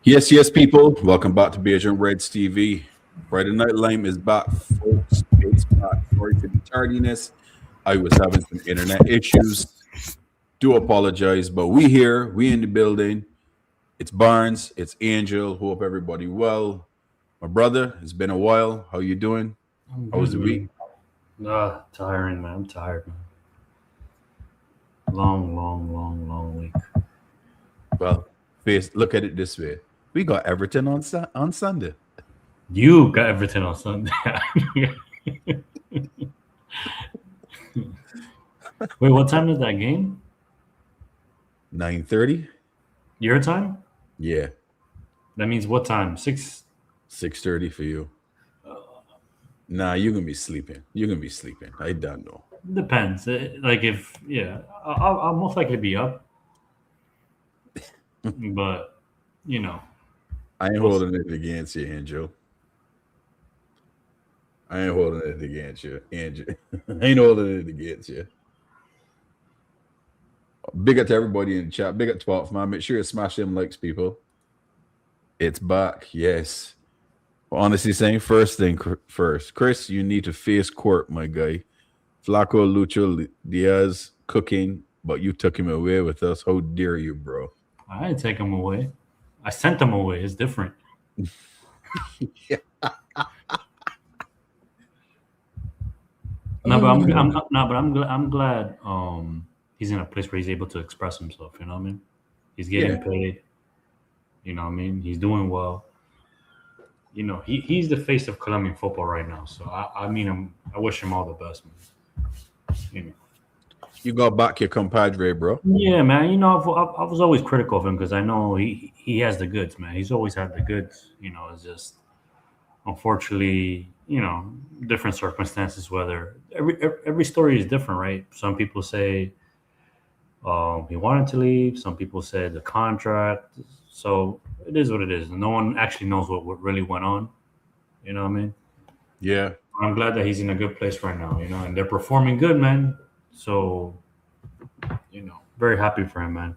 Yes, yes, people. Welcome back to Beige and Reds TV. Friday Night Lime is back, folks. It's back. Sorry for the tardiness. I was having some internet issues. Do apologize, but we here. We in the building. It's Barnes. It's Angel. Hope everybody well. My brother, it's been a while. How you doing? I'm How was good, the week? man. Tiring, man. I'm tired, man. Long, long, long, long week. Well, face. Look at it this way. We got Everton on on Sunday. You got everything on Sunday. Wait, what time is that game? 9:30. Your time? Yeah, That means what time? 6? 6:30 for you. Nah, you're gonna be sleeping. You're gonna be sleeping. I don't know. Depends. Like if yeah, I'll most likely be up, but you know, I ain't we'll see. holding it against you, Angel. I ain't holding it against you, Andrew. I ain't holding it against you. Big up to everybody in the chat. Big up to 12, man. Make sure you smash them likes, people. It's back, yes. But honestly, saying first thing first, Chris, you need to face court, my guy. Flaco Lucho Diaz cooking, but you took him away with us. How dare you, bro? I didn't take them away. I sent them away. It's different. Yeah. No, but I'm no, but I'm glad. He's in a place where he's able to express himself. You know what I mean? He's getting Yeah. paid. You know what I mean? He's doing well. You know, he's the face of Colombian football right now. So I mean, I wish him all the best, man. You know. You got back your compadre, bro. Yeah, man. You know, I was always critical of him because I know he has the goods, man. He's always had the goods. You know, it's just unfortunately, you know, different circumstances. Whether every story is different, right? Some people say he wanted to leave. Some people said the contract. So it is what it is. No one actually knows what really went on. You know what I mean? Yeah. I'm glad that he's in a good place right now. You know, and they're performing good, man. So you know, very happy for him, man.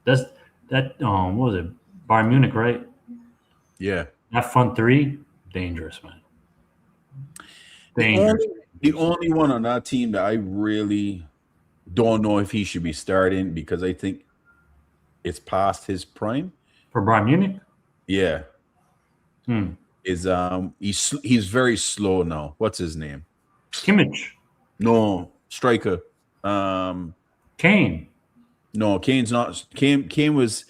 That's that. What was it? Bayern Munich, right? Yeah. That front three, dangerous, man. The Dangerous. only the only one on that team that I really don't know if he should be starting because I think it's past his prime. For Bayern Munich. Yeah, Hmm. is he's very slow now. What's his name? Kimmich. No striker. Um, Kane. no, Kane's not. Kane was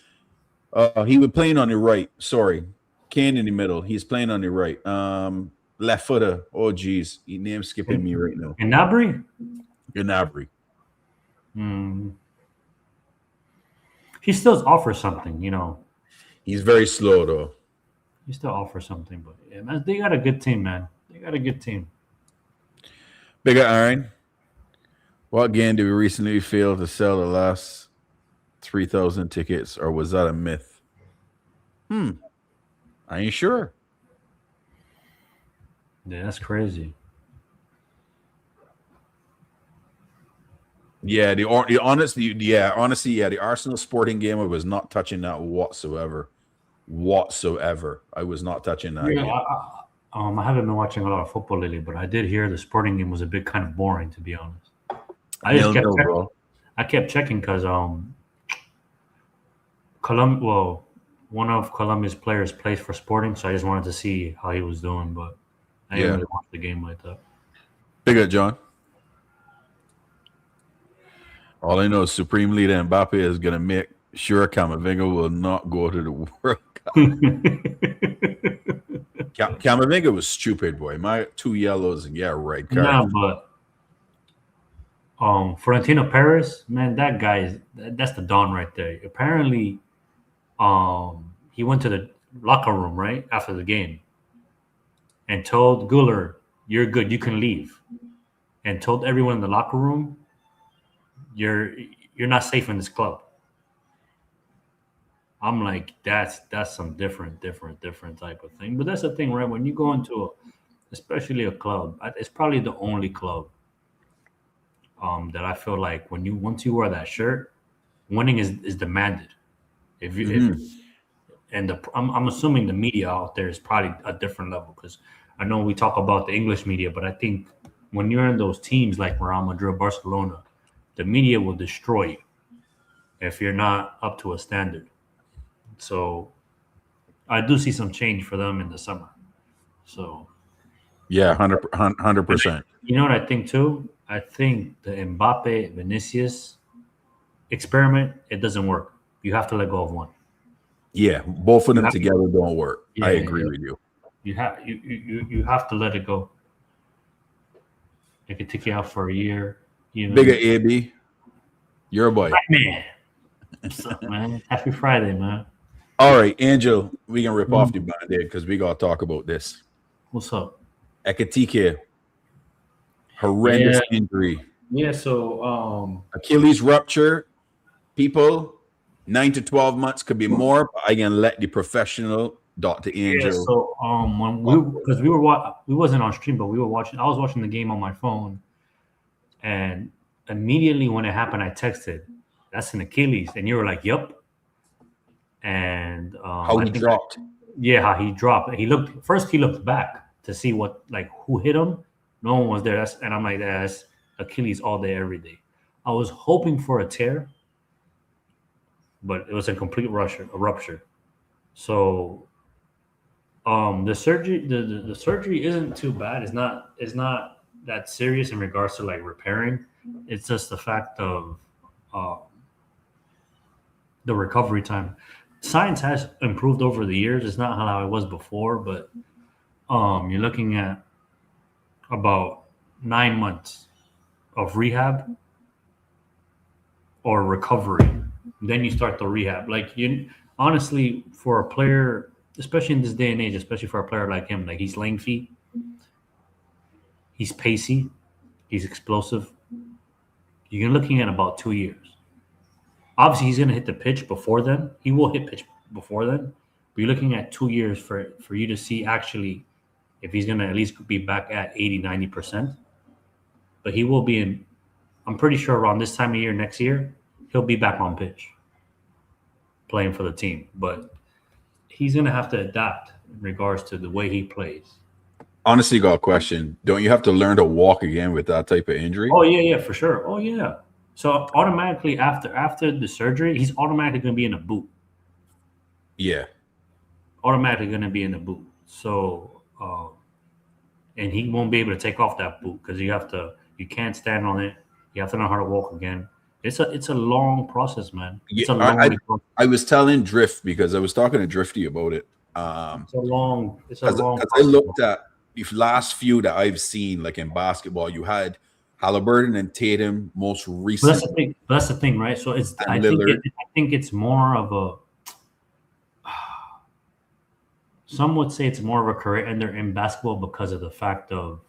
he was playing on the right. Sorry, Kane in the middle. He's playing on the right. Left footer. Oh geez, he name skipping me right now. Gnabry. Gnabry. Hmm. He still offers something, you know. He's very slow though. He still offers something, but yeah, man, they got a good team, man. They got a good team. Bigger Iron. What game did we recently fail to sell the last 3,000 tickets, or was that a myth? Hmm, I ain't sure. Yeah, that's crazy. Yeah, honestly, yeah, the Arsenal Sporting game, I was not touching that whatsoever. Whatsoever, I was not touching that Yeah, game. I haven't been watching a lot of football lately, but I did hear the Sporting game was a bit kind of boring, to be honest. I just Nil kept nil, checking. bro. I kept checking because well, one of Colombia's players plays for Sporting, so I just wanted to see how he was doing, but I didn't Yeah, really watch the game like that. bigger John. All I know is Supreme Leader Mbappe is gonna make sure Camavinga will not go to the World Cup. Camavinga was stupid, boy. My two yellows and yeah, red card. Nah, but Florentino Perez, man, that guy that's the Don right there. Apparently, he went to the locker room right after the game and told Guller, "You're good, you can leave," and told everyone in the locker room, "You're you're not safe in this club." I'm like, that's some different type of thing. But that's the thing, right? When you go into especially a club, it's probably the only club that I feel like once you wear that shirt, winning is demanded. If you if Mhm. and I'm assuming the media out there is probably a different level because I know we talk about the English media, but I think when you're in those teams like Real Madrid, Barcelona, the media will destroy you if you're not up to a standard. So I do see some change for them in the summer. So Yeah, 100%. you know what I think too? I think the Mbappe Vinicius experiment, it doesn't work. You have to let go of one. Yeah, both of them have- together don't work. I Yeah, agree yeah. with you. You have to let it go. It could take you out for a year. Even. Bigger AB, you're a boy. Man. What's up, man? Happy Friday, man. All right, Angel, we can rip off the band-aid because we got to talk about this. What's up? Ekitike, horrendous injury. Yeah, so Achilles rupture, people, 9 to 12 months could be more, but I can let the professional Dr. Angel. Yeah, so when we wasn't on stream, but we were watching. I was watching the game on my phone, and immediately when it happened, I texted, "That's an Achilles," and you were like, "Yep." And how he dropped. How he dropped. He looked back to see who hit him. No one was there. And I'm like, that's Achilles all day, every day. I was hoping for a tear, but it was a complete rupture. So the surgery isn't too bad. It's not that serious in regards to like repairing. It's just the fact of the recovery time. Science has improved over the years. It's not how it was before, but you're looking at about 9 months of rehab or recovery. Then you start the rehab. Honestly, for a player, especially in this day and age, especially for a player like him, like he's lengthy, he's pacey, he's explosive. You're looking at about 2 years. Obviously, he's going to hit the pitch before then. He will hit pitch before then. But you're looking at 2 years for you to see actually if he's going to at least be back at 80, 90%. But he will be in, I'm pretty sure around this time of year next year, he'll be back on pitch playing for the team. But he's going to have to adapt in regards to the way he plays. Honestly, got a question. Don't you have to learn to walk again with that type of injury? Oh, yeah, for sure. Oh, yeah. So automatically after the surgery, he's automatically going to be in a boot. Yeah. Automatically going to be in a boot. So, and he won't be able to take off that boot because you can't stand on it. You have to know how to walk again. It's a long process, man. It's a long process. I was telling Drift because I was talking to Drifty about it. It's a long process. I looked at the last few that I've seen, like in basketball, you had Halliburton and Tatum most recently. That's the thing, right? So I think it's more of a. Some would say it's more of a career ender in basketball because of the fact of,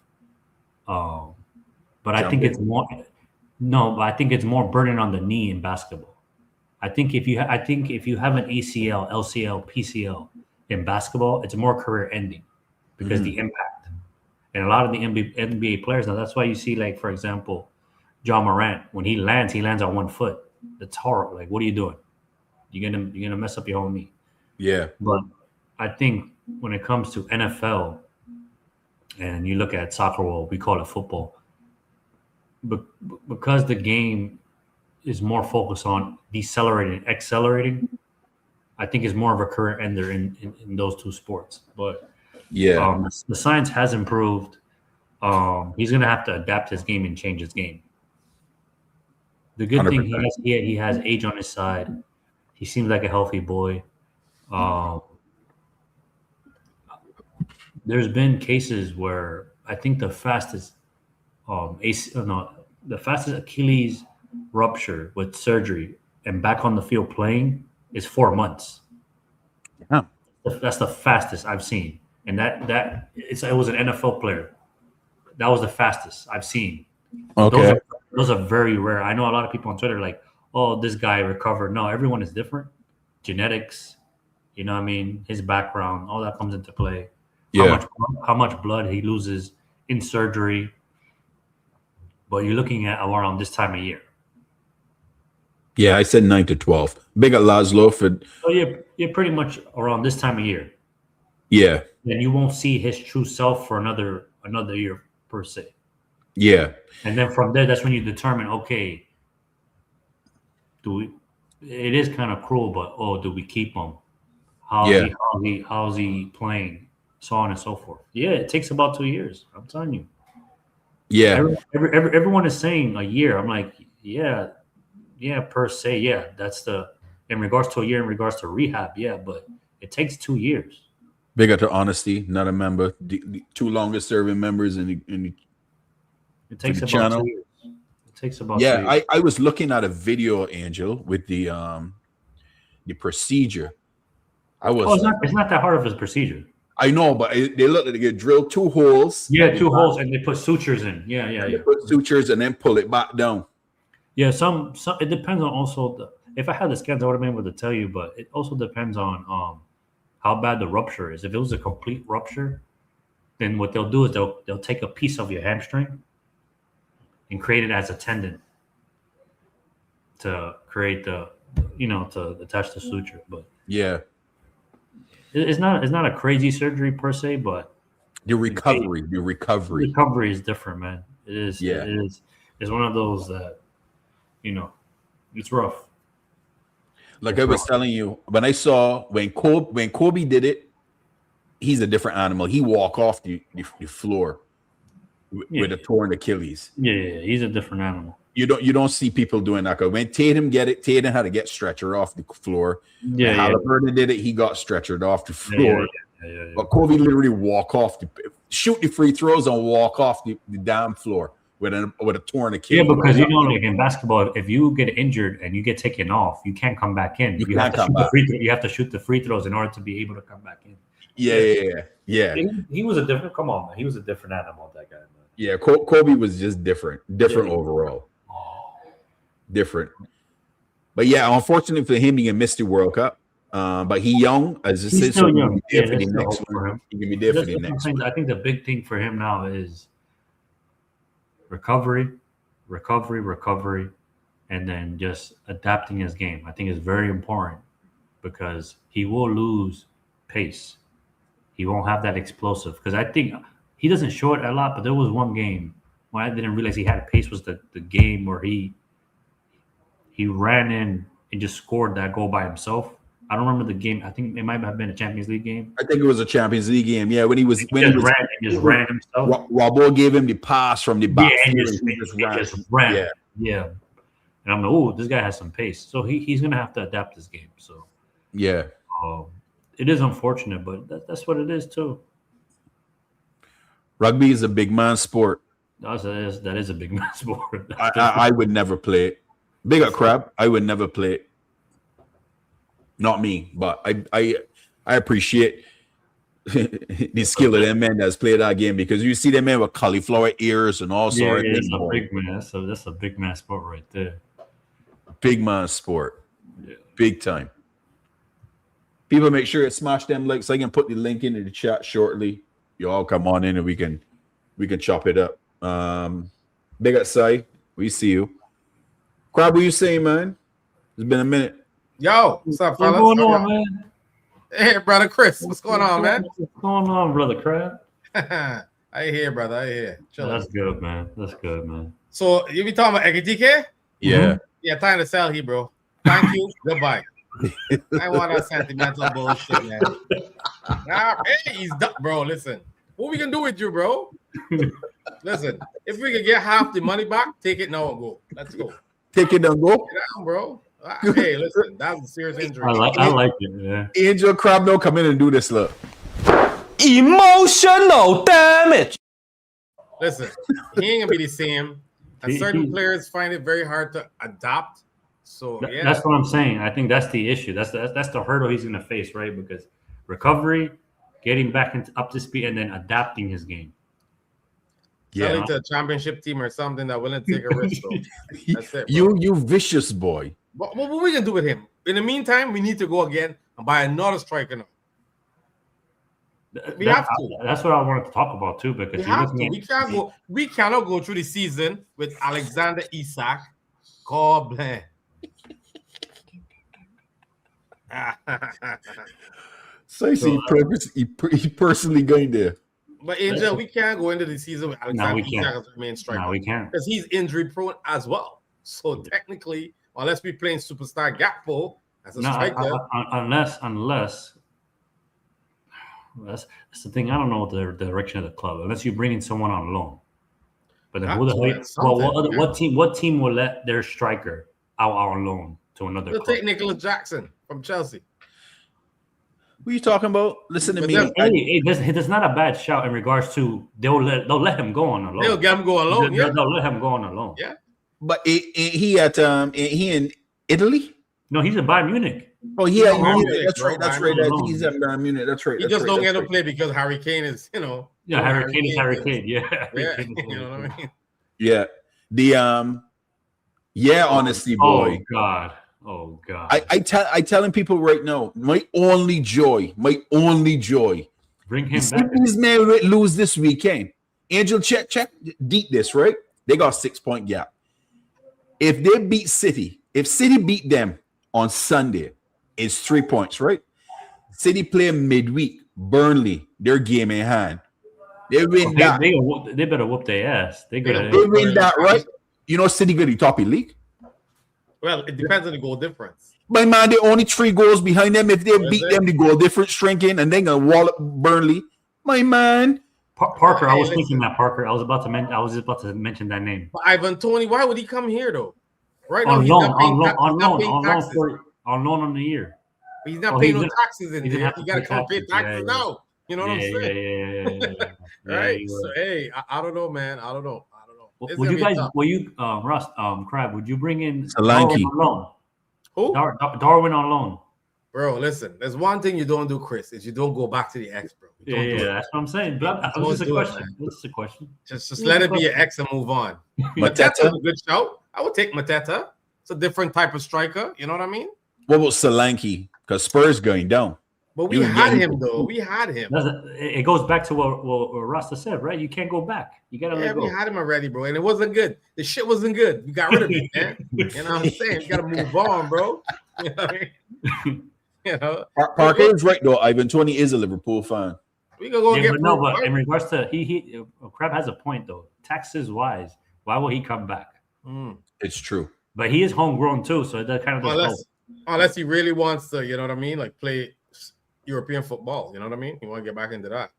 but I think it's more. No, but I think it's more burden on the knee in basketball. I think if you have an ACL, LCL, PCL in basketball, it's more career ending because the impact. And a lot of the NBA players now, that's why you see, like, for example, John Morant, when he lands on 1 foot. That's horrible. Like, what are you doing? You're gonna mess up your whole knee. Yeah. But I think when it comes to NFL and you look at soccer world, we call it football. But because the game is more focused on decelerating, accelerating, I think is more of a career ender in those two sports. But yeah, the science has improved. He's going to have to adapt his game and change his game. The good 100%. Thing he has age on his side. He seems like a healthy boy. There's been cases where I think the fastest Achilles rupture with surgery and back on the field playing is 4 months. Yeah. That's the fastest I've seen. And it was an NFL player. That was the fastest I've seen. Okay. Those are very rare. I know a lot of people on Twitter like, oh, this guy recovered. No, everyone is different. Genetics, you know what I mean? His background, all that comes into play. Yeah. How much blood he loses in surgery. But you're looking at around this time of year. Yeah, I said 9 to 12. Big at Laszlo for So you're pretty much around this time of year. yeah, Then you won't see his true self for another year per se. yeah, And then from there, that's when you determine, okay, do we? It is kind of cruel, but do we keep him? yeah, How's he playing? So on and so forth. Yeah, it takes about 2 years. I'm telling you. yeah, Everyone is saying a year. I'm like, yeah, per se, yeah. That's in regards to a year, in regards to rehab, yeah, but it takes 2 years. big up to Honesty, not a member. The two longest serving members in the It takes the about channel. 2 years. It takes about 2 Yeah, years. I was looking at a video, Angel, with the procedure. I was It's not that hard of a procedure. I know, but they look like they get drilled 2 holes. Yeah, 2 holes, and they put sutures in. Yeah. They put sutures and then pull it back down. Yeah, some it depends on also if I had the scans, I would have been able to tell you, but it also depends on how bad the rupture is. If it was a complete rupture, then what they'll do is they'll take a piece of your hamstring and create it as a tendon to create to attach the suture. But Yeah. it's not a crazy surgery per se, but The recovery. recovery is different, man. It is. Yeah. It is. It's one of those that it's rough. Like I was telling you, when Kobe did it, he's a different animal. He walk off the floor with a torn Achilles. Yeah, he's a different animal. You don't see people doing that. When Tatum Tatum had to get stretchered off the floor. Yeah, Halliburton did it. He got stretchered off the floor. Yeah. But Kobe literally shoot the free throws and walk off the damn floor with a torn Achilles. Yeah, because like in basketball, if you get injured and you get taken off, you can't come back in. You have to shoot the free throws in order to be able to come back in. Yeah. He was a different. Come on, man. He was a different animal. That guy. Man. Yeah, Kobe was just different overall. Different. But yeah, unfortunately for him, he can miss the World Cup. But he's young, as I said, still young. He can be there for the next one. I think the big thing for him now is recovery, and then just adapting his game. I think is very important because he will lose pace. He won't have that explosive because I think he doesn't show it a lot. But there was one game when I didn't realize he had pace was the game where he ran in and just scored that goal by himself. I don't remember the game. I think it might have been a Champions League game. I think it was a Champions League game. Yeah, when he ran himself. Wabo gave him the pass from the back. Yeah, and just ran. Yeah. And I'm like, oh, this guy has some pace. So he's gonna have to adapt this game. So yeah, it is unfortunate, but that's what it is too. Rugby is a big man sport. That is a big man sport. I would never play it. Big up Crab. I would never play it. Not me, but I appreciate the skill of them men that's played that game because you see them men with cauliflower ears and all sorts. Yeah, that's a big man. That's a big man sport right there. Big man sport. Yeah. Big time. People make sure to smash them likes. I can put the link into the chat shortly. You all come on in and we can chop it up. Big up Sai. We see you. Crab, what you saying, man? It's been a minute. Yo, what's up, fellas? What's going on, man? Hey, brother Chris, what's going on, man? What's going on, brother Crab? I hear, brother. I hear. Chill. That's good, man. That's good, man. So you be talking about Ekitike? Yeah. Yeah, time to sell here, bro. Thank you. Goodbye. I want that sentimental bullshit, man. Hey, he's done, bro. Listen, what we can do with you, bro? Listen, if we can get half the money back, take it now and go. Let's go. Take it and go. Get down, bro. Hey, listen, that was a serious injury. I like it, yeah. Angel Crab, no, come in and do this, look. Emotional damage. Listen, he ain't gonna be the same. And certain players find it very hard to adapt. So yeah, that's what I'm saying. I think that's the issue. That's the hurdle he's gonna face, right? Because recovery, getting back up to speed, and then adapting his game. Selling to a championship team or something that willing to take a risk. Though. That's it. Bro. You vicious boy. What we can do with him? In the meantime, we need to go again and buy another striker now. We have to. That's what I wanted to talk about too, because we cannot go through the season with Alexander Isak, Coblin, So I see he personally going there. But Angel, we can't go into the season with Alexander we Isak can't. as the main striker. No, we can't. Because he's injury prone as well. So technically, unless we playing superstar Gakpo as a striker, unless that's the thing. I don't know the direction of the club unless you bring in someone on loan. But then what team will let their striker out on loan to another they'll club? take Nicholas Jackson from Chelsea. What are you talking about? Listen to But me. That's not a bad shout in regards to they'll let him go on a loan. They'll get him go alone. Yeah. They'll let him go on a loan. Yeah. But he in Italy? No, he's in Bayern Munich. Oh yeah, That's right. That's right. I think he's at Bayern Munich. That's right. He just don't get to play because Harry Kane is, Yeah, Harry Kane is Harry Kane. Yeah. Yeah, you know what I mean? Yeah. Honestly, boy. Oh God. I telling people right now, my only joy. Bring him See back. these men lose this weekend. Angel, check deep this, right? They got 6-point gap. If they beat City, if City beat them on Sunday, it's 3 points, right? City play midweek, Burnley, their game in hand. They win that. They better whoop their ass. They win that, right? You know, City good at top of the league. Well, it depends on the goal difference. My man, they're only 3 goals behind them. If they beat them, the goal difference shrinking, and they're gonna wallop Burnley. My man. Parker, I was thinking that Parker. I was about to mention that name. But Ivan Toney, why would he come here though? Right On now, loan on the year. But he's not paying no taxes in there. He got to come pay taxes Yeah. now. You know what I'm saying? Yeah. Right. So hey, I don't know, man. I don't know. Would you guys? Rust, Crab? Would you bring in Solanke. Darwin on loan? Who? Darwin on loan. Bro, listen. There's one thing you don't do, Chris, is you don't go back to the ex, bro. Yeah, that's what I'm saying. But this is a question. This is a question. Just let it be your ex and move on. Mateta's a good shout. I would take Mateta. It's a different type of striker. You know what I mean? What about Solanke? Because Spurs going down. But we had him though. We had him. It goes back to what Rasta said, right? You can't go back. You gotta let go. We had him already, bro, and it wasn't good. The shit wasn't good. We got rid of it, man. You know what I'm saying? You gotta move on, bro. You know what I mean? Parker is right though. Ivan Toney is a Liverpool fan. We can go get but in regards to he Crab has a point though. Taxes wise, why will he come back? It's true. But he is homegrown too, so that kind of unless he really wants to, you know what I mean, like play European football. You know what I mean? You want to get back into that.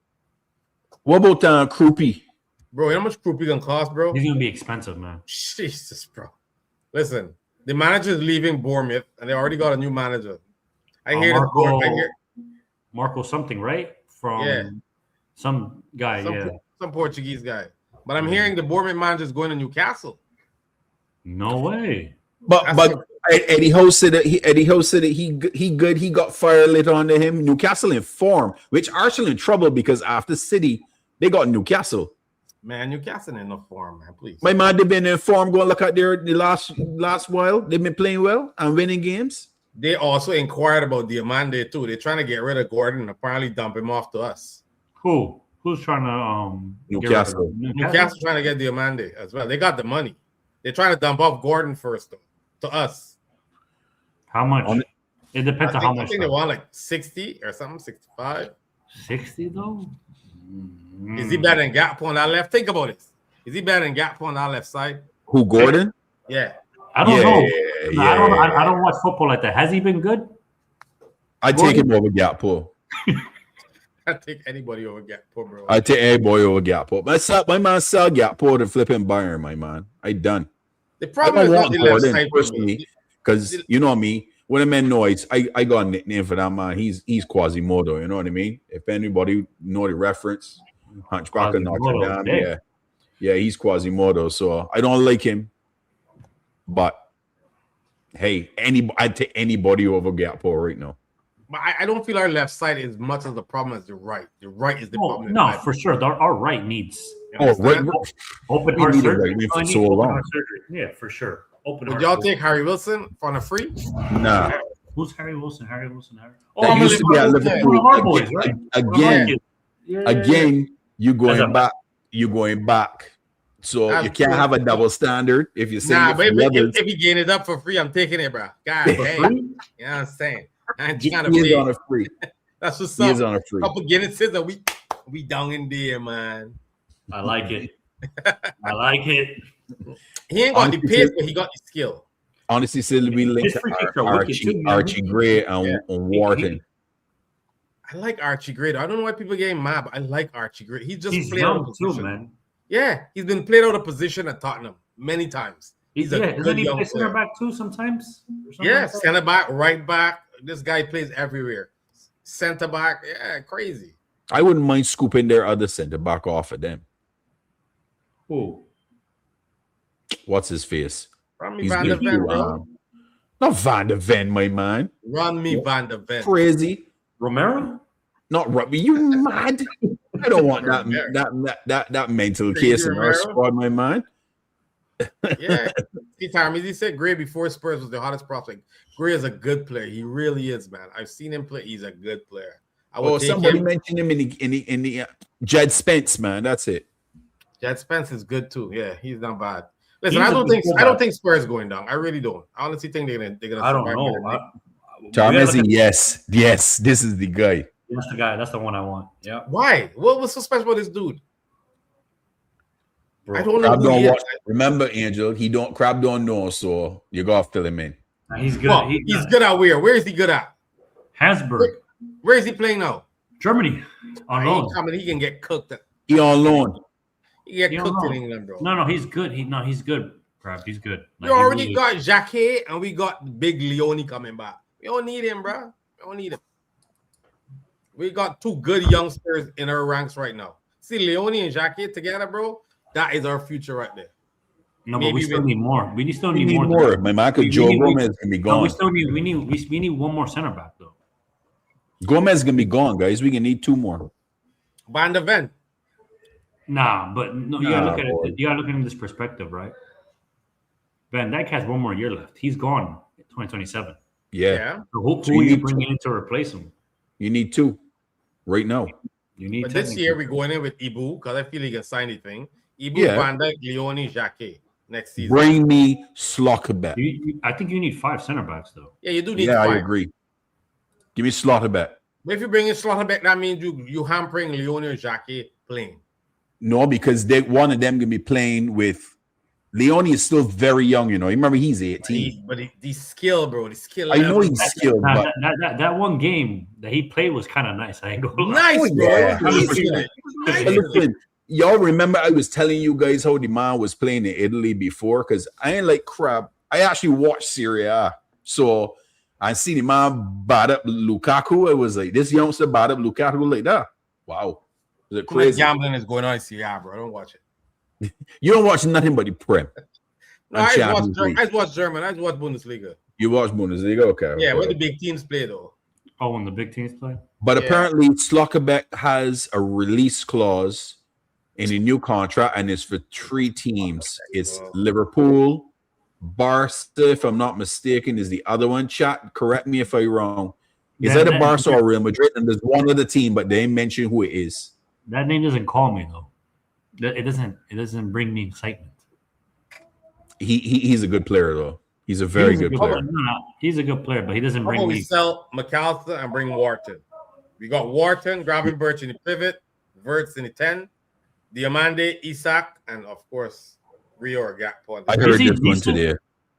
What about Krupi? Bro, how much Krupi gonna cost, bro? He's gonna be expensive, man. Jesus, bro. Listen, the manager is leaving Bournemouth, and they already got a new manager. I hear Marco something, right? From some guy, some Portuguese guy. But I'm hearing the Bournemouth manager is going to Newcastle. No way. But Eddie Howe said that he good. He got fire lit onto him. Newcastle in form, which Arsenal in trouble because after City they got Newcastle. Man, Newcastle in no form, man. Please, my man, they've been in form. Go look at the last while. They've been playing well and winning games. They also inquired about Diamande too. They're trying to get rid of Gordon and apparently dump him off to us. Who's trying to Newcastle? Newcastle trying to get Diamande as well. They got the money. They're trying to dump off Gordon first though, to us. How much? It depends on how much. I think they want like 60 or something, 65. 60 though? Is he better than Gakpo on that left? Think about it. Is he better than Gakpo on that left side? Who, Gordon? Yeah. I don't know. I don't watch football like that. Has he been good? I take him over Gakpo. I take anybody over Gakpo, bro. I take anybody over Gakpo. My man sell Gakpo to flipping Bayern, my man. I done. The problem is not the left side personally, because you know me. When a man knows, I got a nickname for that man. He's Quasimodo. You know what I mean? If anybody know the reference, Hunchback of Notre Dame. Yeah, he's Quasimodo. So I don't like him. But hey, I'd take anybody over Gakpo right now. But I don't feel our left side is much of the problem as the right. The right is the problem. No, for sure. Our right needs right. Open heart surgery. For so long. Yeah, for sure. Would y'all take Harry Wilson on a free? Nah. Who's Harry Wilson? Harry Wilson. That used to be at Liverpool. One of our boys, right? Again, you going back. So you can't have a double standard if you say if he gain it up for free, I'm taking it, bro. God dang. You know what I'm saying? And He trying to is play. on a free. That's what's He up. is on a free. Couple Guinnesses and we down in there, man. I like it. I like it. He ain't got the Honestly, pace, but he got the skill. Honestly, still be linked His to free kicks are wicked too, man. Archie Gray and, Yeah. and Wharton. I like Archie Gray. I don't know why people get mad, but I like Archie Gray. He's He's played out young of too, position. man. Yeah, he's been played out of position at Tottenham many times. He's a Doesn't good he young play center player. back too sometimes? Or something Yeah, like that? center back, right back. This guy plays everywhere. Center back, yeah, crazy. I wouldn't mind scooping their other centre back off of them. Who? What's his face? Run me He's Van der good Ven, too, bro. Not Van der Ven, my man. Run me Van der Ven. Crazy. Romero? Not rugby. You mad? I don't want Romero. that mental Crazy case in our Romero. squad, my man. Yeah. See, Tommy, he said Gray before Spurs was the hottest prospect. Gray is a good player. He really is, man. I've seen him play. He's a good player. I would Oh, take somebody him. mentioned him in the Jed Spence, man. That's it. Jed Spence is good too. Yeah, he's not bad. Listen, He's I a don't good think fullback. Spurs going down. I really don't. I honestly think they're gonna. I don't survive know. better. Charmezi, yes. This is the guy. That's the guy. That's the one I want. Yeah. Why? What was so special about this dude? Bro. I don't know Crab who don't he is. watch. Remember, Angel, Crab don't know, so you gotta fill him in. He's good. Well, he's good at where? Where is he good at? Habsburg, Where is he playing now? Germany, on He loan. ain't coming. He can get cooked. He on loan. He get You don't cooked in know. England, bro. No, he's good. He's good. Crab, he's good. We already got Jacquet and we got Big Leone coming back. We don't need him, bro. We don't need him. We got two good youngsters in our ranks right now. See Leone and Jacquet together, bro. That is our future right there. No, but maybe we still with- need more. We still We need need more. more. My man, We Joe need- Gomez gonna be No, gone. we still need. We need one more center back though. Gomez is gonna be gone, guys. We can need two more. Van der Ven. Nah, but no, you Nah, gotta look at boy. it. You gotta look at it in this perspective, right? Van Dijk has one more year left. He's gone in 2027. Yeah, Yeah. So who So are you you need bringing in to replace him? you need two right now. You need But this technically- year we're going in with Ibu because I feel he can sign anything. Ibu, Yeah. Van Dijk, Leone, Jacquet next season. Bring me Slotterbeck. I think you need 5 center backs though. Yeah, you do need Yeah, I five. agree. Give me Slotterbeck. But if you bring in Slotterbeck, that means you hampering Leone or Jacquet playing. No, because one of them gonna be playing with Leone is still very young, you know. You remember he's 18. But the skill, bro, the skill. I know level. he's skilled, Nah, but that one game that he played was kind of nice. I ain't gonna lie. nice, Oh, bro. yeah. Nice, Easy. bro. But listen, y'all remember I was telling you guys how the man was playing in Italy before? Because I ain't like crap. I actually watched Serie A. So I seen the man bad up Lukaku. It was like this youngster bad up Lukaku like that. Wow. Is it Too much crazy? gambling is going on in Serie A, bro. Don't watch it. You don't watch nothing but the Prem. No, and I Champions just watch League. German. I just watch German. I just watch Bundesliga. You watch Bundesliga? Okay. Yeah, okay. where the big teams play though. Oh, when the big teams play. But Yeah. apparently, Slotterbeck has a release clause in a new contract, and it's for 3 teams. It's Liverpool, Barca, if I'm not mistaken, is the other one. Chat, correct me if I'm wrong. Is Yeah, that a that- Barca or Real Madrid? And there's one other team, but they ain't mention who it is. That name doesn't call me though. It doesn't bring me excitement. He's a good player though. He's a very He's a good player. No, he's a good player, but he doesn't How bring about me. we sell McAllister and bring Wharton? We got Wharton, Gravenberch in the pivot, Verts in the 10, Diamande, Isak, and of course Rio or Gakpo. I Is heard he this one decent? today.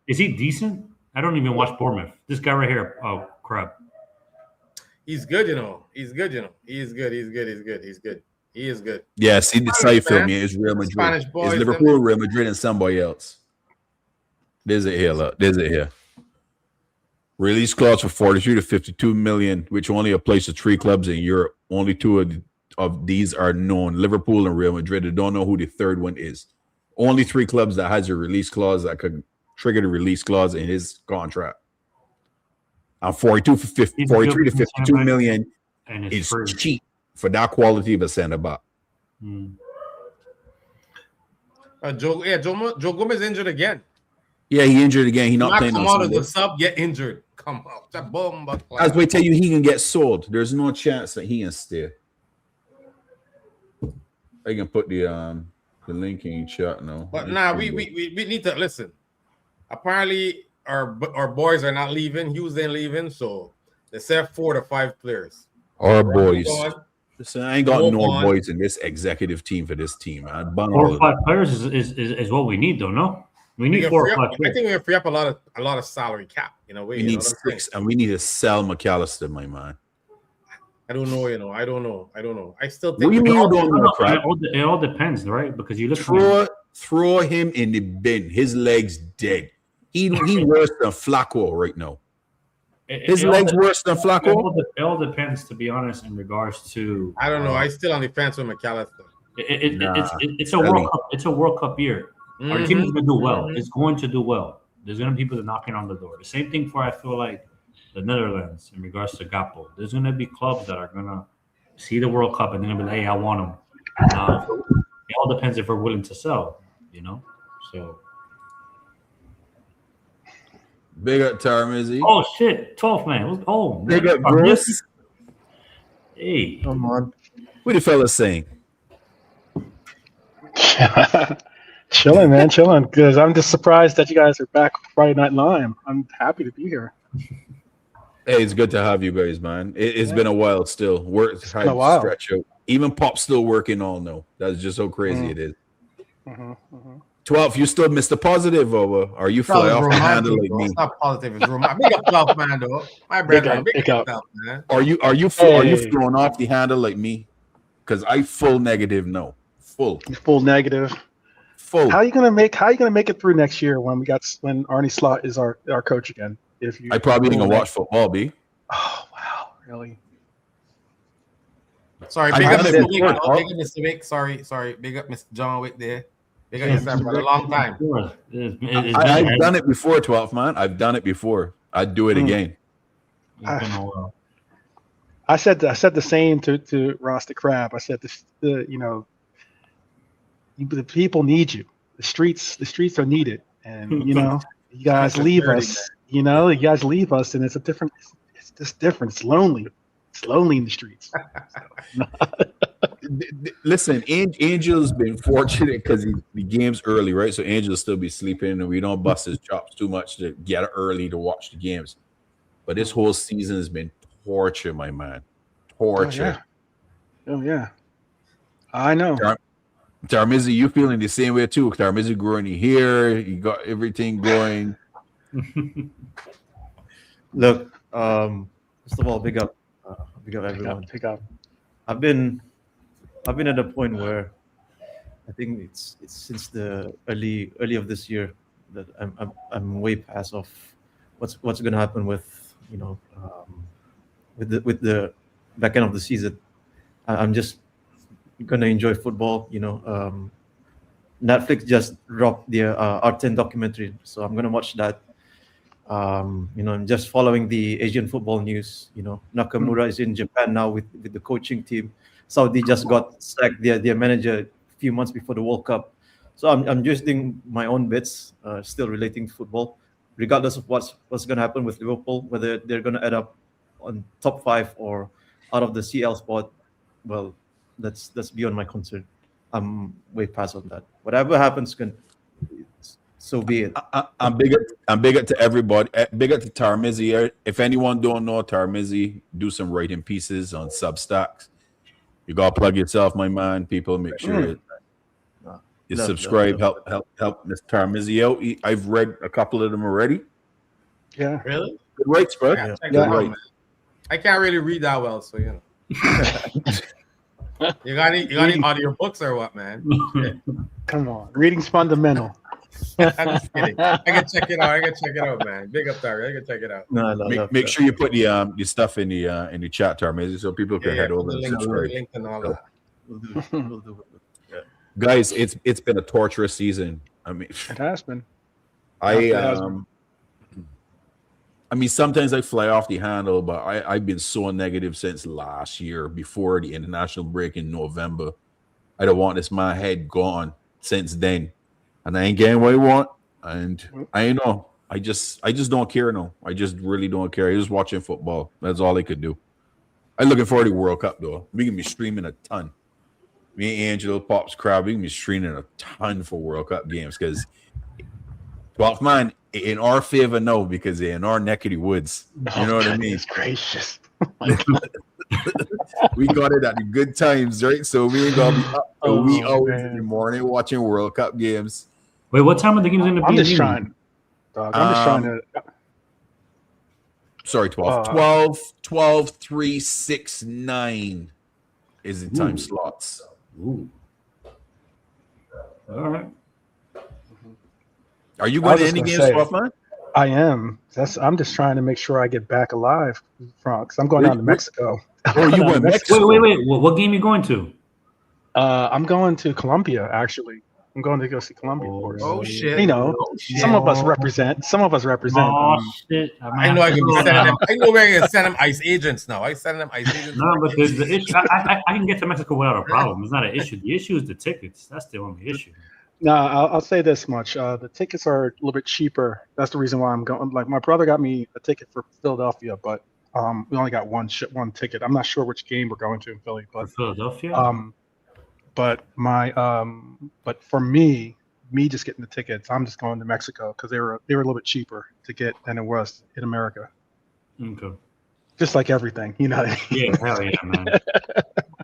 Is he decent? I don't even watch Bournemouth. This guy right here. Oh crap! He's good, you know. He's good, you know. He's good. He's good. He's good. He's good. He is good. Yeah, see the Spanish side film man. here is Real Madrid. Spanish boys, It's Liverpool, Real Madrid, and somebody else. There's it here. Look, there's it here. Release clause for 43 to 52 million, which only applies to 3 clubs in Europe. Only 2 of these are known: Liverpool and Real Madrid. I don't know who the third one is. Only 3 clubs that has a release clause that could trigger the release clause in his contract. And 42 for 50, He's 43 to good for 52 center back. million And it's is free. cheap for that quality of a center back. Mm. Joe Gomez injured again. Yeah, he injured again. He not Not playing come on out as Sunday. a sub, get injured. Come out. That bomb, but As we tell you, he can get sold. There's no chance that he can stay. I can put the link in chat now. But nah, we need to listen. Apparently, our boys are not leaving. Hughes ain't leaving, so They said 4 to 5 players. Our Move boys. on. Listen, I ain't got Move no on. boys in this executive team for this team, man. Bun 4 all or of 5 them. players is what we need, though. No, we We need can 4 free or 5 up, I players. think we can free up a lot of salary cap in a way. We you know need what I'm saying? 6, and we need to sell McAllister, my man. I don't know. I don't know. I still think. What do you mean you No, don't know, crap? it all depends, right? Because you look Throw him in the bin. His legs dead. He worse than Flacco right now. His legs worse than Flacco. It all depends, to be honest, in regards to. I don't know. I still on the fence with McAllister. It's a World Cup. It's a World Cup year. Our team is going to do well. Mhm. It's going to do well. There's going to be people knocking on the door. The same thing for, I feel like, the Netherlands in regards to Gakpo. There's going to be clubs that are going to see the World Cup and they're going to be like, hey, I want him. It all depends if we're willing to sell, you know? So. Big up Tarmizi. Oh, shit. 12th man. Oh, Big man. up Gross. Hey. Come on. What the fella saying? Chilling, man, chilling. Because I'm just surprised that you guys are back Friday Night Lime. I'm happy to be here. Hey, it's good to have you guys, man. It's been a while still. Work been a while. stretch out. Even Pop's still working all now. That's just how crazy it is. 12, you still Mr. Positive, or are you fly off the handle like me? It's not positive. It's romantic. Big up 12 man, though. My brother. Big up 12 man. Are you Hey. throwing off the handle like me? Because I full negative no. Full Negative. full. How are you gonna make it through next year when Arnie Slot is our coach again? If you I probably ain't gonna watch football, B. Oh wow, really? Sorry, I big up haven't Mr. been Wick. taught. Big up Mr. Wick. Sorry. Big up Mr. John Wick there. Big up yourself for a long time. I've done it before, 12, man. I've done it before. I'd do it again. I said the same to Ross the Crab. I said the people need you. The streets are needed, and you guys leave us. You guys leave us, and it's just different. It's lonely. It's lonely in the streets. Listen, Angel's been fortunate because the game's early, right? So Angel'll still be sleeping, and we don't bust his chops too much to get early to watch the games. But this whole season has been torture, my man. Torture. Oh yeah. I know. Tarmizi, you feeling the same way too? Tarmizi growing your hair, you got everything going. Look, first of all, big up everyone. Pick up. I've been at a point where I think it's since the early of this year that I'm way past of what's going to happen with with the back end of the season. I'm just gonna enjoy football. Netflix just dropped their R10 documentary, so I'm gonna watch that. I'm just following the Asian football news. Nakamura is in Japan now with the coaching team. Saudi just got sacked their manager a few months before the World Cup. So I'm just doing my own bits, still relating to football, regardless of what's going to happen with Liverpool, whether they're going to end up on top 5 or out of the CL spot. Well, that's beyond my concern. I'm way past on that. Whatever happens, so be it. I'm big up to everybody. Big up to Tarmizi. If anyone don't know Tarmizi, do some writing pieces on Substacks. You gotta plug yourself, my man. People, make sure you subscribe. Help Mr. Tarmizi out. I've read a couple of them already. Yeah. Really? Good writes, bro. Yeah, check Good it out, writes. man. I can't really read that well, so You got any audio books or what, man? Come on. Reading's fundamental. I'm just kidding. I can check it out, man. Big up there. I can check it out. No, Make sure you put the stuff in the chat, Tarmizi, so people can head over and subscribe. Link and all that. We'll do it. Yeah. Guys, it's been a torturous season. I mean, It has been. I mean, sometimes I fly off the handle, but I've been so negative since last year, before the international break in November. I don't want this my head gone since then, and I ain't getting what I want, and I ain't know. I just don't care now. I just really don't care. I just watching football. That's all I could do. I'm looking forward to World Cup though. We can be streaming a ton. Me and Angelo, Pops, Crowd, we can be streaming a ton for World Cup games because 12th man, in our favor, no, because they're in our neck of the woods. You know what I mean? Goodness gracious. We got it at the good times, right? So we ain't gonna be up till wee Oh, hours in the man. morning watching World Cup games. Wait, what time are the games going to be? I'm just again? trying. Dog, I'm just trying to. Sorry, 12. Uh, 12, 3, 6, 9 is the time Ooh. slots. Ooh. All right. Are you I going was to just any gonna games, say- 12 man? I am. I'm just trying to make sure I get back alive from because I'm going down to Mexico. Oh, you went Mexico? Wait. What game you going to? I'm going to Colombia actually. I'm going to go see Colombia, of course. Oh shit! You know, Oh, shit. some of us represent. Some of us represent. Oh shit! I know I can be sending them. I know where I can send them ICE agents now. I send them ICE agents. No, but the issue, I can get to Mexico without a problem. It's not an issue. The issue is the tickets. That's the only issue. No, I'll say this much: the tickets are a little bit cheaper. That's the reason why I'm going. Like my brother got me a ticket for Philadelphia, but we only got one ticket. I'm not sure which game we're going to in Philly, For but Philadelphia? but for me just getting the tickets, I'm just going to Mexico because they were a little bit cheaper to get than it was in America. Okay. Just like everything, you know. Yeah, hell yeah, man.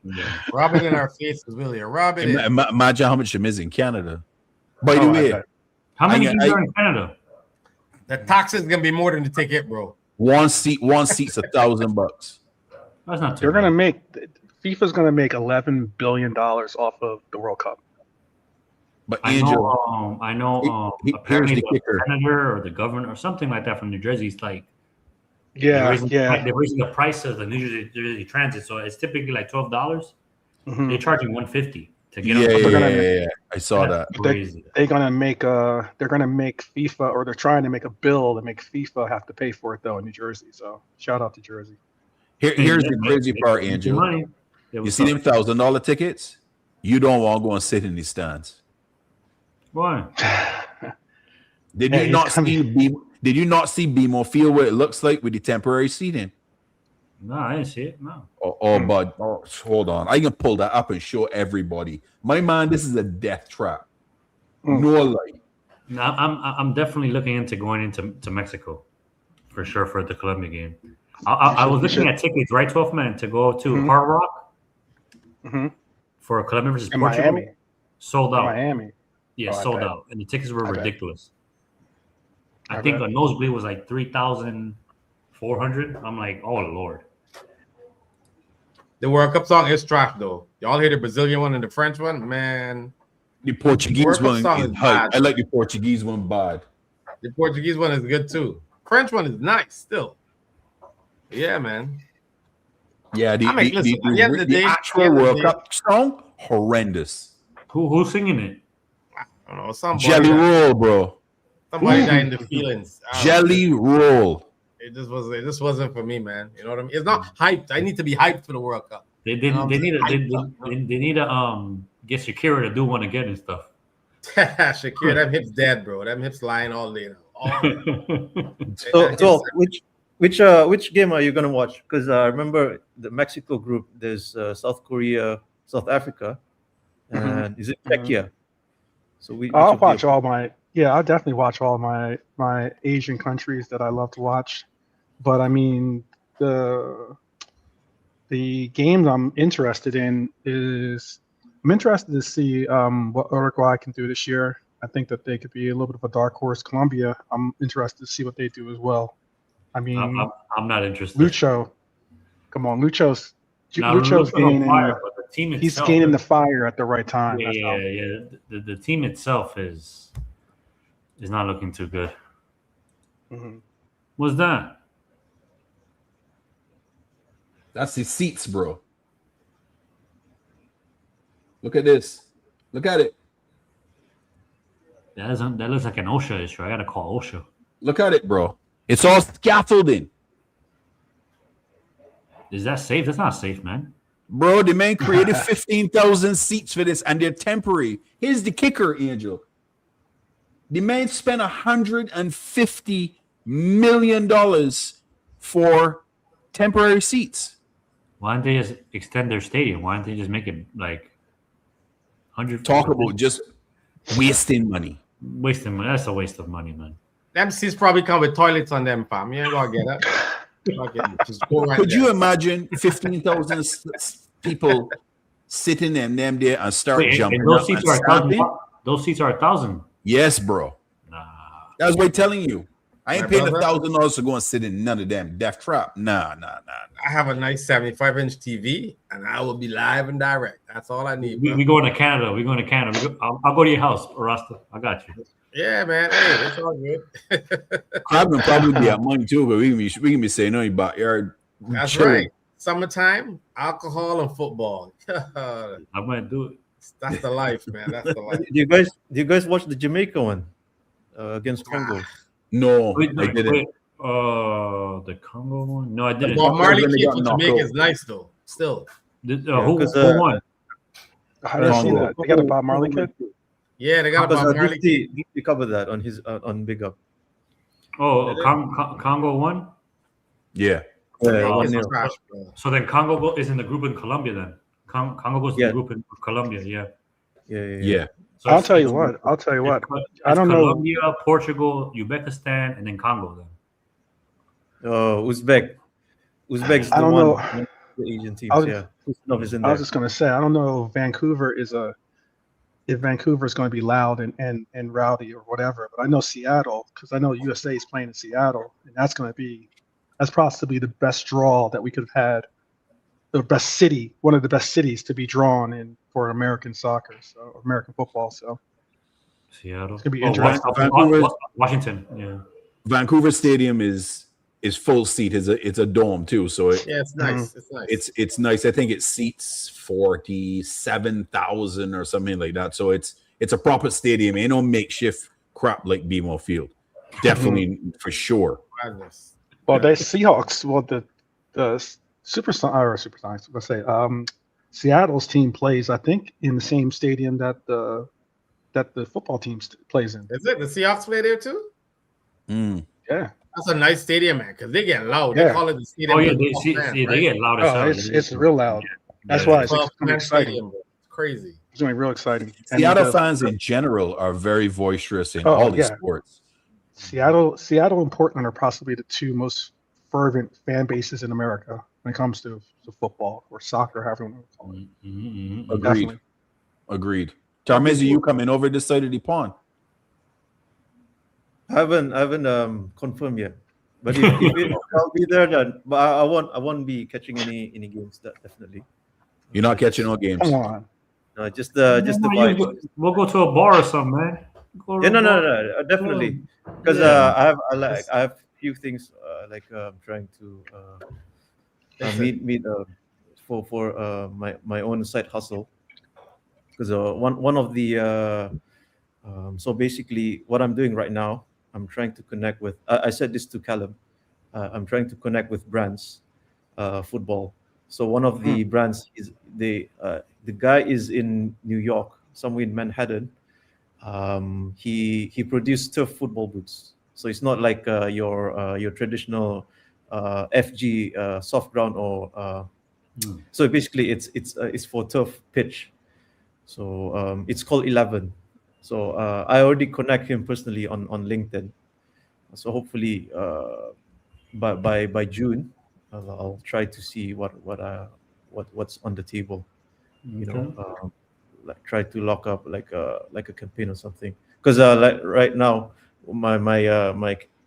Yeah. Rub it in our faces, Willie. Rub it in. Imagine how much it is in Canada. By the Oh, I way, bet. How many I- games are in Canada? The tax is gonna be more than the ticket, bro. one seat's $1,000. That's not too They're gonna bad. make FIFA's gonna make $11 billion off of the World Cup. But I Angel, know. here's Apparently, the the kicker. senator or the governor or something like that from New Jersey is like Yeah, they're raising the price of the New Jersey Transit, so it's typically like $12. Mhm. They're charging $150 to get Yeah, on. yeah, gonna- yeah. I saw that. That's crazy. They're gonna make FIFA, or they're trying to make a bill to make FIFA have to pay for it though in New Jersey. So shout out to Jersey. Here's the crazy part, Angel. Money. Yeah, You what's see up? them $1,000 tickets? You don't want to go and sit in these stands. Why? Did Hey, you not it's coming. see? Did you not see BMO Field what it looks like with the temporary seating? No, I didn't see it. No. Bud, hold on. I can pull that up and show everybody. My man, this is a death trap. Mm. No light. No, I'm definitely looking into going into Mexico for sure for the Colombia game. I was looking at tickets, right, 12 man, to go to Mhm. Hard Rock Mhm. for Colombia versus In Portugal. Miami. Sold out. Miami. Yeah, Oh, I sold bet. out, and the tickets were I bet. ridiculous. I I think bet. a nosebleed was like 3,400. I'm like, oh lord. The World Cup song is trash though. Y'all hear the Brazilian one and the French one? Man, The Portuguese World Cup one song is is hype. bad. I like the Portuguese one bad. the Portuguese one is good too. French one is nice still. Yeah, man. Yeah, the, I mean, the, listen, the, at the end of the day- actual at the end of the World day- Cup song, horrendous. Who's singing it? I don't know. Somebody Jelly roll, bro. died in the feelings. I don't know. Jelly roll. It just wasn't for me, man. You know what I mean? It's not hyped. I need to be hyped for the World Cup. They I'm need to hyped up, they need to get Shakira to do one again and stuff. Shakira, them hips dead, bro. Them hips lying all day now. All day. So which game are you gonna watch? Because I remember the Mexico group. There's South Korea, South Africa, and is it Czechia? So I'll watch all my. Yeah, I'll definitely watch all my Asian countries that I love to watch. But I mean, the games I'm interested in is I'm interested to see what Uruguay can do this year. I think that they could be a little bit of a dark horse. Colombia, I'm interested to see what they do as well. I mean, I'm not interested. Lucho, come on, Lucho's Now, Lucho's Lucho's on gaining. fire, but the team He's itself gaining the is- fire at the right time. Yeah, That's how- yeah. The team itself is not looking too good. Mhm. What's that? That's the seats, bro. Look at this. Look at it. That looks like an OSHA issue. I gotta call OSHA. Look at it, bro. It's all scaffolding. Is that safe? That's not safe, man. Bro, the man created 15,000 seats for this and they're temporary. Here's the kicker, Angel. The man spent $150 million for temporary seats. Why don't they just extend their stadium? Why don't they just make it like 100? Talk about just wasting money. wasting money. That's a waste of money, man. Them seats probably come with toilets on them, fam. You ain't gonna get it. Just go right Could there. you imagine 15,000 people sitting in them there and start Wait, jumping and those up and seats are stamping? those seats are 1,000. Yes, bro. Nah. That's what I'm telling you. I ain't My paying brother? $1,000 to go and sit in none of them death trap. Nah. I have a nice 75-inch TV, and I will be live and direct. That's all I need, bro. We going to Canada. We're going to Canada. I'll go to your house, Rasta. I got you. Yeah, man. Hey, it's all good. Crab can probably be at money too, but we can be saying nothing about your. That's chilling. right. Summertime, alcohol, and football. I might do it. That's the life, man. That's the life. Do you guys watch the Jamaica one against Congo? No, Wait, I didn't. the Congo one? No, I The didn't. Bob Marley When they kid got for knocked Jamaica out. is nice, though. Still. Who 'cause, won? I didn't see that. They got a Bob Marley kid. Yeah, they got a Because Bob Marley kid. he covered that on his on Big Up. Oh, Congo won. Yeah, Yeah, Oh, 1-0. Trash, bro. So then Congo is in the group in Colombia. Then Congo goes to Yeah. the group in Colombia. Yeah. yeah. So I'll it's- tell you it's- what. I'll tell you what. I it's don't know. Colombia, Portugal, Uzbekistan, and then Congo. Then. Uzbek's I the don't one. know. The Asian teams, I was- yeah. Usmanov is in I there. was just gonna say, I don't know if Vancouver is going to be loud and rowdy or whatever, but I know Seattle, because I know USA is playing in Seattle, and that's possibly the best draw that we could have had, the best city, one of the best cities to be drawn in for American soccer, so American football. So Seattle. It's gonna be Oh, interesting. Washington. Yeah. Vancouver Stadium is full seat. It's a dome too, so Yeah, it's nice. It's nice. it's nice. I think it seats 47,000 or something like that. So it's a proper stadium. Ain't no makeshift crap like BMO Field. Definitely for sure. Madness. well, they Seahawks. Well, the Supersonics. Let's say Seattle's team plays, I think, in the same stadium that the football team plays in. Is it? The Seahawks play there too? Mm. Yeah. That's a nice stadium, man, because they get loud. Yeah. They call it the stadium. Oh yeah, of they, 12 fans, they right? get loud as Oh, hell. it's real loud. That's why it's 12 gonna be fan exciting. stadium, bro. It's crazy. It's gonna be real exciting. And Seattle the- fans in general are very boisterous in Oh, all these yeah. sports. Seattle and Portland are possibly the two most fervent fan bases in America when it comes to football or soccer, however you want to call it. Agreed. Definitely. Agreed. Tarmezi, you coming over this side of the pond? I haven't confirmed yet. But I'll be there then. But I won't be catching any games. That definitely. You're not catching all games. Come on. No, just the vibes. We'll go to a bar or something, man. Go to Yeah, a bar. no, definitely. Because Yeah. I have few things trying to meet for my own side hustle. Because one of the so basically what I'm doing right now, I'm trying to connect with. I said this to Callum. I'm trying to connect with brands, football. So one of the brands is the guy is in New York, somewhere in Manhattan. He produced turf football boots. So it's not like your traditional FG soft ground or. So basically, it's for turf pitch. So it's called 11. So I already connect him personally on LinkedIn. So hopefully by June, I'll try to see what's on the table. You know, like try to lock up like a campaign or something. Because like right now, my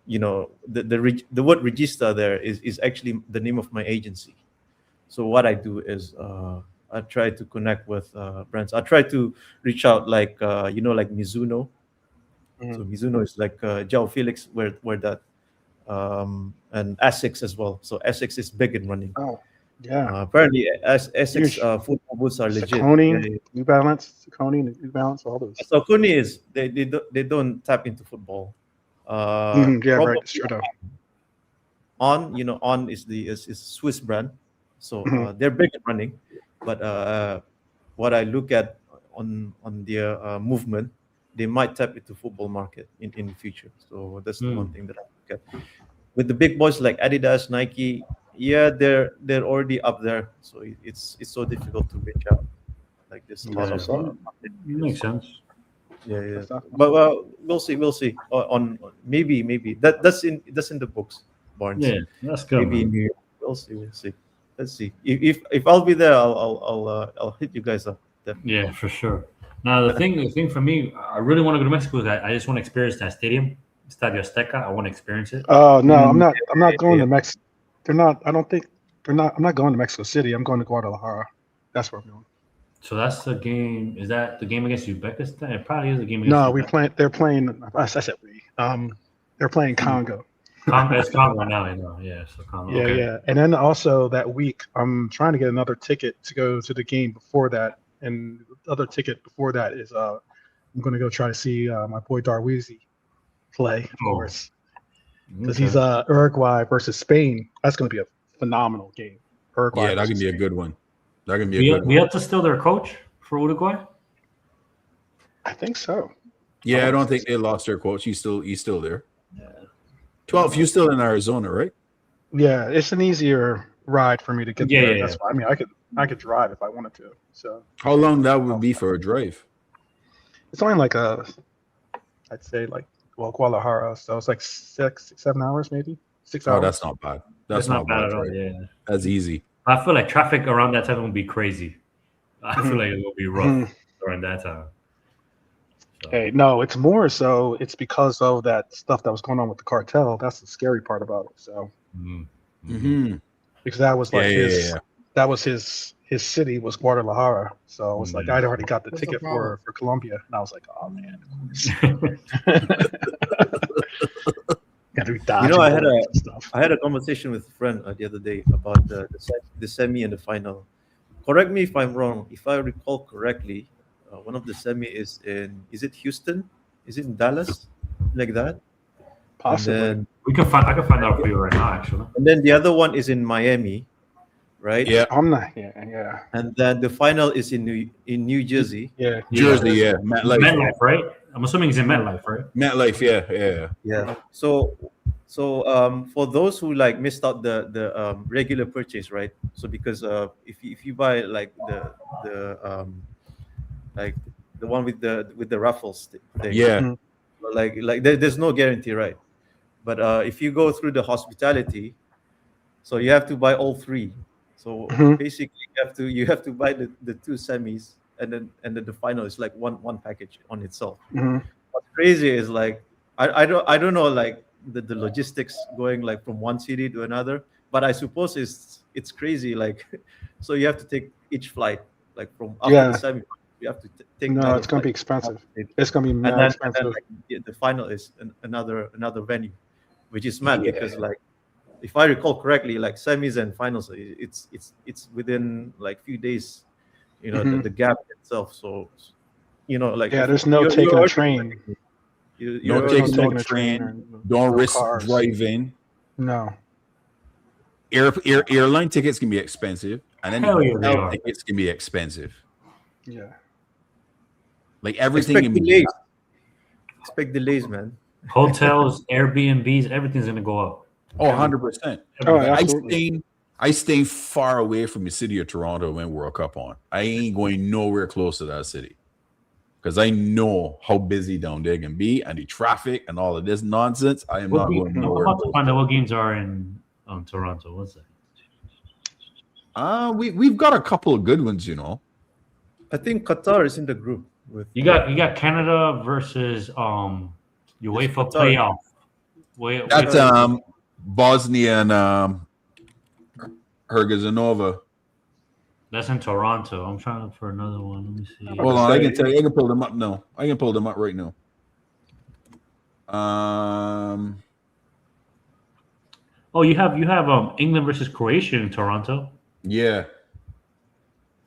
you know the word register there is actually the name of my agency. So what I do is I try to connect with brands. I try to reach out like like Mizuno. So Mizuno is like Joao Felix, where that, and Essex as well. So Essex is big in running. Oh, yeah. Apparently, Essex Huge. Football boots are legit. Saucony, New Balance, New Balance, all those. So Saucony is they don't tap into football. Yeah, probably right. Sure do. On is Swiss brand, so they're big in running. But what I look at on their movement, they might tap into football market in the future. So that's the one thing that I look at. With the big boys like Adidas, Nike, yeah, they're already up there. So it's so difficult to reach out. Like this, a lot of Makes sense. Yeah, yeah. That's not- But we'll see. We'll see. On maybe that's in the books, Barnes. Yeah, that's good. Maybe Man. New York. We'll see. We'll see. Let's see. If I'll be there, I'll hit you guys up. Definitely. Yeah, for sure. Now the thing for me, I really want to go to Mexico. I just want to experience that stadium, Estadio Azteca. I want to experience it. Oh no, I'm Mm, not. I'm not going yeah. to Mexico. They're not. I don't think they're not. I'm not going to Mexico City. I'm going to Guadalajara. That's where I'm going. So that's the game. Is that the game against Uzbekistan? It probably is the game against. No, we Uzbekistan. play. They're playing. I said we. They're playing Congo. It's Congo now. I know. Yeah, so Congo. Yeah, okay. yeah. And then also that week, I'm trying to get another ticket to go to the game before that. And the other ticket before that is I'm going to go try to see my boy Darweezy play, of Oh. course, because Okay. he's Uruguay versus Spain. That's going to be a phenomenal game. Uruguay. Yeah, that can versus be a Spain. good one. That can be a good one. Bielsa's still their coach for Uruguay. I think so. Yeah, I don't think they lost their coach. He's still there. 12. You still in Arizona, right? Yeah, it's an easier ride for me to get Yeah, there. yeah, That's why. I mean, I could drive if I wanted to. So How long that would be for a drive? it's only like I'd say like Guadalajara. So it's like 7 hours, maybe 6 Oh, hours. that's not bad. That's It's not bad at all. right? Yeah. That's easy. I feel like traffic around that time will be crazy. I feel like it will be rough Mhm. during that time. So, Hey, no, it's more so it's because of that stuff that was going on with the cartel. That's the scary part about it. So mhm. Mm-hmm. because that was like Yeah, his yeah. that was his city was Guadalajara. So it was like Mhm. I'd already got the What's the ticket problem? for Colombia, and I was like, oh man, got to be dodging I had bullets and stuff. I had a conversation with a friend the other day about the semi and the final. Correct me if I'm wrong. If I recall correctly, one of the semi is it Houston? Is it in Dallas? Like that? Possibly. And I can find out for you right now, actually. then the other one is in Miami, right? Yeah. I'm not. Yeah. And then the final is in New Jersey. Yeah. Jersey, yeah. MetLife. MetLife, right? I'm assuming it's in MetLife, right? MetLife, yeah. Yeah. So for those who like missed out the regular purchase, right? So because if you buy like the like the one with the raffles thing, Yeah. like there's no guarantee, right? But if you go through the hospitality, so you have to buy all three. So Mhm. basically you have to buy the two semis and then the final is like one package on itself. Mhm. What's crazy is like I don't know like the logistics going like from one city to another, but I suppose it's crazy like so you have to take each flight like from after Yeah. the semi you have to take No, another it's gonna be flight. expensive. It's gonna be and mad then expensive. like, the final is another venue, which is mad Yeah. because like if I recall correctly, like semis and finals, it's within like few days, Mhm. the gap itself. So like Yeah, if there's no you're taking a already- train. you're No already taking like- no train. or Don't no risk cars. driving. No. Airline tickets can be expensive, and then Hell yeah, they hotel are. tickets can be expensive. Yeah. Like everything expect can be. delays. Expect delays, man. Hotels, Airbnbs, everything's gonna go up. Oh, 100%. Oh, Everything. absolutely. I stay far away from the city of Toronto when World Cup on. I ain't going nowhere close to that city because I know how busy down there can be and the traffic and all of this nonsense. I am not going I'm nowhere. about to find out what games are in Toronto. What's that? We've got a couple of good ones, I think Qatar is in the group with You got Canada versus UEFA Qatar. playoff. That's Bosnia and Herzegovina. That's in Toronto. I'm trying to look for another one. Let me see. Hold on, I can tell you. I can pull them up now. I can pull them up right now. Oh, you have England versus Croatia in Toronto. Yeah.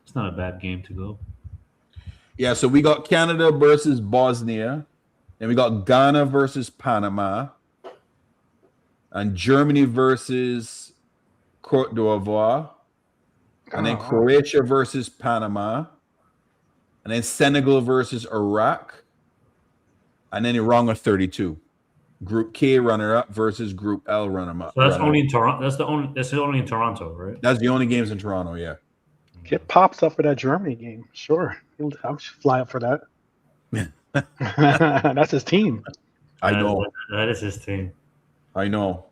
It's not a bad game to go. Yeah, so we got Canada versus Bosnia, and we got Ghana versus Panama, and Germany versus Cote d'Ivoire, and then Oh. Croatia versus Panama, and then Senegal versus Iraq, and then Iran with 32. Group K runner-up versus Group L runner-up. So that's only in Toronto. That's only in Toronto, right? That's the only games in Toronto, yeah. Get pops up for that Germany game. Sure. I'll fly up for that. That's his team. I know. That is his team. I know.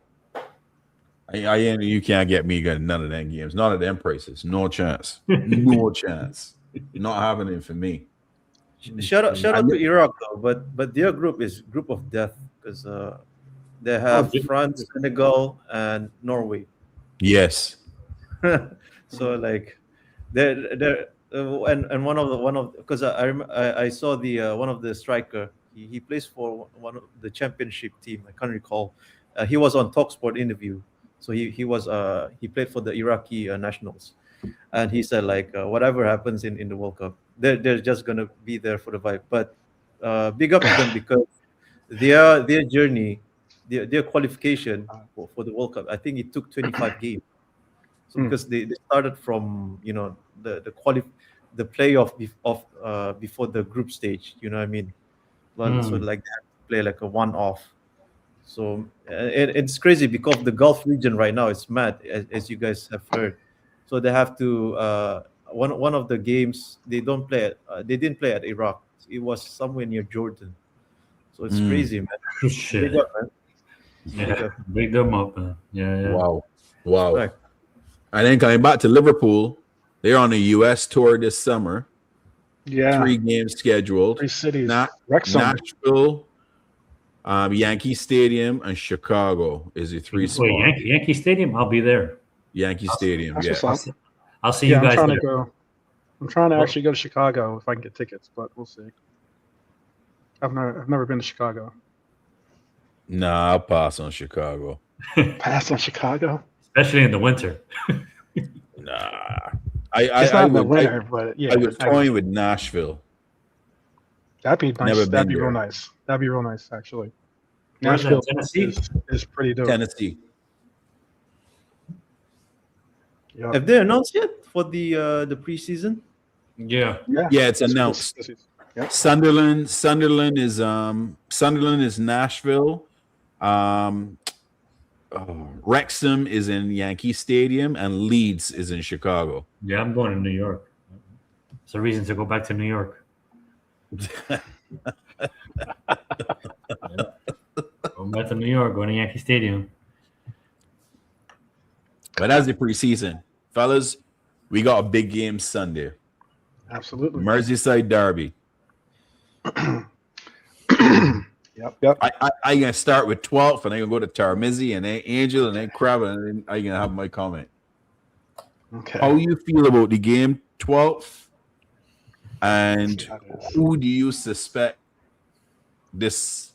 You can't get me getting none of them games. None of them prices. No chance. No chance. Not happening for me. Shout out to Iraq though, but their group is group of death because they have yeah. France, Senegal, and Norway. Yes. So like they're and one of because I saw the one of the striker. He plays for one of the championship team. I can't recall. He was on Talksport interview. So he was he played for the Iraqi nationals, and he said like whatever happens in the World Cup, they're just gonna be there for the vibe. But big up to them because their journey, their qualification for the World Cup, I think it took 25 games. So because they started from the playoff before the group stage, you know what I mean? Well, so like they have to play like a one-off. So it's crazy because the Gulf region right now is mad, as you guys have heard. So they have to one of the games they don't play at, they didn't play at Iraq. It was somewhere near Jordan. So it's crazy, man. Shit. Big up, man. Yeah, big them up, man. Yeah. Wow. Right. And then coming back to Liverpool, they're on a U.S. tour this summer. Yeah. 3 games scheduled. 3 cities. Nashville, Yankee Stadium, and Chicago is the 3 spots. Wait, Yankee Stadium? I'll be there. Yankee Stadium, That's yeah. what's up. I'll see Yeah, you guys I'm trying there. to go. I'm trying to actually go to Chicago if I can get tickets, but we'll see. I've never been to Chicago. Nah, I'll pass on Chicago. Pass on Chicago? Especially in the winter. Nah. It's not in the winter, but yeah. I was toying with Nashville. That'd be nice. Never That'd been be real there. nice. That'd be real nice, actually. Where's that, Nashville Tennessee? is pretty dope. Tennessee. Yep. Have they announced yet for the preseason? Yeah. Yeah, it's announced. Yep. Sunderland is Nashville. Wrexham is in Yankee Stadium, and Leeds is in Chicago. Yeah, I'm going to New York. It's a reason to go back to New York. Going back to New York, going to Yankee Stadium. But that's the preseason, fellas. We got a big game Sunday. Absolutely. Merseyside Derby. Yep. I gonna start with 12th, and I'm gonna go to Tarmizi, and then Angel, and then Crab, and then I'm gonna have my comment. Okay. How you feel about the game 12th, and who do you suspect this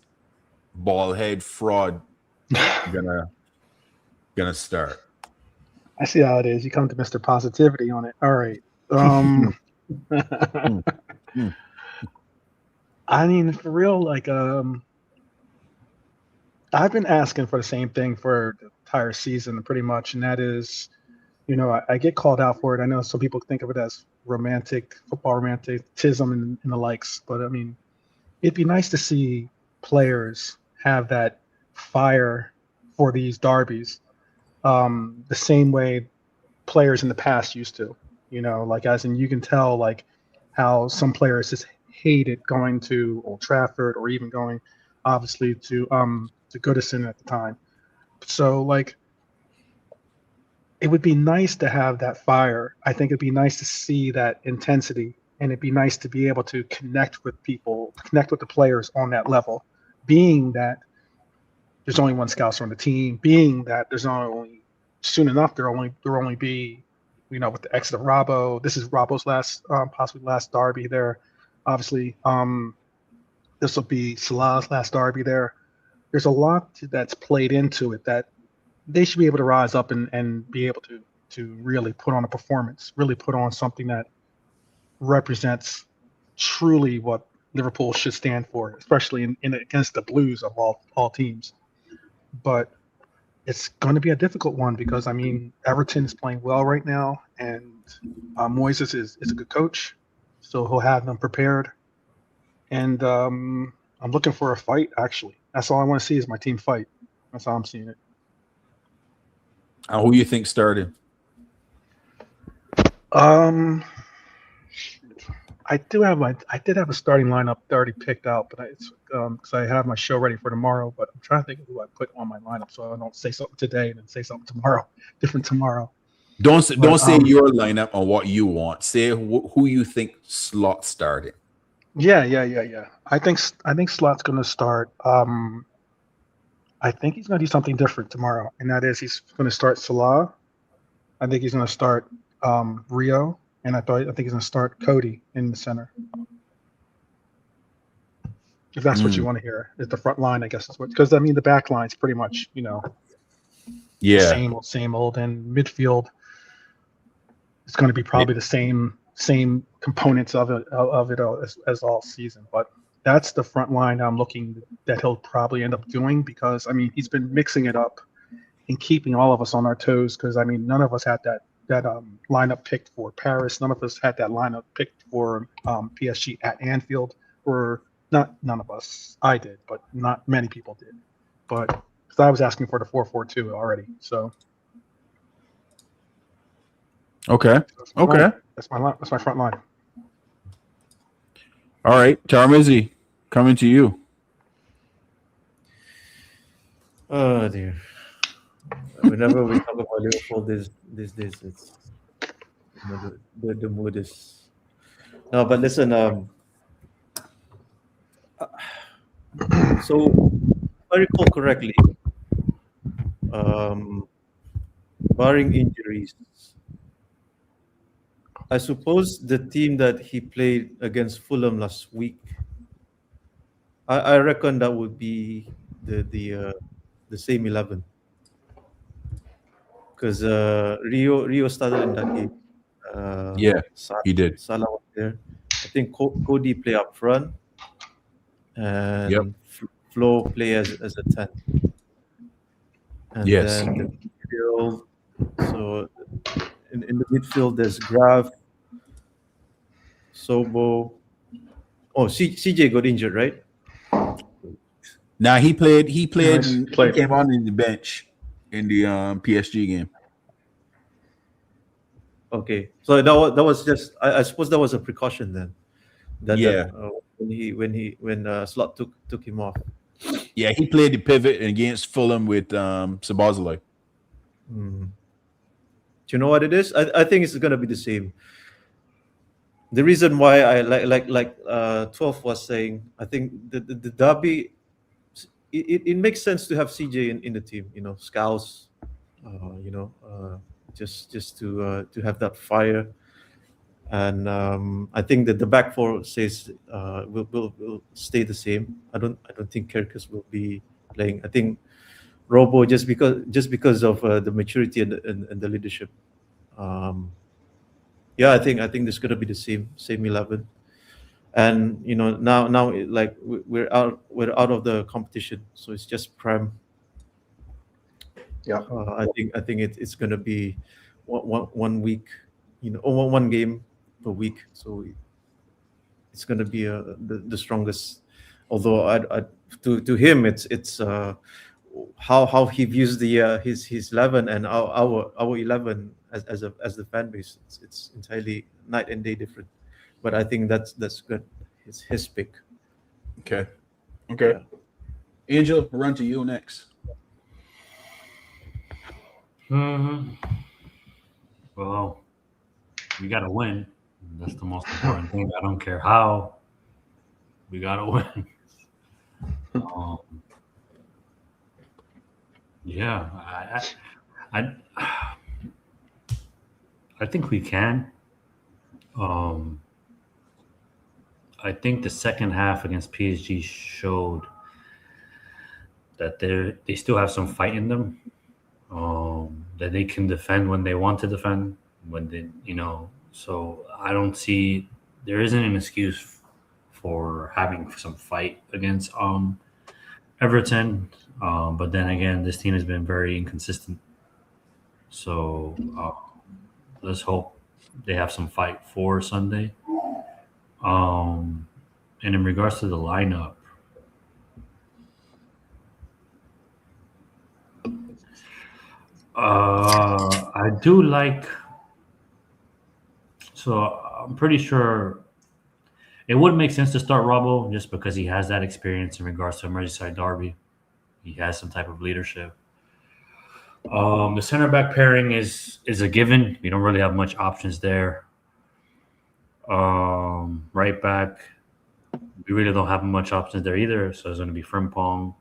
ballhead fraud gonna start? I see how it is. You come to Mr. Positivity on it. All right. I mean, for real, like, I've been asking for the same thing for the entire season, pretty much, and that is, I get called out for it. I know some people think of it as football romanticism and the likes, but I mean, it'd be nice to see players have that fire for these derbies, the same way players in the past used to. Like, as in, you can tell like how some players just hated going to Old Trafford or even going, obviously, to Goodison at the time. So like, it would be nice to have that fire. I think it'd be nice to see that intensity, and it'd be nice to be able to connect with people, connect with the players on that level, being that there's only one Scouser on the team, being that there's only soon enough there'll only be, with the exit of Robbo. This is Robbo's possibly last derby there. Obviously, this will be Salah's last derby there. There's a lot that's played into it that they should be able to rise up and be able to really put on a performance, really put on something that represents truly what Liverpool should stand for, especially in against the Blues of all teams. But it's going to be a difficult one because, I mean, Everton is playing well right now, and Moises is a good coach, so he'll have them prepared. And I'm looking for a fight, actually. That's all I want to see is my team fight. That's how I'm seeing it. Who you think started? I I did have a starting lineup already picked out, but it's because I have my show ready for tomorrow. But I'm trying to think of who I put on my lineup so I don't say something today and then say something tomorrow, different tomorrow. Don't But, say your lineup on what you want. Say who you think slot starting. Yeah. I think Slot's going to start. I think he's going to do something different tomorrow, and that is he's going to start Salah. I think he's going to start Rio, and I think he's going to start Cody in the center. If that's what you want to hear, is the front line, I guess is what, because I mean the back line's pretty much Yeah, same old, and midfield it's going to be probably the same components of it as all season. But that's the front line I'm looking that he'll probably end up doing, because I mean he's been mixing it up and keeping all of us on our toes, because I mean none of us had that lineup picked for Paris. None of us had that lineup picked for PSG at Anfield, or not none of us. I did, but not many people did. But because I was asking for the 4-4-2 already, so okay. that's my Okay. line. That's my front line. All right, Tarmizi, coming to you. Oh dear. Whenever we talk about Liverpool these days, it's the mood is no. But listen, so if I recall correctly, barring injuries, I suppose the team that he played against Fulham last week, I reckon that would be the same 11, because Rio started in that game. Yeah, he did. Salah was there. I think Cody play up front, and Yep. Flo play as a 10. And Yes. then the midfield. So in the midfield, there's Graf, Sobo. Oh, CJ got injured, right? Now he played. Nice. He Played. came on in the bench in the PSG game. Okay, so that was just I suppose that was a precaution then. Yeah. When Slot took him off. Yeah, he played the pivot against Fulham with Szoboszlai. Do you know what it is? I think it's gonna be the same. The reason why I like 12 was saying, I think the derby, it makes sense to have CJ in the team. Scouse, just to have that fire. And I think that the back four says will stay the same. I don't think Kerkers will be playing. I think Robo just because of the maturity and the leadership. Yeah, I think there's gonna be the same 11. And now like we're out of the competition, so it's just Prem. Yeah. I think it's gonna be one week, or one game per week. So it's gonna be the strongest. Although to him it's how he views the his 11 and our 11 as the fan base. It's entirely night and day different. But I think that's good. It's his pick. Okay. Okay. Yeah. Angel, we'll run to you next. Well, we got to win. That's the most important thing. I don't care how. We got to win. Yeah, I think we can. I think the second half against PSG showed that they still have some fight in them. That they can defend when they want to defend. So I don't see there isn't an excuse for having some fight against Everton. But then again, this team has been very inconsistent. So let's hope they have some fight for Sunday. And in regards to the lineup, I do like. So I'm pretty sure It would make sense to start Robbo just because he has that experience in regards to a Merseyside derby. He has some type of leadership. The center back pairing is a given. We don't really have much options there. Right back, we really don't have much options there either. So it's going to be Frimpong.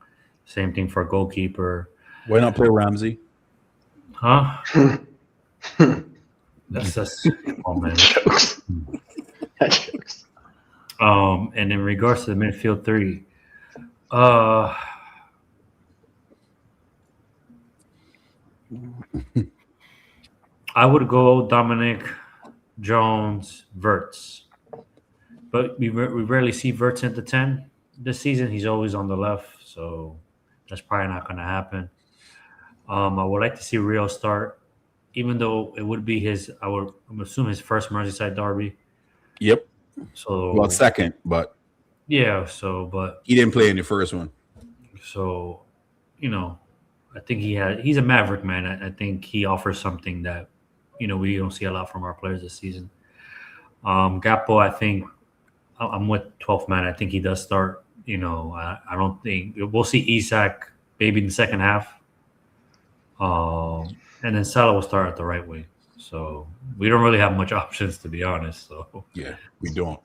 Same thing for goalkeeper. Why not play Ramsey? Huh? That's oh man. Jokes. Jokes. And in regards to the midfield three, I would go Dominic, Jones, Verts. But we rarely see Verts at the 10 this season. He's always on the left, so that's probably not going to happen. I would like to see Rio start, even though it would be I'm assuming his first Merseyside derby. Yep. So Well, second, but yeah. But he didn't play in the first one. so, I think he's a maverick, man. I think he offers something that, we don't see a lot from our players this season. Gakpo, I think I'm with 12th man. I think he does start. I don't think we'll see Isak maybe in the second half. And then Salah will start at the right wing. So we don't really have much options, to be honest. So Yeah, we don't.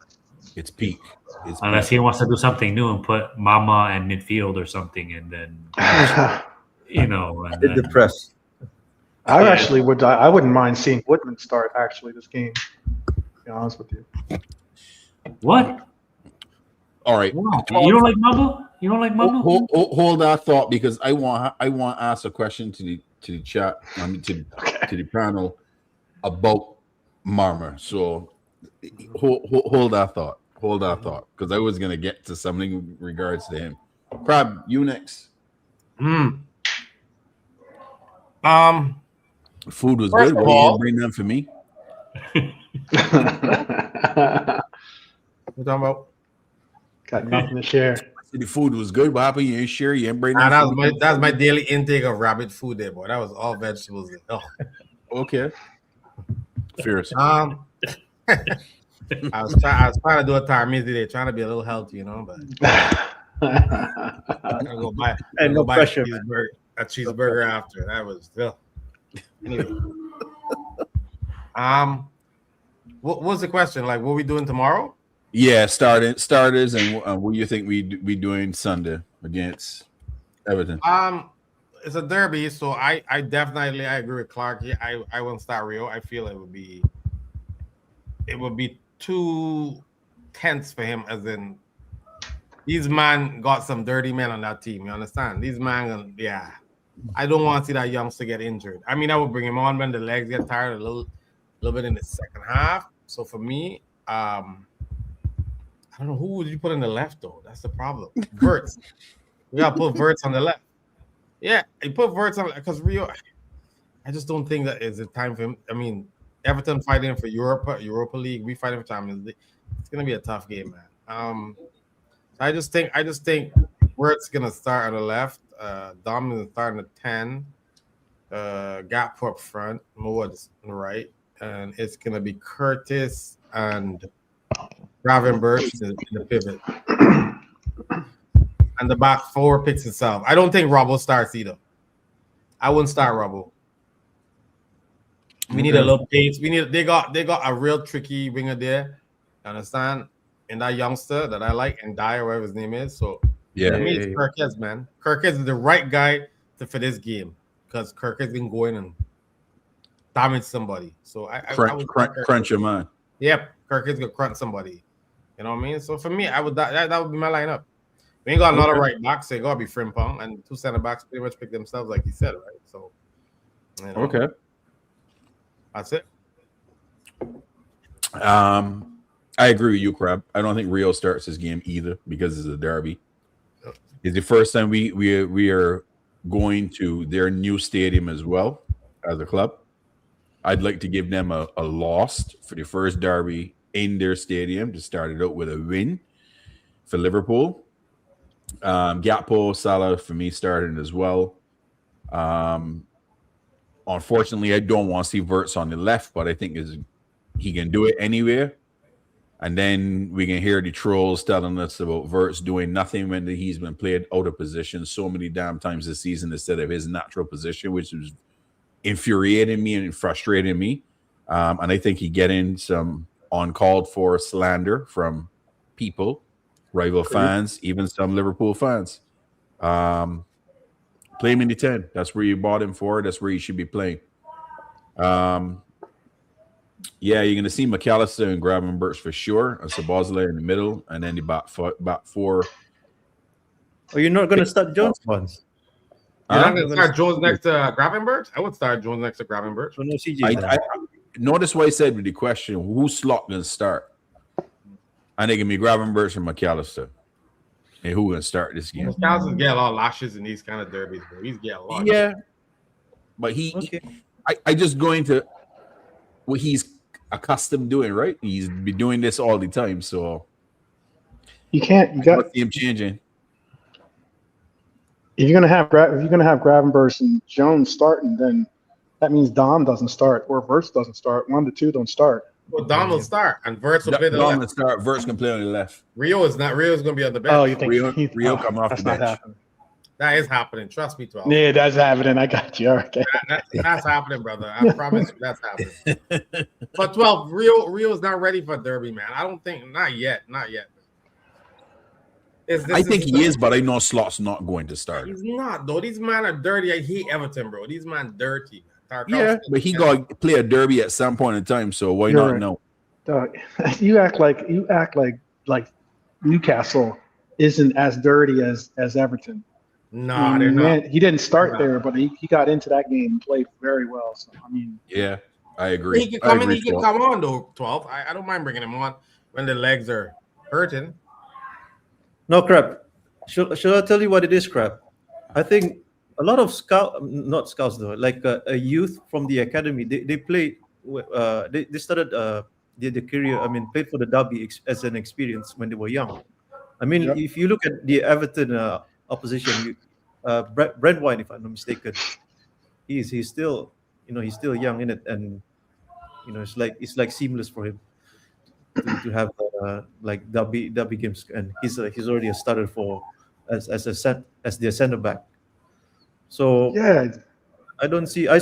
It's peak. It's unless he wants to do something new and put Mama in midfield or something, and then and Hit the then, press. I actually would. I wouldn't mind seeing Woodman start actually this game. To be honest with you. what? all right. Wow. You don't like Mama? You don't like Mama? Hold that thought because I want to ask a question to the chat. To the panel about Marmer. So hold that thought. Hold that thought because I was gonna get to something in regards to him. Crab, you next. Food was First good. of Why you all- didn't bring them for me? What talking about? Got nothing to share. The food was good. What happened? You ain't share. You ain't bring them. That's my daily intake of rabbit food there, boy. That was all vegetables. Oh. Okay. Fierce. I was trying to do a Tarmizi today, trying to be a little healthy, but I'm gonna go buy, And no buy pressure. a cheeseburger after. That was still anyway. What was the question? Like, what we doing tomorrow? Yeah, starters, and what do you think we doing Sunday against Everton? It's a derby, so I definitely agree with Clark. I won't start Rio. I feel it would be too tense for him, as in these man got some dirty men on that team. You understand? These man, yeah. I don't want to see that youngster get injured. I mean, I would bring him on when the legs get tired a little bit in the second half. So for me, I don't know who would you put on the left though. That's the problem. Verts. We gotta put Verts on the left. Yeah, you put Verts on because Rio. I just don't think that is the time for him. I mean, Everton fighting for Europa League. We fighting for Champions League. It's gonna be a tough game, man. I just think Verts gonna start on the left. Dom is starting at 10. Gap up front. Moa's on the right, and it's gonna be Curtis and Gravenberch in the pivot. And the back four picks itself. I don't think Robbo starts either. I wouldn't start Robbo. We need a little pace. They got a real tricky winger there. Understand? And that youngster that I like, and Dyer, whatever his name is. So Yeah. to me, it's Kirkes, man. Kirkes is the right guy for this game because Kirkes can go in and damage somebody. So I would Crunch your mind. Yep, Kirkes gonna crunch somebody. You know what I mean? So for me, I would that would be my lineup. We ain't got another right back, so it gotta be Frimpong, and two center backs pretty much pick themselves, like you said, right? So Okay. that's it. I agree with you, Crab. I don't think Rio starts this game either because it's a derby. It's the first time we are going to their new stadium as well as a club. I'd like to give them a loss for the first derby in their stadium to start it out with a win for Liverpool. Gakpo, Salah for me starting as well. Unfortunately, I don't want to see Verts on the left, but I think he can do it anywhere. And then we can hear the trolls telling us about Verts doing nothing when he's been played out of position so many damn times this season instead of his natural position, which is infuriating me and frustrating me. And I think he getting some uncalled for slander from people, rival fans, even some Liverpool fans. Play him in the 10. That's where you bought him for. That's where he should be playing. Yeah, you're going to see McAllister and Gravenberch for sure, and Szoboszlai in the middle, and then the back four. Oh, you're not going to start Jones once? You're not going to start Jones next to Gravenberch? I would start Jones next to Gravenberch. So no CJ. I notice what I said with the question, who's slot going to start? I think it's going to be Gravenberch and McAllister. And who going to start this game? McAllister's get a lot of lashes in these kind of derbies, bro. He's getting a lot. Yeah. But I just going to what he's accustomed doing, right? He's been doing this all the time, so You got see him changing. if you're gonna have Gravenberch and Jones starting, then that means Dom doesn't start or Verts doesn't start. One of the two don't start. Well, Dom will start, and Verts will play the Dom left. start. Verts can play on the left. Rio's going to be on the bench. Oh, you think Rio coming off that's the not bench. happening. That is happening. Trust me, 12. Yeah, that's happening. I got you. Okay. That's happening, brother. I promise you that's happening. But 12, Rio's not ready for derby, man. I don't think, not yet. I think he is, but I know Slot's not going to start. He's not, though. These men are dirty. I hate Everton, bro. These men dirty. Yeah, but he got to play a derby at some point in time, so why not? Right. No. Doug, you act like Newcastle isn't as dirty as Everton. Nah, they're not. He didn't start there, but he got into that game and played very well. So I mean, Yeah, I agree. He can come in. I agree, He can 12. come on, though, 12. I don't mind bringing him on when the legs are hurting. No, crap. Should I tell you what it is, crap? I think a lot of not scouts though, like a youth from the academy, they played, they started their career, played for the derby as an experience when they were young. I mean, Yep. if you look at the Everton opposition, Brent White, if I'm not mistaken, he's still, he's still young in it, and it's like seamless for him to have like derby games, and he's already a starter for as their center back. So yeah, I don't see. I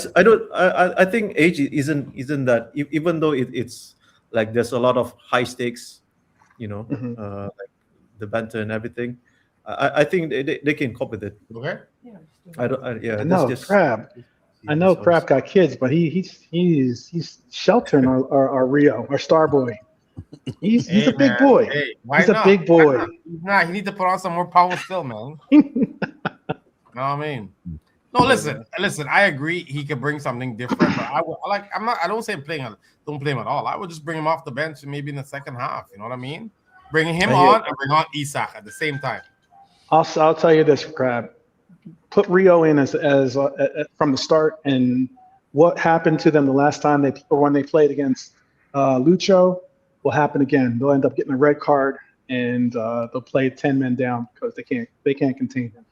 think age isn't that. Even though it's like there's a lot of high stakes, like the banter and everything. I think they can cope with it. Okay. I know Crab. I know Crab got kids, but he's sheltering our Rio, our star boy. He's a big man. boy. Hey, why He's not? a big Why boy. not? He's not. He need to put on some more power still, man. You know what I mean? No, listen. I agree. He could bring something different, but I don't say don't play him at all. I would just bring him off the bench maybe in the second half. You know what I mean? Bring him on and bring on Isak at the same time. I'll tell you this, Crab. Put Rio in as from the start, and what happened to them the last time when they played against Lucho will happen again. They'll end up getting a red card, and they'll play 10 men down because they can't contain him.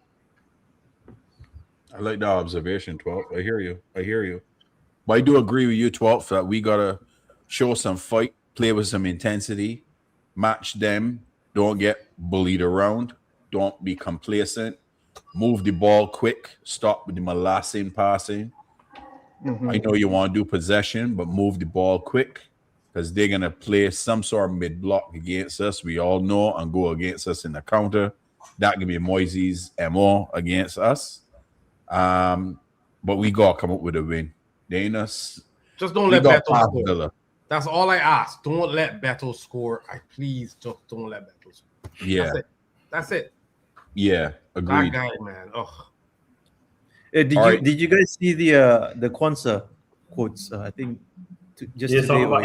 I like that observation, 12. I hear you. But I do agree with you, 12, that we gotta show some fight, play with some intensity, match them, don't get bullied around, don't be complacent, move the ball quick, stop with the molasses passing. Mhm. I know you want to do possession, but move the ball quick because they're gonna play some sort of mid block against us. We all know, and go against us in the counter. That can be Moises' MO against us. But we gotta come up with a win. They ain't us. Just don't We let got Beto past score. Villa. That's all I ask. Don't let Beto score. Please just don't let Beto score. Yeah, That's it. yeah, That agreed. guy, man. Oh, Did you guys see the Kwanzaa quotes? I think just Yeah, today. so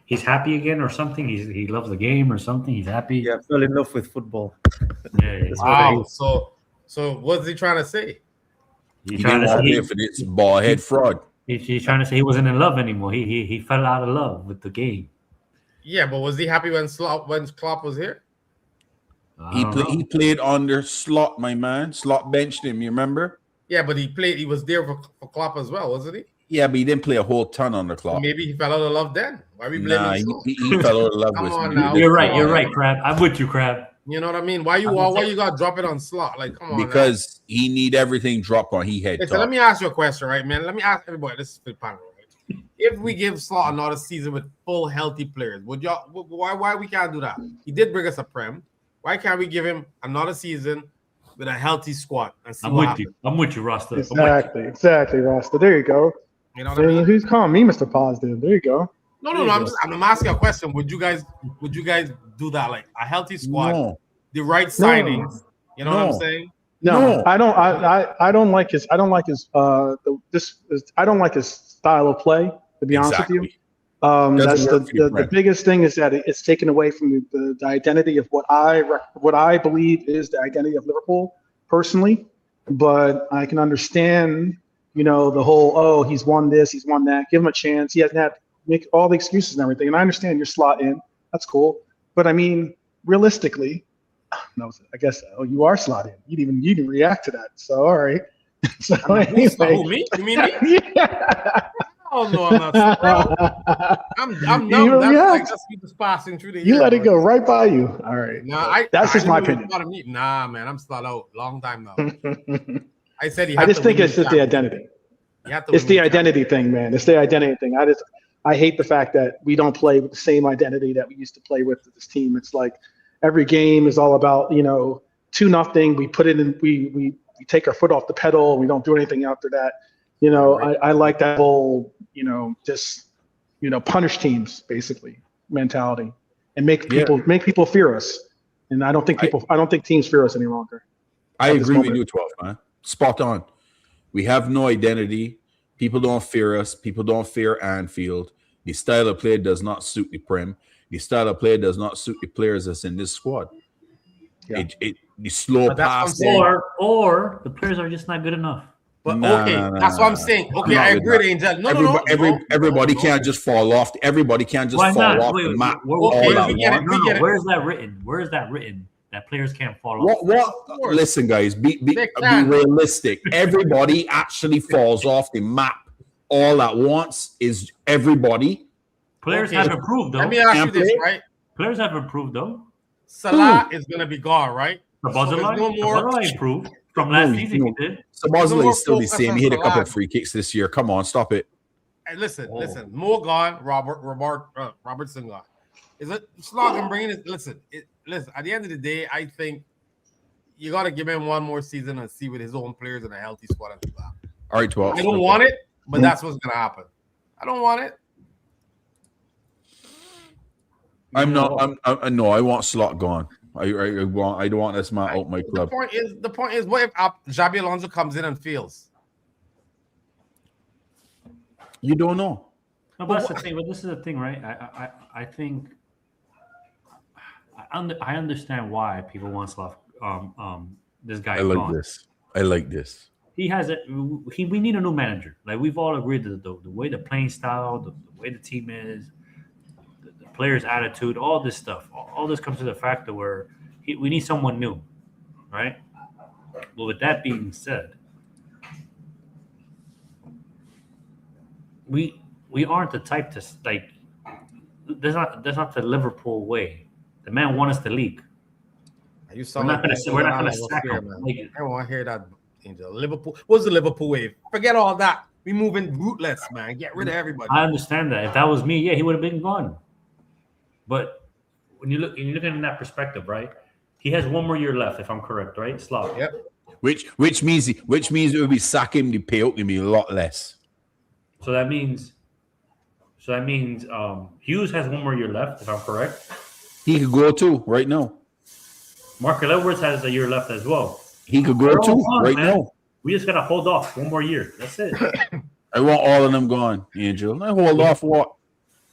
he's happy again or something. He loves the game or something. He's happy. Yeah, fell in love with football. Yeah, wow. So what's he trying to say? He's He trying didn't to want to say pay for this ball head fraud. he's trying to say he wasn't in love anymore. He fell out of love with the game. Yeah, but was he happy when Klopp was here? He played under Slot, my man. Slot benched him. You remember? Yeah, but he was there for Klopp as well, wasn't he? Yeah, but he didn't play a whole ton on the clock. Maybe he fell out of love then. Why we blaming Nah, Slow? he fell out of love Come with on me. now. You're right, Crab. I'm with you, Crab. You know what I mean? Why you got to drop it on Slot? Like, come on. Because he need everything dropped on he head. Listen, let me ask you a question, right, man? Let me ask everybody. This is for the panel, right? If we give Slot another season with full healthy players, would y'all? Why we can't do that? He did bring us a prem. Why can't we give him another season with a healthy squad and see I'm what with happens? you. I'm with you, Rasta. Exactly, Rasta. There you go. You know what I mean? Who's calling me Mr. Positive? There you go. No. I'm asking a question. Would you guys do that? Like a healthy squad, No. the right signings. You know what I'm saying? No, I don't. I don't like his. I don't like his. I don't like his style of play. To be honest with you, that's the biggest thing is that it's taken away from the identity of what I believe is the identity of Liverpool personally. But I can understand, the whole he's won this, he's won that. Give him a chance. He hasn't had make all the excuses and everything. And I understand your slot in. That's cool. But I mean, realistically. No, I guess you are slotted. You didn't react to that. So all right. So anyway, me? You mean me? Yeah. Oh no, I'm not. Bro. I'm numb. That's just me just passing through the. You let it go right by you. All right. Nah, that's just my opinion. Nah, man, I'm slot out long time now. I said I just think it's just the identity. It's the identity thing, man. It's the identity thing. I hate the fact that we don't play with the same identity that we used to play with this team. It's like. Every game is all about 2-0. We put it in. We take our foot off the pedal. We don't do anything after that. I like that whole just punish teams basically mentality and make people fear us. And I don't think teams fear us any longer. I agree with you, 12, man. Spot on. We have no identity. People don't fear us. People don't fear Anfield. The style of play does not suit the Prem. The style of play does not suit the players that's in this squad. Yeah. The slow passing. Or the players are just not good enough. But that's what I'm saying. Okay, I agree with Angel. No. Everybody can't just fall off. Everybody can't just fall off the map. Where's that written? Where is that written? That players can't fall off. What? Listen, guys, be realistic. Everybody actually falls off the map all at once. Is everybody? Players have improved, though. Let me ask you this, right? Players have improved, though. Salah is going to be gone, right? Sabazala improved from last season. He did. Sabazala is still the same. He hit a couple of free kicks this year. Come on, stop it. Hey, listen. Moore gone. Robertson gone. Is it Slot and bringing it? Listen. At the end of the day, I think you got to give him one more season and see with his own players and a healthy squad at the back. All right, 12. I don't want it, but that's what's going to happen. I don't want it. I want Slot gone. I don't want this man out my club. The point is, what if Xabi Alonso comes in and fails? You don't know. No, but that's the thing. But this is the thing, right? I think I understand why people want Slot. This guy. I like this. He has we need a new manager. Like we've all agreed that the way the playing style, the way the team is. Players' attitude, all this stuff, all this comes to the factor where we need someone new, right? But with that being said, we aren't the type to like. That's not the Liverpool way. The man won us the league. We're not going to sack him. I want to hear that, Angel. Liverpool. What's the Liverpool way? Forget all that. We moving rootless, man. Get rid of everybody. I understand that. If that was me, yeah, he would have been gone. But when you look at it in that perspective, right? He has one more year left, if I'm correct, right? Slav. Yep. Which means if we sack him, the payout will be a lot less. So that means Hughes has one more year left, if I'm correct. He could go too right now. Mark Edwards has a year left as well. He could go too right now. We just gotta hold off one more year. That's it. I want all of them gone, Angel. I hold off what?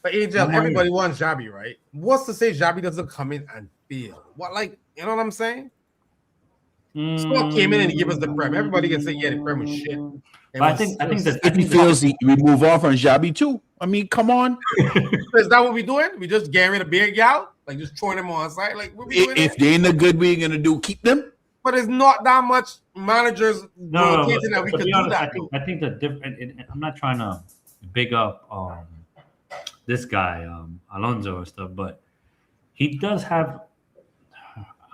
But Angel, everybody wants Xabi, right? What's to say Xabi doesn't come in and feel? What, like, you know what I'm saying? Scott came in and he gave us the Prem. Everybody can say, yeah, the Prem was shit. I think that if he feels we move off on Xabi too. I mean, come on. Is that what we doing? We just getting rid of big gal? Like just throwing them on site? Like what we doing? If they ain't the good, we're gonna do keep them. but there's not that much managers No, rotating that we to could be do honest, that. I think the different. I'm not trying to big up this guy Alonso and stuff, but he does have.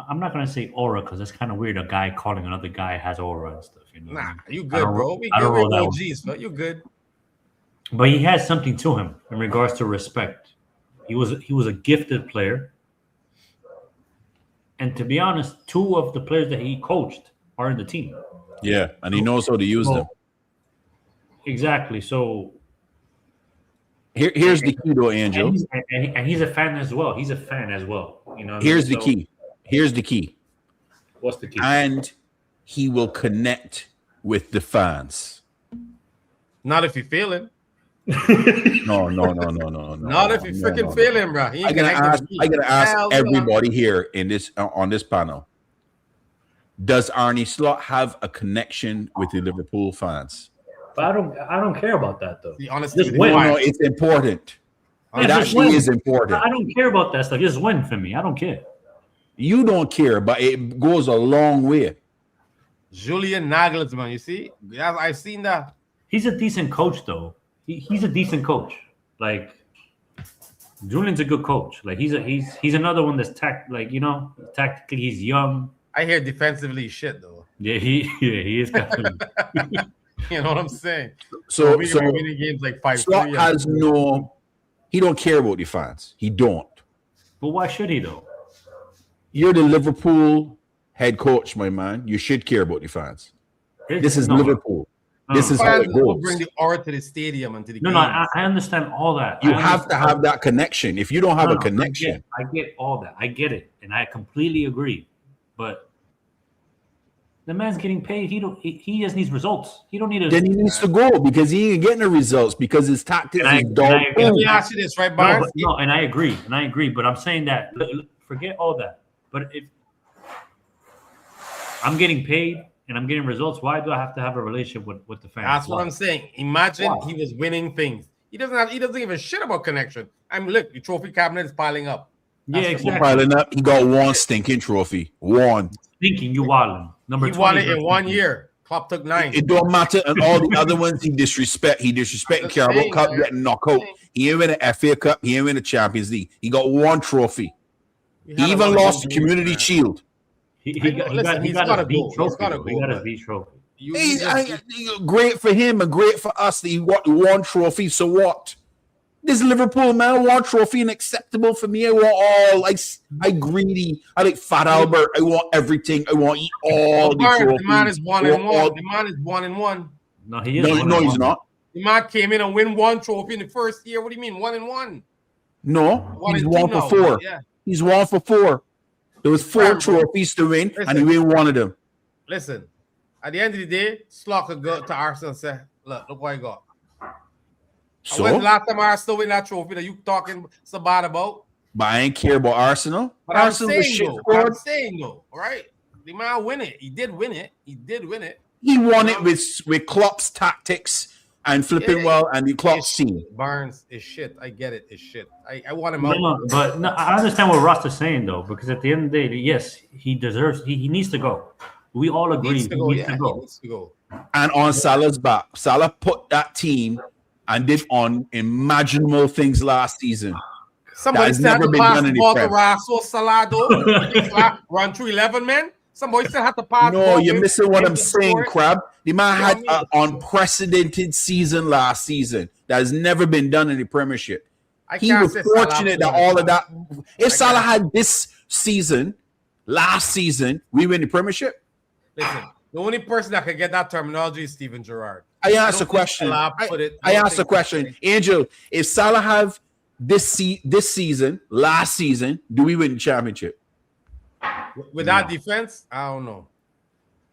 I'm not gonna say aura because it's kind of weird. A guy calling another guy has aura and stuff. You know. Nah, you I good, don't- bro. We I don't roll good that OGs, but you good. But he has something to him in regards to respect. He was a gifted player, and to be honest, 2 of the players that he coached are in the team. Yeah, and he knows how to use them. Exactly. So Here's the key, though, Angel. and he's a fan as well. He's a fan as well. You know. What I Here's mean? the So, key. Here's the key. What's the key? And he will connect with the fans. Not if you're feeling. No. Not if you're no, freaking no. feeling, bro. He I ain't gotta connected ask. with me. I gotta ask Hell no. everybody here in this on this panel. Does Arnie Slot have a connection with the Liverpool fans? But I don't care about that though. The honesty Just with win. you. No, it's important. Yeah, It just actually win. is important. I don't care about that stuff. Just win for me. I don't care. You don't care, but it goes a long way. Julian Nagelsmann, you see? Yeah, I've seen that. He's a decent coach though. He's a decent coach. Like Julian's a good coach. Like he's another one that's tactically he's young. I hear defensively shit though. Yeah, he is kind of, You know what I'm saying? So we're winning games like 5-3. Slot has no. He don't care about the fans. He don't. but why should he though? You're the Liverpool head coach, my man. You should care about the fans. This is No, Liverpool. This is how Fans it will goes. bring the aura to the stadium and to the No, game. no, I understand all that. You I have to understand- have that connection. If you don't have No, a connection, I get all that. I get it, and I completely agree. But the man's getting paid. He just needs results. He don't need a. then he needs to go because he ain't getting the results because his tactics And I- is and dog. I agree. Let me ask you this, right, No, Barnes? and I agree, But I'm saying that forget all that. But if I'm getting paid and I'm getting results, why do I have to have a relationship with the fans? That's what Why? I'm saying. Imagine Why? he was winning things. He doesn't give a shit about connection. Look, the trophy cabinet is piling up. Yeah, That's the exactly. Piling up, he got one stinking trophy. One. Thinking you wildin'. Number He 20 won it in versus 1 you. year. Klopp took 9. It don't matter. And all the other ones, he disrespect. He disrespecting That's the Carabao thing, Cup, man. getting knocked out. He ain't win an FA Cup. He ain't win a Champions League. He got one trophy. He He had a even lot of lost the good Community games, man. Shield. He I know. got Listen, he he's got gotta his B go. He's trophy. gotta though. He go, got his but- B trophy. Great for him and great for us that he got one trophy. So what? This Liverpool man, one trophy and acceptable for me. I want all. I greedy. I like Fat Albert. I want everything. I want to eat all the Barnes, trophies. the man is 1 I and want all- 1. The man is 1 and 1. No, he is. No, one no, and he's one. not. The man came in and win 1 trophy in the first year. What do you mean 1 and 1? No, 1 he's and 1 2 for now. 4. Yeah. He's 1 for 4. There was 4 Fam, bro. trophies to win, and he Listen. win one of them. Listen, at the end of the day, Slot could go to Arsenal and say, look what I got. So, When's the last time Arsenal win that trophy that you talking so bad about? but I ain't care about Arsenal. But Arsenal was shit squad. I'm saying though, all right? The man win it. He did win it. He won it with Klopp's tactics and flipping Yeah. well and the Klopp's It's team. Barnes is shit. I get it. It's shit. I want him No, out. no, but no, I understand what Ross is saying though, because at the end of the day, yes, he deserves. He needs to go. We all He agree. needs to go. He Yeah, he needs to go. And on Salah's back, Salah put that team and did unimaginable things last season. Somebody has still had never to been pass done the in the ball to Prem. Rasul Salado. Run through 11 men. Somebody still had to pass. the No, ball you're with missing what him I'm to saying, score it. Crab. The man Yeah, had I mean- an unprecedented season last season that has never been done in the Premiership. I He can't was say Salah fortunate that played all it. of that. If I Salah can't. had this season, last season, we win the Premiership. Listen, the only person that can get that terminology is Steven Gerrard. I asked a don't think question. Salah put it- I don't asked a think- question, Angel. If Salah have this season, last season, do we win the championship? With that defense, I don't know.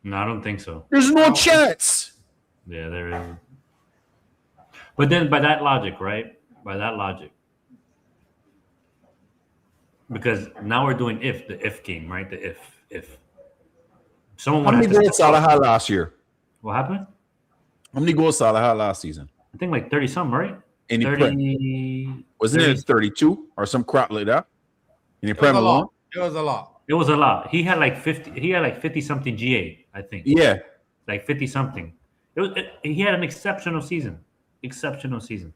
No, I don't think so. There's no chance. Yeah, there is. But then, by that logic, right? By that logic, because now we're doing the if game, right? The if someone How would many have to goals Salah had last year? What happened? How many goals Salah had last season? I think like 30 something, right? In the Prem? 30. Wasn't 30. it 32 or some crap like that? In the It was Prem a alone? lot. It was a lot. It was a lot. He had like 50. He had like 50 something GA, I think. Yeah. Like 50 something. He had an exceptional season. Exceptional season.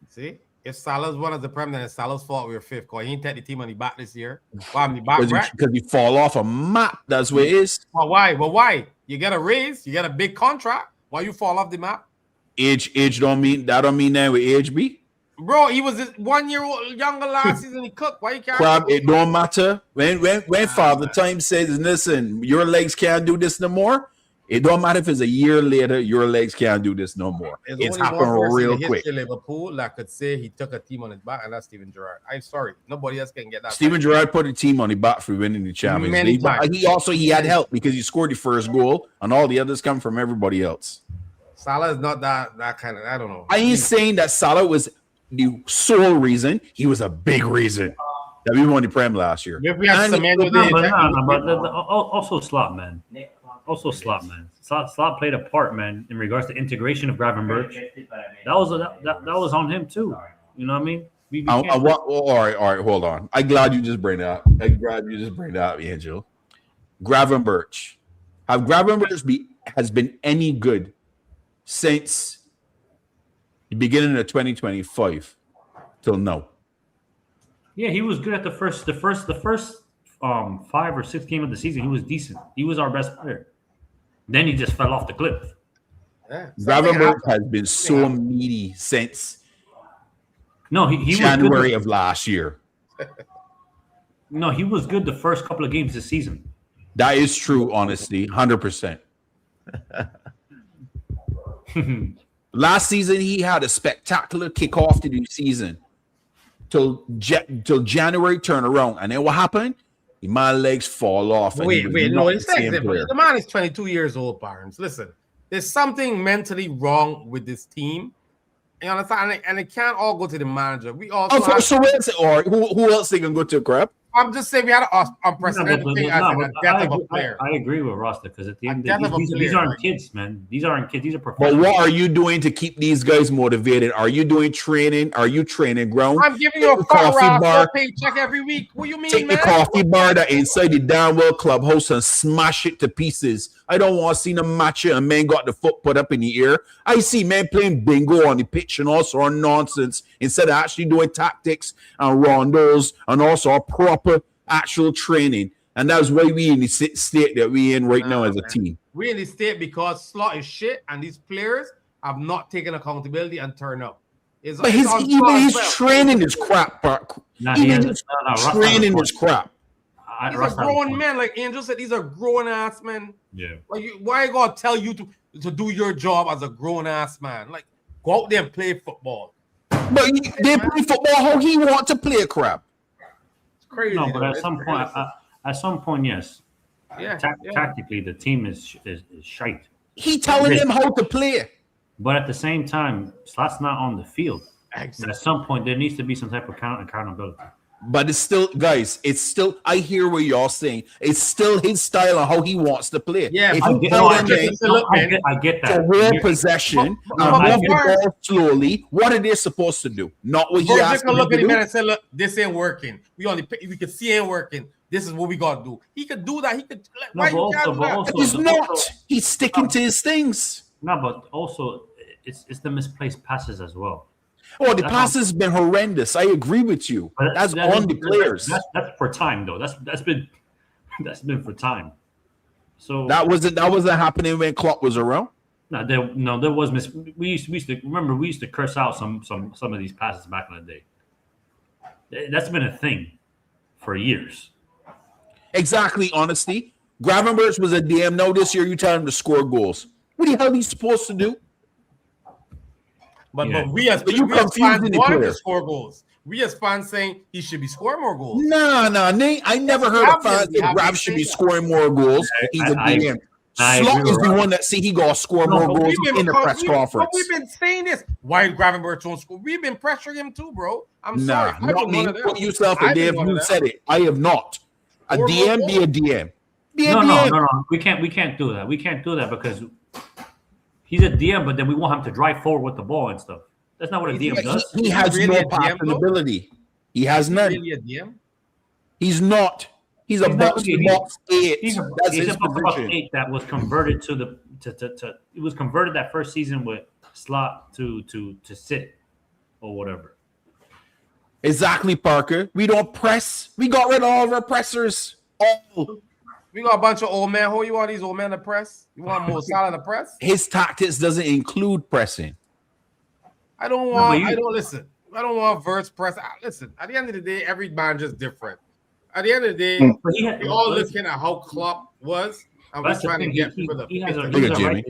See, if Salah's one of the Prem, then it's Salah's fault we were fifth. Cause he ain't take the team on the back this year. Why on the back, right? Because you fall off a map. That's what it is. Well, why? Well, why? You get a raise, you get a big contract. Why you fall off the map? Age don't mean that with age B. Bro, he was just 1 year old younger last season. He cooked. Why you can't? Crab, it don't matter. When Father Time says, listen, your legs can't do this no more. It don't matter if it's a year later, your legs can't do this no more. There's It's only one happened person real in the quick. history of Liverpool that could say he took a team on his back, and that's Steven Gerrard. I'm sorry, nobody else can get that. Steven Gerrard put a team on the back for winning the Champions Many League. But times. he had help because he scored the first goal, and all the others come from everybody else. Salah is not that kind of. I don't know. I ain't saying that Salah was the sole reason. He was a big reason that we won the Prem last year. If we had And- Semenyo No, there, but also Slot, man. Also Slot, man. Slot played a part, man, in regards to integration of Gravenberch. That was on him too. You know what I mean? We all can't- right, hold on. I'm glad you just bring that up. Angel. Gravenberch. Have Gravenberch has been any good since the beginning of 2025 till now? Yeah, he was good at the first 5 or 6 game of the season. He was decent. He was our best player. Then he just fell off the cliff. yeah, something Gravenberch happened. has been so meaty since No, he January was of last year. good. No, he was good the first couple of games this season. That is true, honestly, 100%. Last season, he had a spectacular kickoff to the season till January turnaround, and then what happened? My legs fall off. and he was Wait, not no, the it's like same player. the man is 22 years old, Barnes. Listen, there's something mentally wrong with this team. You understand? And it can't all go to the manager. We also have, So who else they can go to, crap? I'm just saying we had an unprecedented thing as a death of a player. I agree with Rasta because at the end, death of a these player, aren't right? kids, man. These aren't kids. These are But professionals. what are you doing to keep these guys motivated? Are you doing training? Are you training ground? I'm giving you a Take the coffee full bar. paycheck every week. What you mean, Take man? the coffee bar that inside the Downwell clubhouse and smash it to pieces. I don't want to see them match it and man got the foot put up in the air. I see men playing bingo on the pitch and all sort of nonsense instead of actually doing tactics and rondos and also a proper actual training. And that's why we in the state that we in right now as a team. We in the state because Slot is shit and these players have not taken accountability and turn up. But his training is crap. Even his training is crap. These are grown men, like Angel said. These are grown ass men. Yeah. Why I gotta tell you to do your job as a grown ass man? Like go out there and play football. But they play football how he want to play crap. It's crazy. No, but though. at It's some point, yes. yeah, Tactically, the team is shite. He telling them how to play. But at the same time, Slot's not on the field. exactly. At some point, there needs to be some type of accountability. But it's still, guys, I hear what y'all saying. It's still his style and how he wants to play. Yeah, if but you you tell know, them I I get to that. hold possession But and move the Barnes- ball slowly, what are they supposed to do? Not what he Virgil asked can them look to at him do. and say, "Look, this ain't working. We can see it ain't working. This is what we gotta do." He could do that. He could. Like, No, why but you also- can't do but that? also- He's So- not. He's sticking to his things. No, but also it's the misplaced passes as well. Oh, the That's pass has been horrendous. I agree with you. But That's that on is- the players. That's for time though. That's been for time. So That wasn't happening when Klopp was around. there was we used to curse out some of these passes back in the day. That's been a thing for years. Exactly, honesty. Gravenberch was a DM. Now this year you tell him to score goals. What the hell he's supposed to do? But Yeah. but we as But you we as confusing fans the want him player. to score goals. We as fans saying he should be scoring more goals. No, Nate. I never heard of fans that Grav should be scoring more goals. He's a DM. I Slot agree is with the Rob. one that see he gonna score No, more but goals in the press conference. But we've been saying this. Why Gravenberch won't score? We've been pressuring him too, bro. I'm sorry. Nah, I've not been me. one of them. Put yourself I've in been there. one of You them. said it. I have not. A Or DM, more be a DM. Be a No, DM. no. We can't do that. We can't do that because he's a DM, but then we want him to drive forward with the ball and stuff. That's not what a He's- DM does. He has really no a DM passing though? ability. He has none. Really a DM? He's not. He's a He's not box really- box eight. He's That's a his box position. 8 that was converted to the it was converted that first season with slot to sit or whatever. Exactly, Parker. We don't press. We got rid of all of our pressers. All. We got a bunch of old men. Who you want these old men to press? You want more solid to press? His tactics doesn't include pressing. I don't want. I don't listen. I don't want verse press. Listen. At the end of the day, every man just different. At the end of the day, But he had, we all looking at how Klopp was, and we're that's the trying to thing. get people to. He has a Look at right.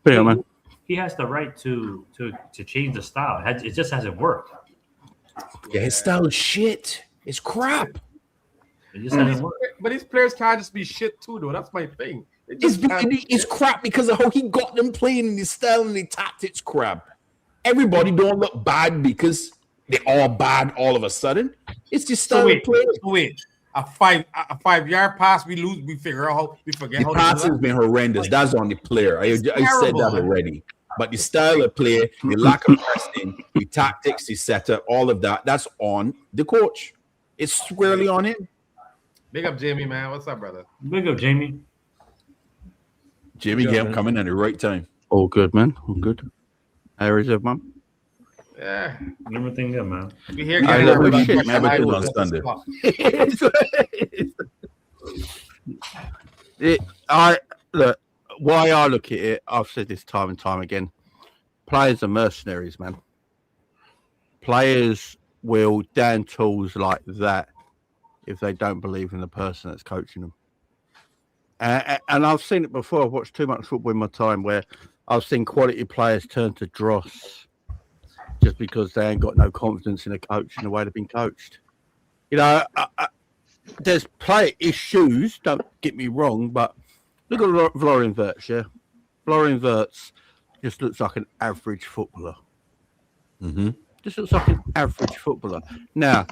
Yeah, man. He has the right to change the style. It just hasn't worked. Yeah, his style is shit. It's crap. It just hasn't worked. But these players can't just be shit too, though. That's my thing. It It's, just can't be it's shit. crap because of how he got them playing in his style and the tactics crap. Everybody don't look bad because they're all bad all of a sudden. It's just style of play. So wait. A 5-yard pass, we lose. We figure out how we forget The how pass to has do been horrendous. That's on the player. I said terrible, that man. already. But the style of play, the lack of pressing, the tactics, the setup, all of that, that's on the coach. It's squarely on him. Big up, Jamie, man. What's up, brother? Big up, Jamie. Jimmy Gam coming at the right time. All good, man. All good. How is everyone? Yeah, Everything good, man. we here. I getting love everybody shit, fresh man, and but I it's do on it. Sunday. Look, why I look at it, I've said this time and time again. Players are mercenaries, man. Players will down tools like that if they don't believe in the person that's coaching them. And I've seen it before. I've watched too much football in my time where I've seen quality players turn to dross just because they ain't got no confidence in a coach and the way they've been coached. You know, there's player issues, don't get me wrong, but look at Florian Wirtz, yeah? Florian Wirtz just looks like an average footballer. Mm-hmm. Just looks like an average footballer. Now,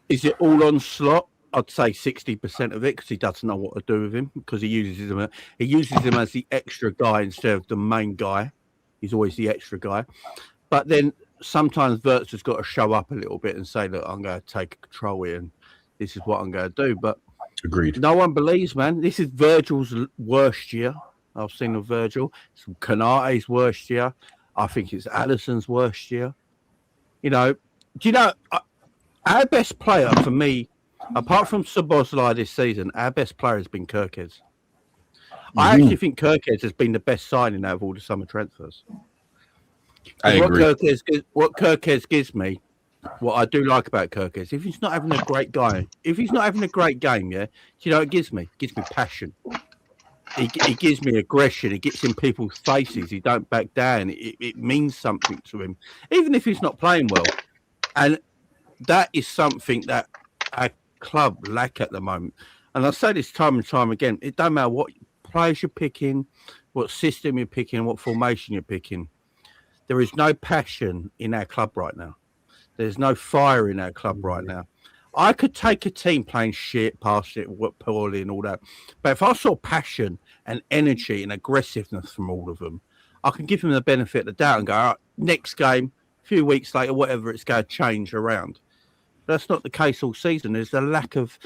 is it all on Slot? I'd say 60% of it because he doesn't know what to do with him because he uses him as the extra guy instead of the main guy. He's always the extra guy. But then sometimes Wirtz has got to show up a little bit and say, look, I'm going to take control here and this is what I'm going to do. But Agreed. no one believes, man. This is Virgil's worst year. I've seen of Virgil. It's Konate's worst year. I think it's Alisson's worst year. You know, do you know, our best player for me, apart from Szoboszlai this season, our best player has been Kirkes. I actually think Kirkes has been the best signing out of all the summer transfers. I What agree. Kirkes gives me, what I do like about Kirkes, if he's not having a great game, yeah, do you know what it gives me? It gives me passion. He gives me aggression. He gets in people's faces. He don't back down. It means something to him, even if he's not playing well. And that is something that our club lack at the moment. And I say this time and time again, it don't matter what players you're picking, what system you're picking, what formation you're picking. There is no passion in our club right now. There's no fire in our club right now. I could take a team playing shit, past it, poorly and all that. But if I saw passion and energy and aggressiveness from all of them, I can give them the benefit of the doubt and go, all right, next game, a few weeks later, whatever, it's going to change around. That's not the case all season. There's a lack of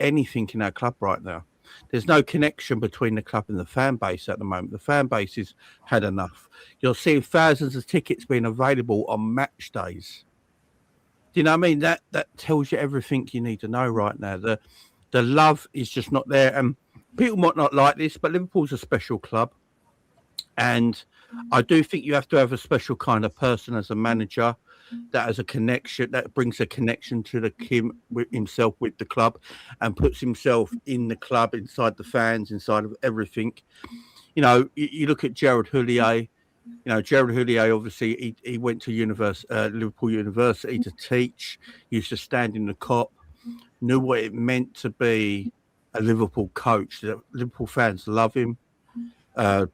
anything in our club right now. There's no connection between the club and the fan base at the moment. The fan base has had enough. You're seeing thousands of tickets being available on match days. Do you know what I mean? That tells you everything you need to know right now. The love is just not there. And people might not like this, but Liverpool's a special club. And I do think you have to have a special kind of person as a manager that has a connection, that brings a connection to himself with the club and puts himself in the club, inside the fans, inside of everything. You know, you look at Gerard Houllier. You know, Gerard Houllier, obviously, he went to Liverpool University to teach, used to stand in the cop, knew what it meant to be a Liverpool coach. The Liverpool fans love him.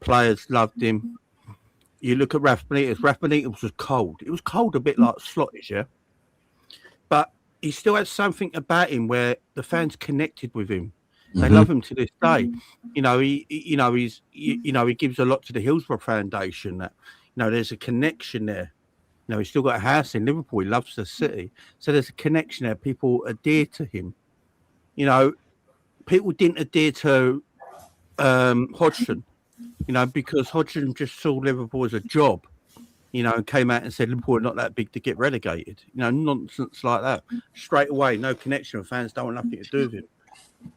Players loved him. You look at Rafa Benitez. Rafa Benitez was cold. It was cold, a bit like Slottish, yeah? But he still had something about him where the fans connected with him. They love him to this day. You know, he gives a lot to the Hillsborough Foundation. That, you know, there's a connection there. You know, he's still got a house in Liverpool. He loves the city, so there's a connection there. People adhere to him. You know, people didn't adhere to Hodgson, you know, because Hodgson just saw Liverpool as a job, you know, and came out and said Liverpool are not that big to get relegated. You know, nonsense like that. Straight away, no connection. Fans don't want nothing to do with him.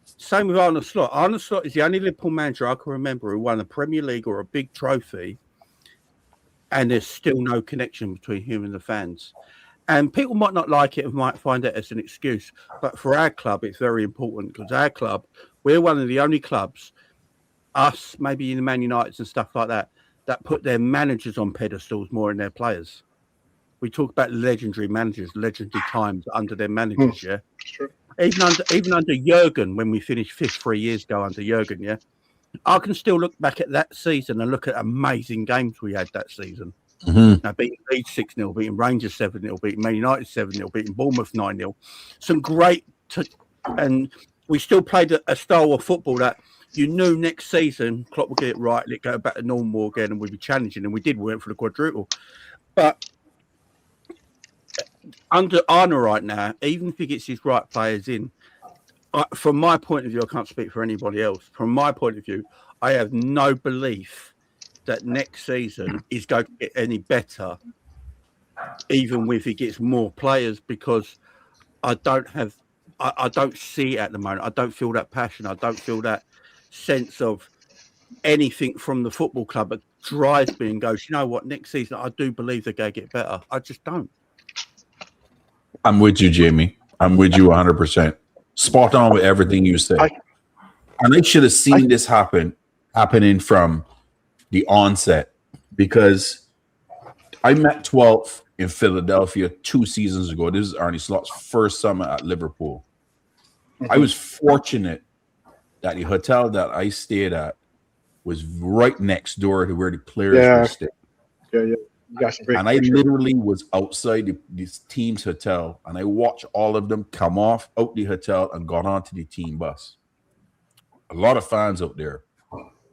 Same with Arne Slot. Arne Slot is the only Liverpool manager I can remember who won a Premier League or a big trophy, and there's still no connection between him and the fans. And people might not like it and might find it as an excuse, but for our club, it's very important because our club, we're one of the only clubs, us, maybe in the Man Uniteds and stuff like that, that put their managers on pedestals more than their players. We talk about legendary managers, legendary times under their managers, yeah? Sure. Even under Jurgen, when we finished 5th 3 years ago under Jurgen, yeah? I can still look back at that season and look at amazing games we had that season. Now, beating Leeds 6-0, beating Rangers 7-0, beating Man United 7-0, beating Bournemouth 9-0. Some great... and we still played a style of football that you knew next season Klopp would get it right, let go back to normal again, and we'd be challenging, and we did. We went for the quadruple. But under Arne right now, even if he gets his right players in, from my point of view, I can't speak for anybody else. From my point of view, I have no belief that next season is going to get any better, even if he gets more players, because I don't see it at the moment. I don't feel that passion. I don't feel that sense of anything from the football club that drives me and goes, you know what, next season I do believe they're going to get better. I just don't. I'm with you, Jamie. I'm with you 100%. Spot on with everything you said. And I should have seen this happening from the onset, because I met 12th in Philadelphia 2 seasons ago. This is Arne Slot's first summer at Liverpool. I was fortunate that the hotel that I stayed at was right next door to where the players were staying. Yeah. You got some great and I literally was outside this team's hotel, and I watched all of them come off out the hotel and got onto the team bus. A lot of fans out there.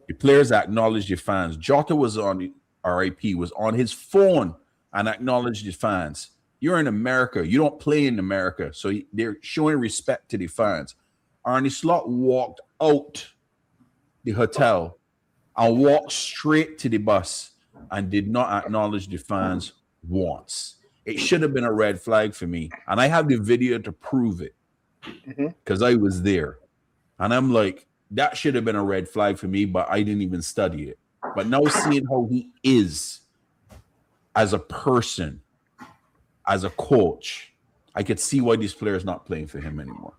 The players acknowledged the fans. Jota was on the RIP, was on his phone and acknowledged the fans. You're in America. You don't play in America. So they're showing respect to the fans. Arne Slot walked out the hotel and walked straight to the bus and did not acknowledge the fans once. It should have been a red flag for me. And I have the video to prove it because I was there. And I'm like, that should have been a red flag for me, but I didn't even study it. But now seeing how he is as a person, as a coach, I could see why these players not playing for him anymore.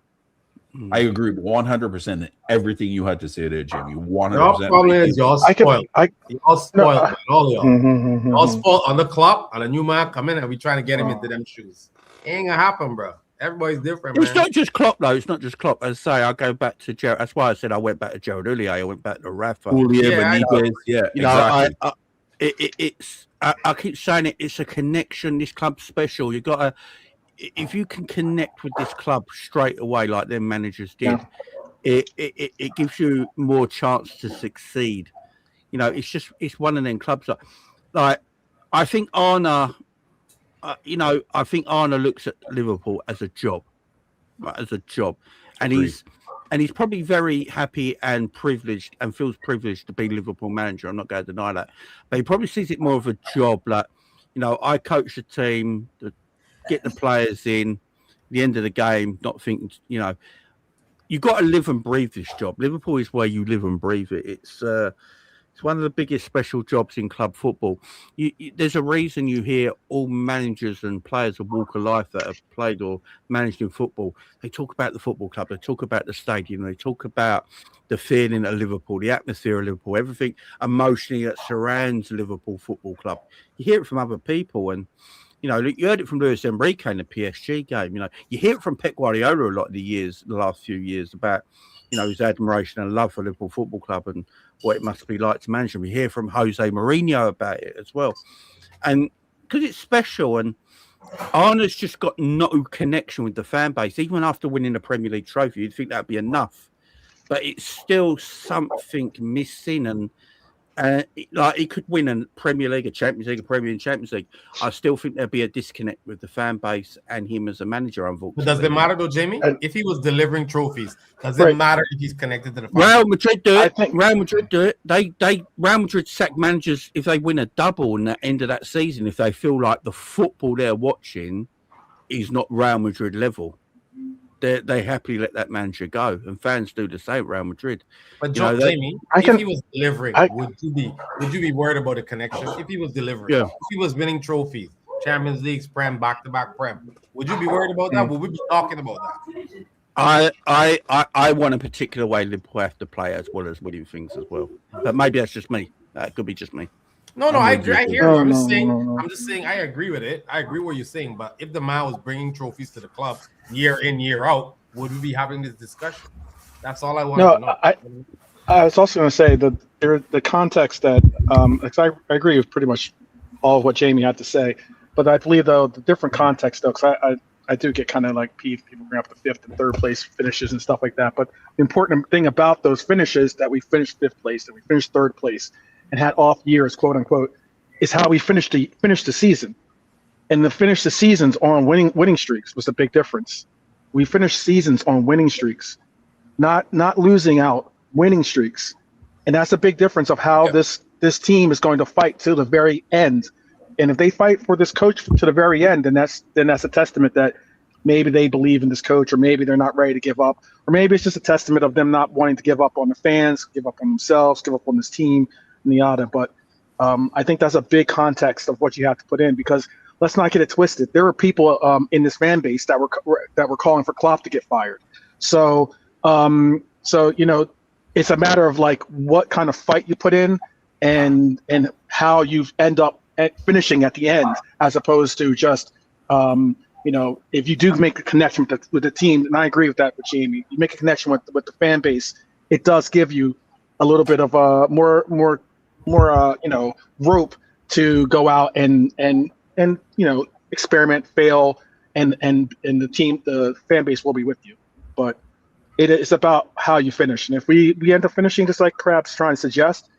I agree 100% in everything you had to say there, Jimmy. 100%. Your problem is y'all spoiled. Y'all spoiled, man. All y'all. Y'all spoiled on the club, and a new man come in, and we trying to get him into them shoes. It ain't gonna happen, bro. Everybody's different, man. It's not just Klopp, though. It's not just Klopp. As I say, I go back to Gerald. That's why I said I went back to Gerald Houllier. I went back to Rafa. Benitez. Yeah, you know, exactly. I keep saying it. It's a connection. This club's special. You got to, if you can connect with this club straight away, like their managers did, it gives you more chance to succeed. You know, it's one of them clubs. Like I think Arne. I think Arne looks at Liverpool as a job, right, and he's probably very happy and privileged and feels privileged to be Liverpool manager. I'm not going to deny that, but he probably sees it more of a job. Like, you know, I coach the team, get the players in, the end of the game, not thinking, you know, you've got to live and breathe this job. Liverpool is where you live and breathe it. It's one of the biggest special jobs in club football. There's a reason you hear all managers and players of walk of life that have played or managed in football. They talk about the football club. They talk about the stadium. They talk about the feeling of Liverpool, the atmosphere of Liverpool, everything emotionally that surrounds Liverpool Football Club. You hear it from other people, and you know, you heard it from Luis Enrique in the PSG game. You know, you hear it from Pep Guardiola a lot of the last few years about, you know, his admiration and love for Liverpool Football Club and what it must be like to manage them. We hear from Jose Mourinho about it as well. And because it's special, and Arne's just got no connection with the fan base. Even after winning the Premier League trophy, you'd think that'd be enough. But it's still something missing. And like he could win a Premier League, a Champions League, a Premier League, Champions League. I still think there'd be a disconnect with the fan base and him as a manager. But Unfortunately, does it matter though, Jamie? If he was delivering trophies, does it Right. matter if he's connected to the Real Madrid do I it. think- Real Madrid do it. Real Madrid sack managers if they win a double in the end of that season. If they feel like the football they're watching is not Real Madrid level, they happily let that manager go. And fans do the same. Real Madrid. But You know, that- Jamie, I if can- he was delivering, I- would you be worried about the connection? If he was delivering, Yeah. if he was winning trophies, Champions Leagues, Prem, back-to-back Prem, would you be worried about that? Would we be talking about that? I want a particular way Liverpool have to play as well as winning things as well. But maybe that's just me. That could be just me. No, I'm I with agree. you. I hear No, you. I'm just no, saying. no, no. I'm just saying. I agree with it. I agree what you're saying. But if the man was bringing trophies to the club year in, year out, would we be having this discussion? That's all I want to know. No, I was also going to say that the context that 'cause I agree with pretty much all of what Jamie had to say, but I believe though the different context though, because I do get kind of like peeved people bring up the 5th and 3rd place finishes and stuff like that. But the important thing about those finishes that we finished 5th place, that we finished 3rd place, and had off years, quote unquote, is how we finished the season. And the finish the seasons on winning streaks was the big difference. We finished seasons on winning streaks, not losing out, winning streaks, and that's a big difference of how this team is going to fight till the very end. And if they fight for this coach to the very end, then that's a testament that maybe they believe in this coach, or maybe they're not ready to give up, or maybe it's just a testament of them not wanting to give up on the fans, give up on themselves, give up on this team, and the other. But I think that's a big context of what you have to put in, because let's not get it twisted. There were people in this fan base that were calling for Klopp to get fired. So you know, it's a matter of like what kind of fight you put in, and how you end up finishing at the end, as opposed to just you know, if you do make a connection with the team, and I agree with that with Jamie, you make a connection with the fan base, it does give you a little bit of more you know, rope to go out and you know, experiment, fail, and the fan base will be with you. But it is about how you finish. And if we end up finishing just like Crab's trying to suggest,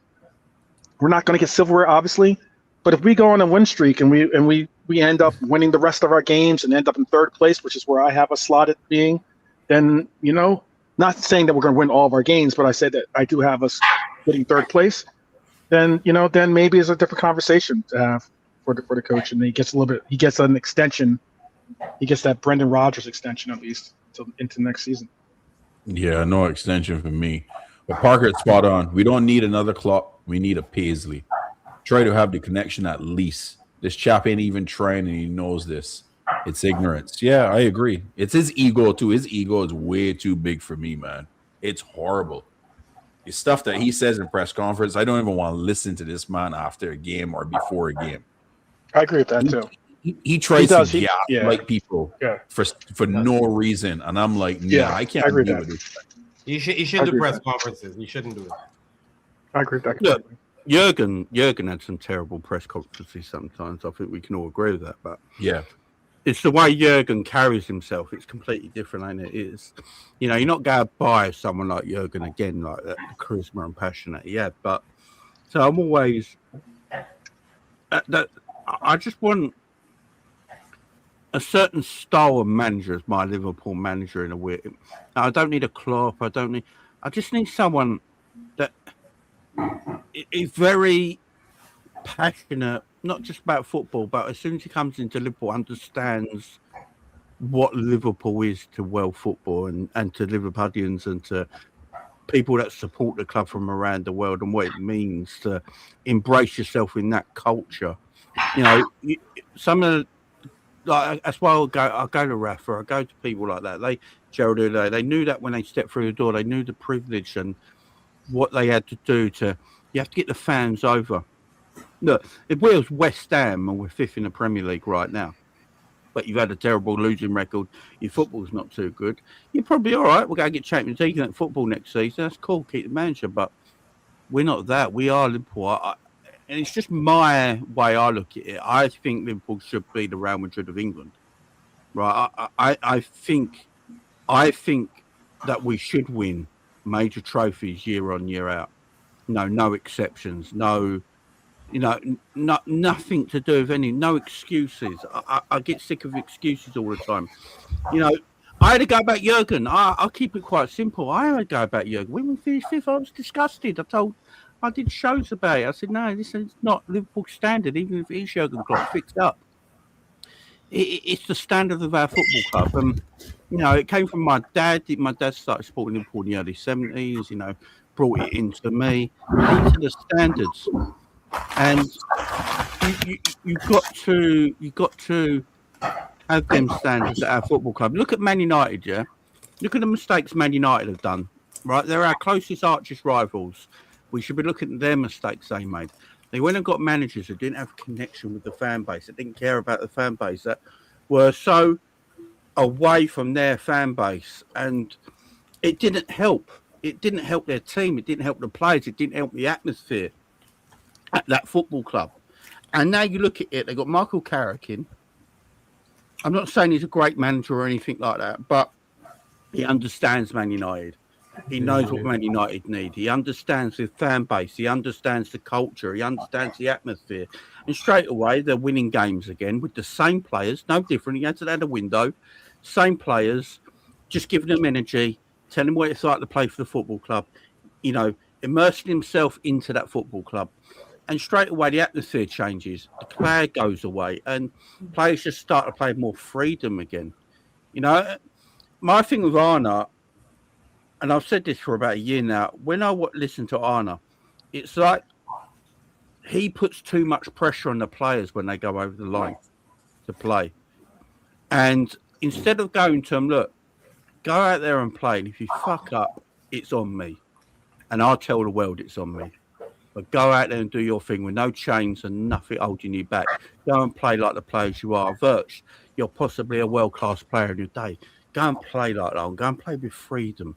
we're not going to get silverware, obviously. But if we go on a win streak and we end up winning the rest of our games and end up in 3rd place, which is where I have us slotted being, then, you know, not saying that we're going to win all of our games, but I said that I do have us getting 3rd place, then, you know, then maybe it's a different conversation to have for the coach. And he gets an extension. He gets that Brendan Rodgers extension at least into next season. Yeah, no extension for me. But Parker's spot on. We don't need another Klopp. We need a Paisley. Try to have the connection at least. This chap ain't even trying, and he knows this. It's ignorance. Yeah, I agree. It's his ego too. His ego is way too big for me, man. It's horrible. The stuff that he says in press conference, I don't even want to listen to this man after a game or before a game. I agree with that too. He tries does, to like people for no reason, and I'm like, nah, I can't agree deal with with that. it. He should do press conferences. He shouldn't do it. I agree with that. Look, Jurgen had some terrible press conferences sometimes. I think we can all agree with that. But Yeah, it's the way Jurgen carries himself. It's completely different, ain't it? It's, you know, you're not going to buy someone like Jurgen again, like that charisma and passion that he had. But so I'm always that I just want a certain style of manager as my Liverpool manager in a way. I don't need a Klopp. I just need someone that is very passionate, not just about football, but as soon as he comes into Liverpool, understands what Liverpool is to world football and to Liverpudlians and to people that support the club from around the world, and what it means to embrace yourself in that culture. You know, some of like that's why I go to Rafa, I go to people like that. Gerald Houllier, they knew that when they stepped through the door, they knew the privilege and what they had to do you have to get the fans over. Look, if we was West Ham and we're 5th in the Premier League right now, but you've had a terrible losing record, your football's not too good, you're probably all right. We're going to get Champions League and football next season. That's cool, keep the manager, but we're not that. We are Liverpool. And it's just my way I look at it. I think Liverpool should be the Real Madrid of England. Right? I think that we should win major trophies year on, year out. no exceptions, no, nothing to do with no excuses. I get sick of excuses all the time. I had to go back Jurgen. I'll keep it quite simple. I had to go back Jurgen. When we finished fifth, I was disgusted. I did shows about it. I said, no, this is not Liverpool standard, even if it is Jurgen Klopp fixed up. It's the standard of our football club. And, it came from my dad. My dad started supporting Liverpool in the early 70s, brought it into me. These are the standards. And you've got to have them standards at our football club. Look at Man United, yeah? Look at the mistakes Man United have done, right? They're our closest archest rivals. We should be looking at their mistakes they made. They went and got managers who didn't have a connection with the fan base, that didn't care about the fan base, that were so away from their fan base. And it didn't help. It didn't help their team. It didn't help the players. It didn't help the atmosphere at that football club. And now you look at it, they've got Michael Carrick in. I'm not saying he's a great manager or anything like that, but he understands Man United. He knows what Man United need. He understands the fan base. He understands the culture. He understands the atmosphere. And straight away, they're winning games again with the same players, no different. He had to add a window, same players, just giving them energy, telling them what it's like to play for the football club, immersing himself into that football club. And straight away, the atmosphere changes. The cloud goes away, and players just start to play more freedom again. My thing with Arne, and I've said this for about a year now, when I listen to Arne, it's like he puts too much pressure on the players when they go over the line to play. And instead of going to them, look, go out there and play, and if you fuck up, it's on me. And I'll tell the world it's on me. But go out there and do your thing with no chains and nothing holding you back. Go and play like the players you are. Virch, you're possibly a world-class player in your day. Go and play like that. Go and play with freedom.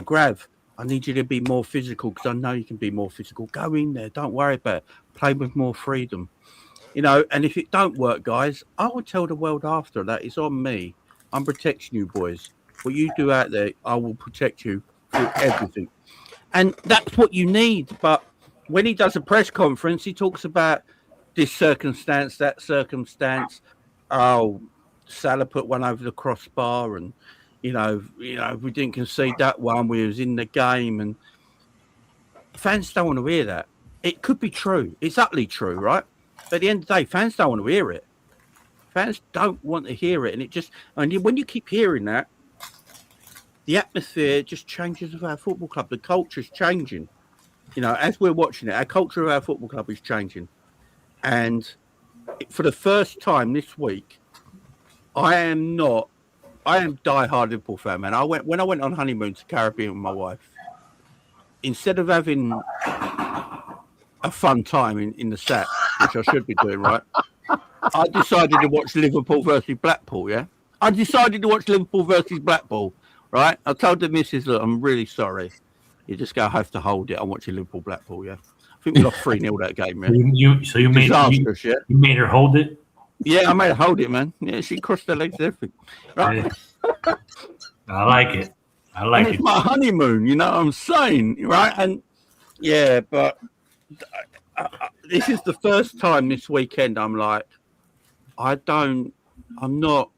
Grav, I need you to be more physical because I know you can be more physical. Go in there. Don't worry about it. Play with more freedom. And if it don't work, guys, I will tell the world after that. It's on me. I'm protecting you, boys. What you do out there, I will protect you through everything. And that's what you need. But when he does a press conference, he talks about this circumstance, that circumstance. Oh, Salah put one over the crossbar, and we didn't concede that one. We was in the game, and fans don't want to hear that. It could be true. It's utterly true, right? But at the end of the day, fans don't want to hear it. Fans don't want to hear it, and when you keep hearing that, the atmosphere just changes of our football club. The culture's changing. As we're watching it, our culture of our football club is changing. And for the first time this week, I am die-hard Liverpool fan, man. When I went on honeymoon to Caribbean with my wife, instead of having a fun time in the sat, which I should be doing, right? I decided to watch Liverpool versus Blackpool, yeah? I decided to watch Liverpool versus Blackpool, right? I told the missus, look, I'm really sorry. You just go have to hold it. I'm watching Liverpool Blackpool, yeah. I think we lost 3-0 that game, man. You made her hold it? Yeah, I made her hold it, man. Yeah, she crossed her legs and everything. Right? Yeah. I like it. And it's my honeymoon, you know what I'm saying, right? And yeah, but this is the first time this weekend I'm like, I'm not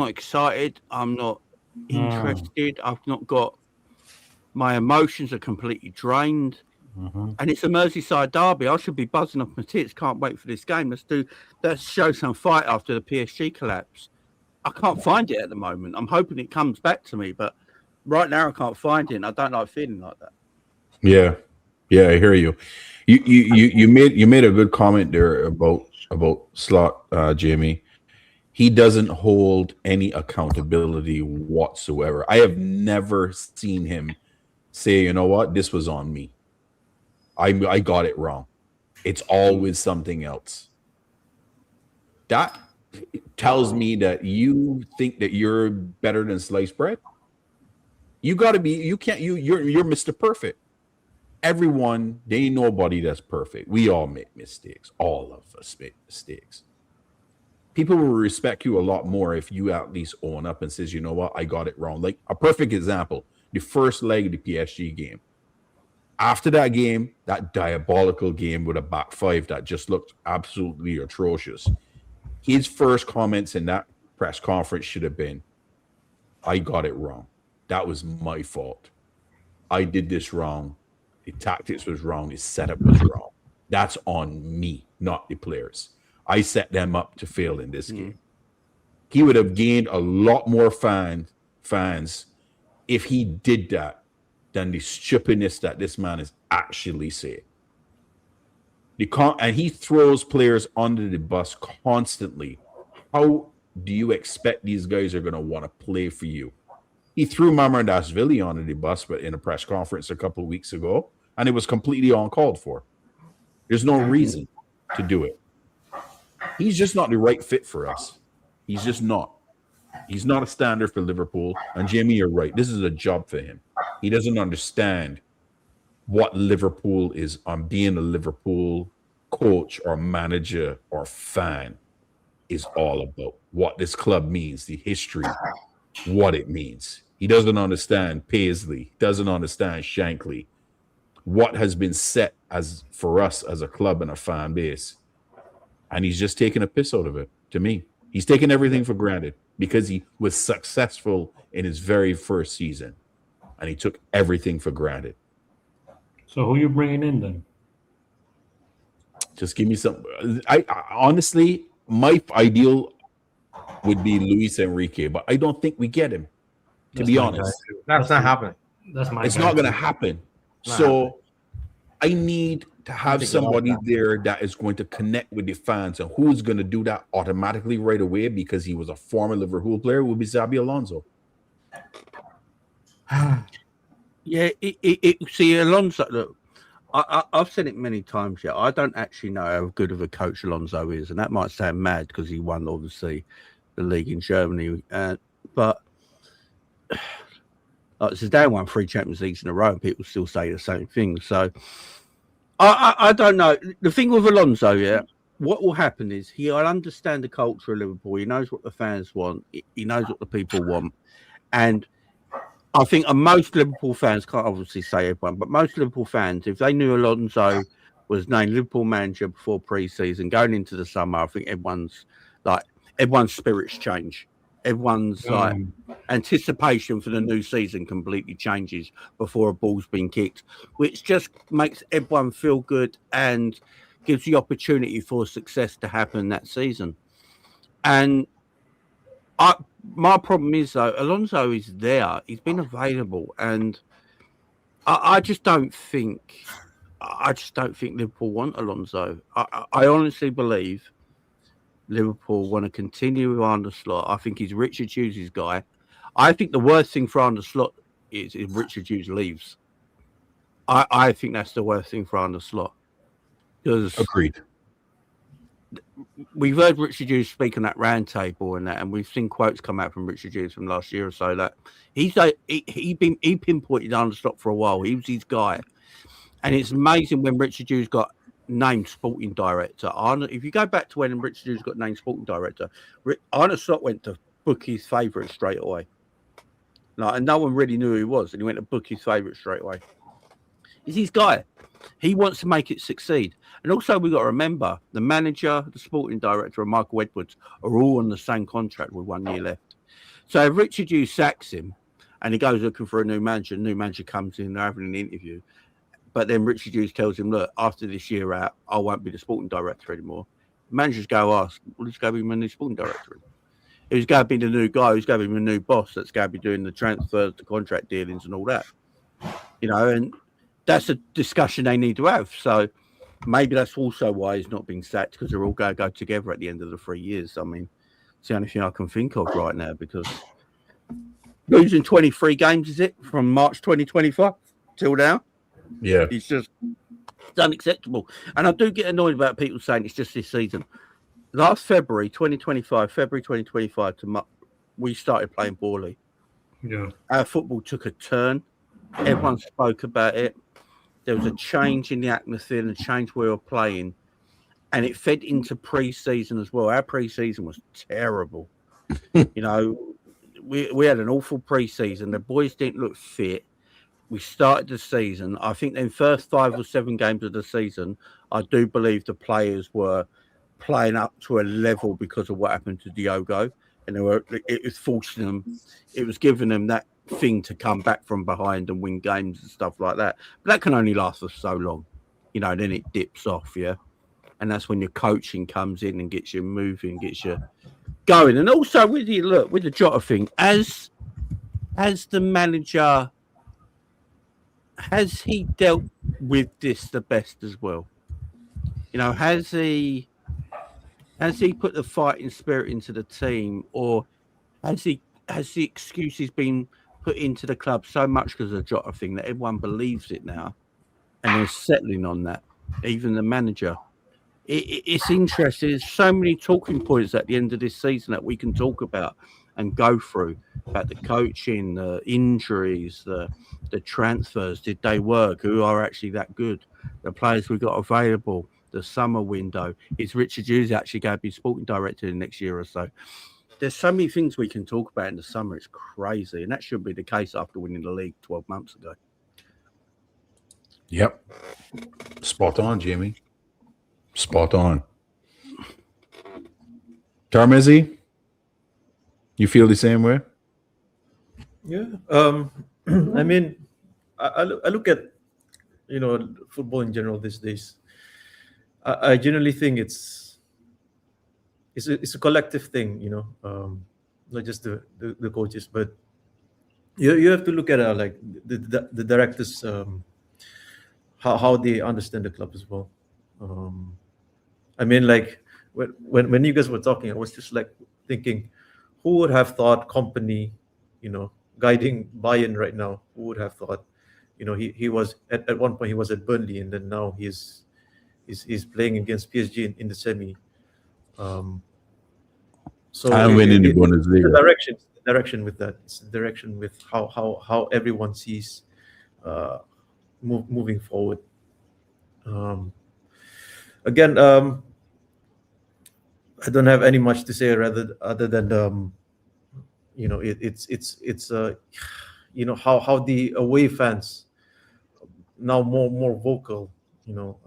excited. I'm not interested. I've not got, my emotions are completely drained. Mm-hmm. And it's a Merseyside derby. I should be buzzing off my tits. Can't wait for this game. Let's show some fight after the PSG collapse. I can't find it at the moment. I'm hoping it comes back to me, but right now I can't find it. And I don't like feeling like that. Yeah, I hear you. You made a good comment there about Slot, Jamie. He doesn't hold any accountability whatsoever. I have never seen him say, you know what, this was on me. I got it wrong. It's always something else. That tells me that you think that you're better than sliced bread. You're Mr. Perfect. Everyone, there ain't nobody that's perfect. We all make mistakes. All of us make mistakes. People will respect you a lot more if you at least own up and says, you know what, I got it wrong. Like a perfect example, the first leg of the PSG game. After that game, that diabolical game with a back five that just looked absolutely atrocious, his first comments in that press conference should have been, I got it wrong. That was my fault. I did this wrong. The tactics was wrong. The setup was wrong. That's on me, not the players. I set them up to fail in this game. He would have gained a lot more fans if he did that than the stupidness that this man is actually saying. And he throws players under the bus constantly. How do you expect these guys are going to want to play for you? He threw Mamardashvili under the bus but in a press conference a couple of weeks ago, and it was completely uncalled for. There's no reason to do it. He's just not the right fit for us. He's just not. He's not a standard for Liverpool. And Jamie, you're right. This is a job for him. He doesn't understand what Liverpool is on being a Liverpool coach or manager or fan is all about. What this club means, the history, what it means. He doesn't understand Paisley, doesn't understand Shankly, what has been set as for us as a club and a fan base. And he's just taking a piss out of it, to me. He's taking everything for granted because he was successful in his very first season. And he took everything for granted. So who you bringing in then? Just give me some. I honestly, my ideal would be Luis Enrique, but I don't think we get him, to be honest. That's not happening. That's my It's guy. not going to happen. So I need to have somebody there that is going to connect with the fans, and who's going to do that automatically right away because he was a former Liverpool player would be Xabi Alonso. Yeah, see, Alonso, look, I've said it many times. Yeah, I don't actually know how good of a coach Alonso is, and that might sound mad because he won, obviously, the league in Germany. But Zidane won 3 Champions Leagues in a row, and people still say the same thing. So I don't know. The thing with Alonso, yeah, what will happen is he'll understand the culture of Liverpool. He knows what the fans want. He knows what the people want, and I think most Liverpool fans, can't obviously say everyone, but most Liverpool fans, if they knew Alonso was named Liverpool manager before pre-season, going into the summer, I think everyone's spirits change. Everyone's anticipation for the new season completely changes before a ball's been kicked, which just makes everyone feel good and gives the opportunity for success to happen that season. And my problem is, though, Alonso is there. He's been available, and I just don't think Liverpool want Alonso. I honestly believe Liverpool want to continue with Arne Slot. I think he's Richard Hughes' guy. I think the worst thing for Arne Slot is if Richard Hughes leaves. I think that's the worst thing for Arne Slot. Because Agreed. We've heard Richard Hughes speak on that round table and we've seen quotes come out from Richard Hughes from last year or so that he pinpointed Arne Slot for a while. He was his guy. And it's amazing when Richard Hughes got named sporting director. If you go back to when Richard Hughes got named sporting director, Arne Slot went to book his favourite straight away. And no one really knew who he was, and he went to book his favourite straight away. He's his guy. He wants to make it succeed. And also, we've got to remember, the manager, the sporting director, and Michael Edwards are all on the same contract with 1 year left. So if Richard Hughes sacks him and he goes looking for a new manager comes in, they're having an interview, but then Richard Hughes tells him, look, after this year out, I won't be the sporting director anymore. The managers go ask, well, who's going to be my new sporting director? Who's going to be the new guy? Who's going to be my new boss that's going to be doing the transfers, the contract dealings and all that? And that's a discussion they need to have. So maybe that's also why he's not being sacked, because they're all going to go together at the end of the 3 years. I mean, it's the only thing I can think of right now, because losing 23 games, is it, from March 2025 till now? Yeah. It's just unacceptable. And I do get annoyed about people saying it's just this season. Last February 2025, we started playing poorly. Yeah. Our football took a turn. Everyone spoke about it. There was a change in the atmosphere and a change where we were playing. And it fed into pre-season as well. Our pre-season was terrible. we had an awful pre-season. The boys didn't look fit. We started the season. I think in first 5 or 7 games of the season, I do believe the players were playing up to a level because of what happened to Diogo, and it was forcing them. It was giving them that thing to come back from behind and win games and stuff like that. But that can only last for so long, you know. Then it dips off, yeah. And that's when your coaching comes in and gets you moving, gets you going. And also with the Jota thing, as the manager, has he dealt with this the best as well? You know, has he put the fighting spirit into the team, or has the excuses been put into the club so much because of the Jota thing that everyone believes it now and they're settling on that, even the manager? It's interesting. There's so many talking points at the end of this season that we can talk about and go through about the coaching, the injuries, the transfers. Did they work? Who are actually that good? The players we got available, the summer window. Is Richard Hughes actually going to be sporting director in the next year or so? There's so many things we can talk about in the summer. It's crazy. And that should be the case after winning the league 12 months ago. Yep. Spot on, Jamie. Spot on. Tarmizi, you feel the same way? Yeah. I mean, I look at, you know, football in general these days. I generally think it's a collective thing, you know, not just the coaches, but you have to look at like the directors, how they understand the club as well. I mean, like when you guys were talking, I was just like thinking, who would have thought Company, you know, guiding Bayern right now? Who would have thought, you know, he was at one point he was at Burnley, and then now he's playing against PSG in the semi. So And winning the Bundesliga. the direction with that. It's the direction with how everyone sees moving forward. Again, I don't have any much to say other than you know, it's you know, how the away fans now more vocal, you know,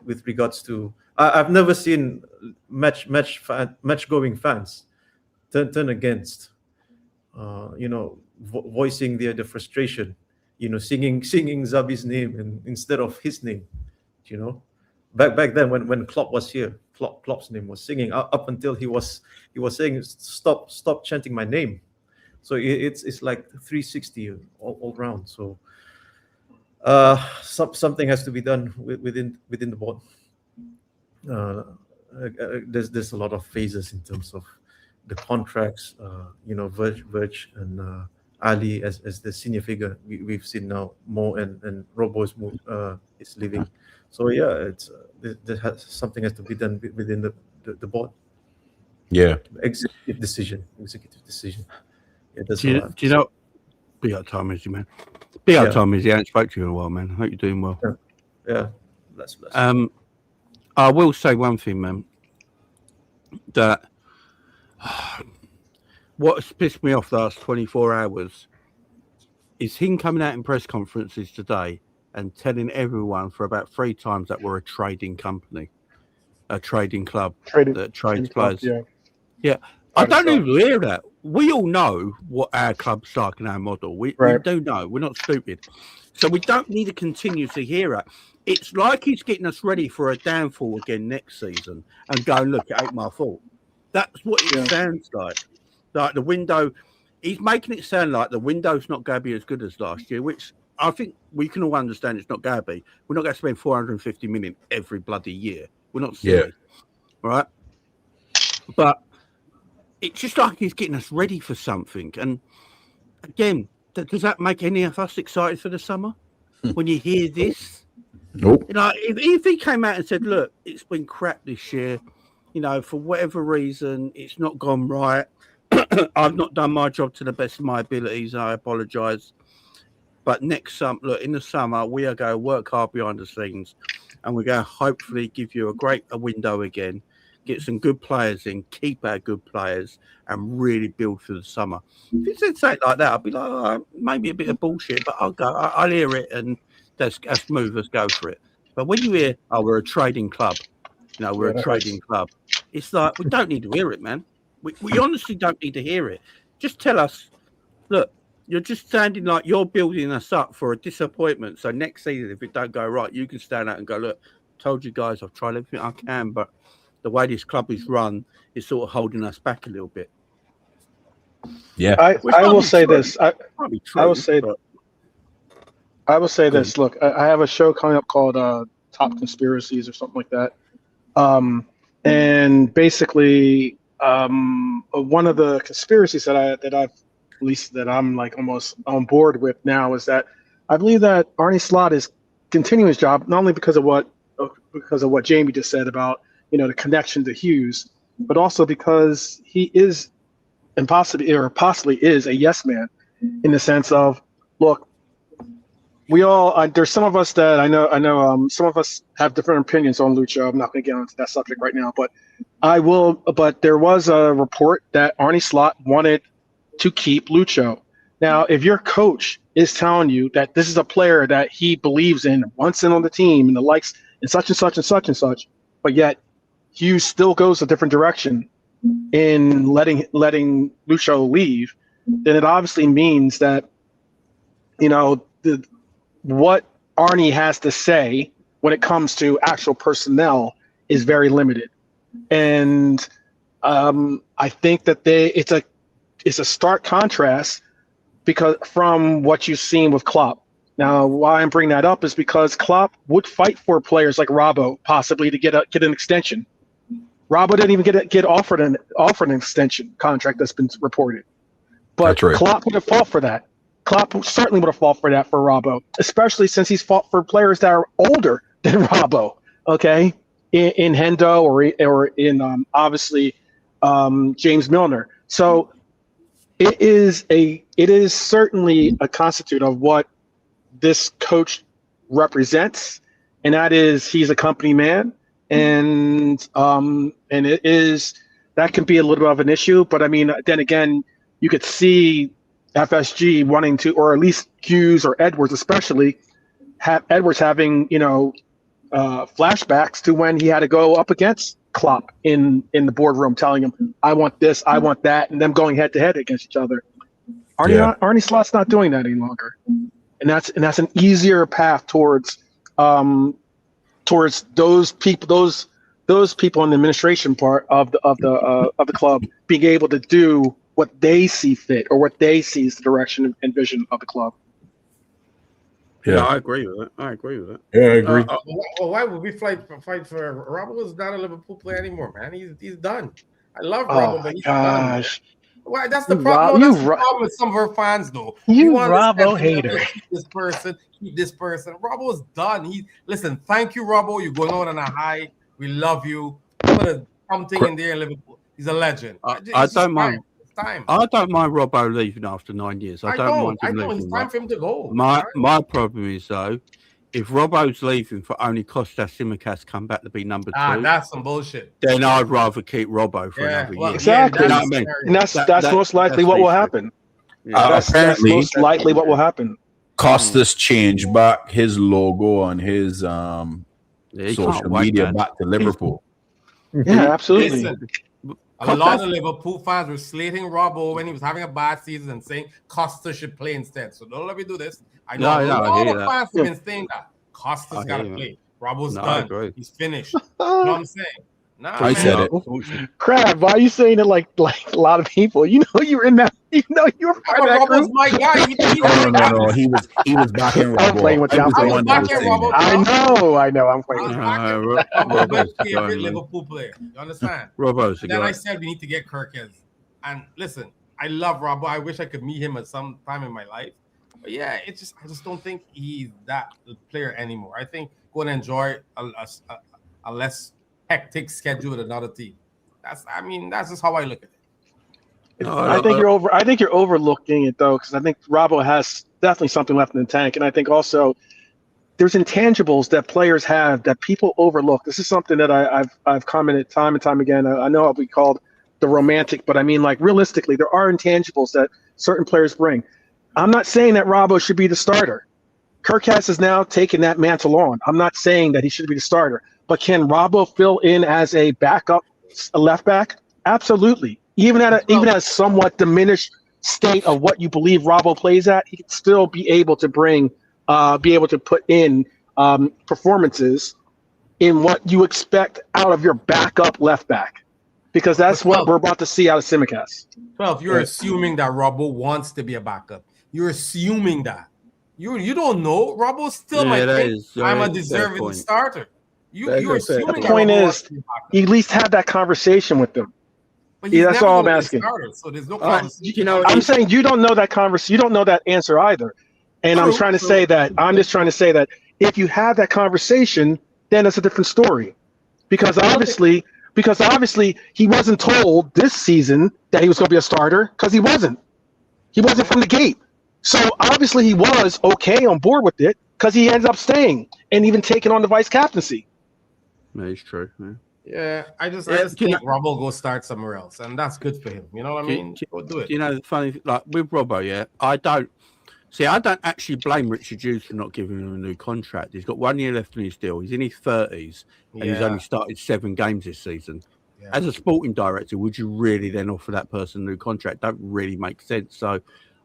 with regards to I've never seen match going fans turn against, you know, voicing their frustration, you know, singing Zabi's name instead of his name, you know. Back then when Klopp was here, Klopp's name was singing up until he was saying stop chanting my name. So it's like 360 all round. So something has to be done within the board. There's a lot of phases in terms of the contracts. You know, Verge and Ali as the senior figure. We've seen now Mo and Robo is leaving. So yeah, it's something has to be done within the board. Yeah. Executive decision. Yeah, that's Do you know? Big up time, Izzy, man. Big up time, Izzy. I haven't spoke to you in a while, man. I hope you're doing well. Yeah. Bless. I will say one thing, man. That what's pissed me off the last 24 hours is him coming out in press conferences today and telling everyone for about 3 times that we're a trading company, a trading club that trades players. Yeah. I don't even hear that. We all know what our club's like in our model. We do know. We're not stupid. So we don't need to continue to hear it. It's like he's getting us ready for a downfall again next season and going, look, it ain't my fault. That's what it sounds like. Like the window, he's making it sound like the window's not going to be as good as last year, which I think we can all understand it's not going to be. We're not going to spend 450 million every bloody year. We're not silly, right? But it's just like he's getting us ready for something. And again, does that make any of us excited for the summer? When you hear this? Nope. You know, if he came out and said, look, it's been crap this year, you know, for whatever reason, it's not gone right. I've not done my job to the best of my abilities. I apologise. But next summer, look, in the summer, we are going to work hard behind the scenes and we're going to hopefully give you a window again. get some good players in, keep our good players, and really build for the summer. If you said something like that, I'd be like, all right, maybe a bit of bullshit, but I'll go. I'll hear it, and that's smooth. Let's go for it. But when you hear, oh, we're a trading club, we're a trading club, it's like, we don't need to hear it, man. We honestly don't need to hear it. Just tell us, look, you're just sounding like you're building us up for a disappointment. So next season, if it don't go right, you can stand out and go, look, told you guys I've tried everything I can, but the way this club is run is sort of holding us back a little bit. Yeah. I will say this. I will say but I will say this. Look, I have a show coming up called Top Conspiracies or something like that. And basically, one of the conspiracies that I'm like almost on board with now is that I believe that Arne Slot is continuing his job not only because of what Jamie just said about the connection to Hughes, but also because he is and possibly is a yes man in the sense of, look, we all there's some of us that I know some of us have different opinions on Lucho. I'm not going to get into that subject right now, but but there was a report that Arne Slot wanted to keep Lucho. Now, if your coach is telling you that this is a player that he believes in, wants in on the team, and the likes, and such and such and such and such, but yet Hughes still goes a different direction in letting Lucho leave, then it obviously means that what Arnie has to say when it comes to actual personnel is very limited, and I think that it's a stark contrast because from what you've seen with Klopp. Now, why I'm bringing that up is because Klopp would fight for players like Robbo possibly to get an extension. Robbo didn't even get offered an extension contract that's been reported. But That's right. Klopp would have fought for that. Klopp certainly would have fought for that for Robbo, especially since he's fought for players that are older than Robbo. Okay, in Hendo or in obviously James Milner. So it is certainly a constitute of what this coach represents, and that is he's a company man, and it is that can be a little bit of an issue. But I mean, then again, you could see FSG wanting to, or at least Hughes or Edwards especially, Edwards having flashbacks to when he had to go up against Klopp in the boardroom, telling him, "I want this, I want that," and them going head to head against each other. Arne Slot's not doing that any longer, and that's an easier path towards those people in the administration part of the club being able to do what they see fit or what they see as the direction and vision of the club. Yeah, I agree with that. Yeah, I agree. Well, why would we fight for Robbo? Is not a Liverpool player anymore, man. He's done. I love Robbo, but he's done. Why? That's the problem. That's the problem with some of our fans, though. You Robbo hater. Keep this person. Robbo's done. Listen. Thank you, Robbo. You're going on a high. We love you. Put something in there in Liverpool. He's a legend. I don't mind. Time. I don't mind Robbo leaving after 9 years. I don't mind him leaving. It's time for him to go. My problem is though, if Robbo's leaving for only Kostas Tsimikas come back to be number 2, that's some bullshit. Then I'd rather keep Robbo for another year. Exactly. You know what I mean? And that's most likely what will happen. That's most likely what will happen. Costas changed back his logo on his social media back to Liverpool. Yeah, absolutely. Listen, a lot of Liverpool fans were slating Robbo when he was having a bad season and saying Costa should play instead. So don't let me do this. I know a lot of fans have been saying that. Costa's got to play. Robbo's done. He's finished. You know what I'm saying? I said it. Crab, why are you saying it like a lot of people? You know you were in that. You know you were part of that Robbo's group. my guy. No. He was back in Robbo. I'm playing with you. I'm playing with Robbo. I know. I'm playing with you. Robbo's my favorite Liverpool player. You understand? Robbo's a Then guy. I said we need to get Kirkes. And listen, I love Robbo. I wish I could meet him at some time in my life. But yeah, I just don't think he's that player anymore. I think go and enjoy a less hectic schedule with another team. That's just how I look at it. I think you're overlooking it though, because I think Robbo has definitely something left in the tank, and I think also there's intangibles that players have that people overlook. This is something that I've commented time and time again. I know I'll be called the romantic, but I mean, like, realistically, there are intangibles that certain players bring. I'm not saying that Robbo should be the starter. Kirkcast has now taken that mantle on. I'm not saying that he should be the starter, but can Robbo fill in as a backup, a left back? Absolutely. Even at a somewhat diminished state of what you believe Robbo plays at, he can still be able to put in performances in what you expect out of your backup left back, because that's what we're about to see out of Simicast. 12, you're assuming that Robbo wants to be a backup. You're assuming that. You don't know. Robbo still might think I'm a deserving starter. You're assuming the point is, you at least have that conversation with them. Yeah, that's all I'm asking. So there's no conversation. I'm saying you don't know that conversation. You don't know that answer either. And I'm just trying to say that if you have that conversation, then it's a different story. Because obviously he wasn't told this season that he was going to be a starter, because he wasn't. He wasn't from the gate. So obviously he was okay on board with it, because he ended up staying and even taking on the vice captaincy. That is true. Yeah. Yeah, I just think Robbo go start somewhere else, and that's good for him. You know what I mean? Go do it. The funny, like with Robbo, yeah, I don't actually blame Richard Hughes for not giving him a new contract. He's got 1 year left in his deal. He's in his 30s, and he's only started 7 games this season. Yeah. As a sporting director, would you really then offer that person a new contract? Don't really make sense. So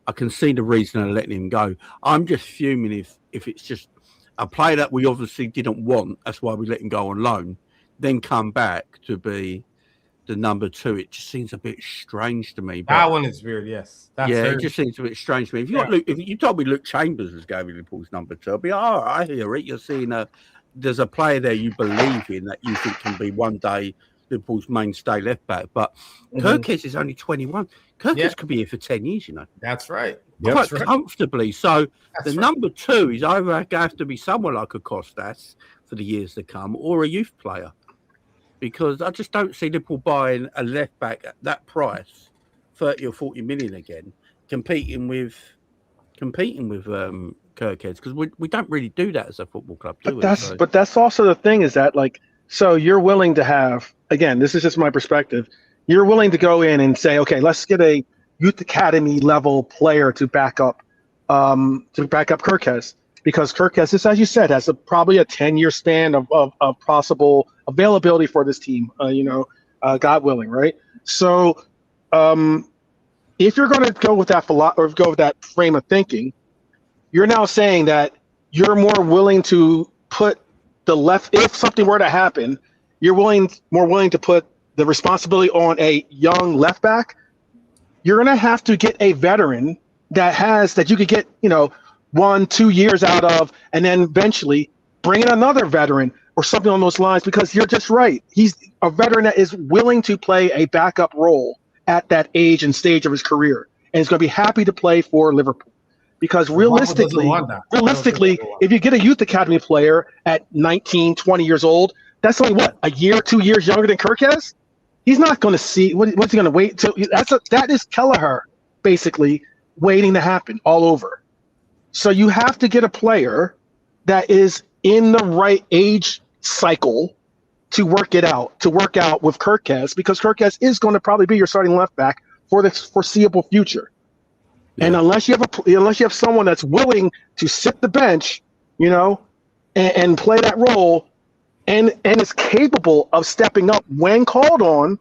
I can see the reason of letting him go. I'm just fuming if it's just a player that we obviously didn't want. That's why we let him go on loan. Then come back to be the number 2. It just seems a bit strange to me. But that one is weird, yes. It just seems a bit strange to me. If you told me Luke Chambers was going to be Liverpool's number 2, I'd be all right, I hear it. You're seeing there's a player there you believe in that you think can be one day Liverpool's mainstay left back. But Kirkcast is only 21. Kirkcast could be here for 10 years, you know. That's right. Quite comfortably. So number 2 is either going to have to be someone like a Costas for the years to come, or a youth player. Because I just don't see Liverpool buying a left back at that price, 30 or 40 million again, competing with Kirkcast, because we don't really do that as a football club, do we? But that's also the thing, is that, like, so you're willing to have, again, this is just my perspective, you're willing to go in and say, okay, let's get a youth academy level player to back up Kirkcast. Because Kirkcast, just as you said, has probably a 10-year span of possible availability for this team, God willing, right? So if you're going to go with that frame of thinking, you're now saying that you're more willing to put the left, if something were to happen, you're more willing to put the responsibility on a young left back. You're going to have to get a veteran that you could get, 1-2 years out of, and then eventually bring in another veteran or something on those lines, because you're just right. He's a veteran that is willing to play a backup role at that age and stage of his career, and is going to be happy to play for Liverpool. Because realistically, if you get a youth academy player at 19, 20 years old, that's only a year, 2 years younger than Kirkcast. He's not going to see what's he going to wait till. That is Kelleher basically waiting to happen all over. So you have to get a player that is in the right age cycle to work out with Kirkcast, because Kirkcast is going to probably be your starting left back for the foreseeable future. Yeah. And unless you have someone that's willing to sit the bench, and play that role, and is capable of stepping up when called on,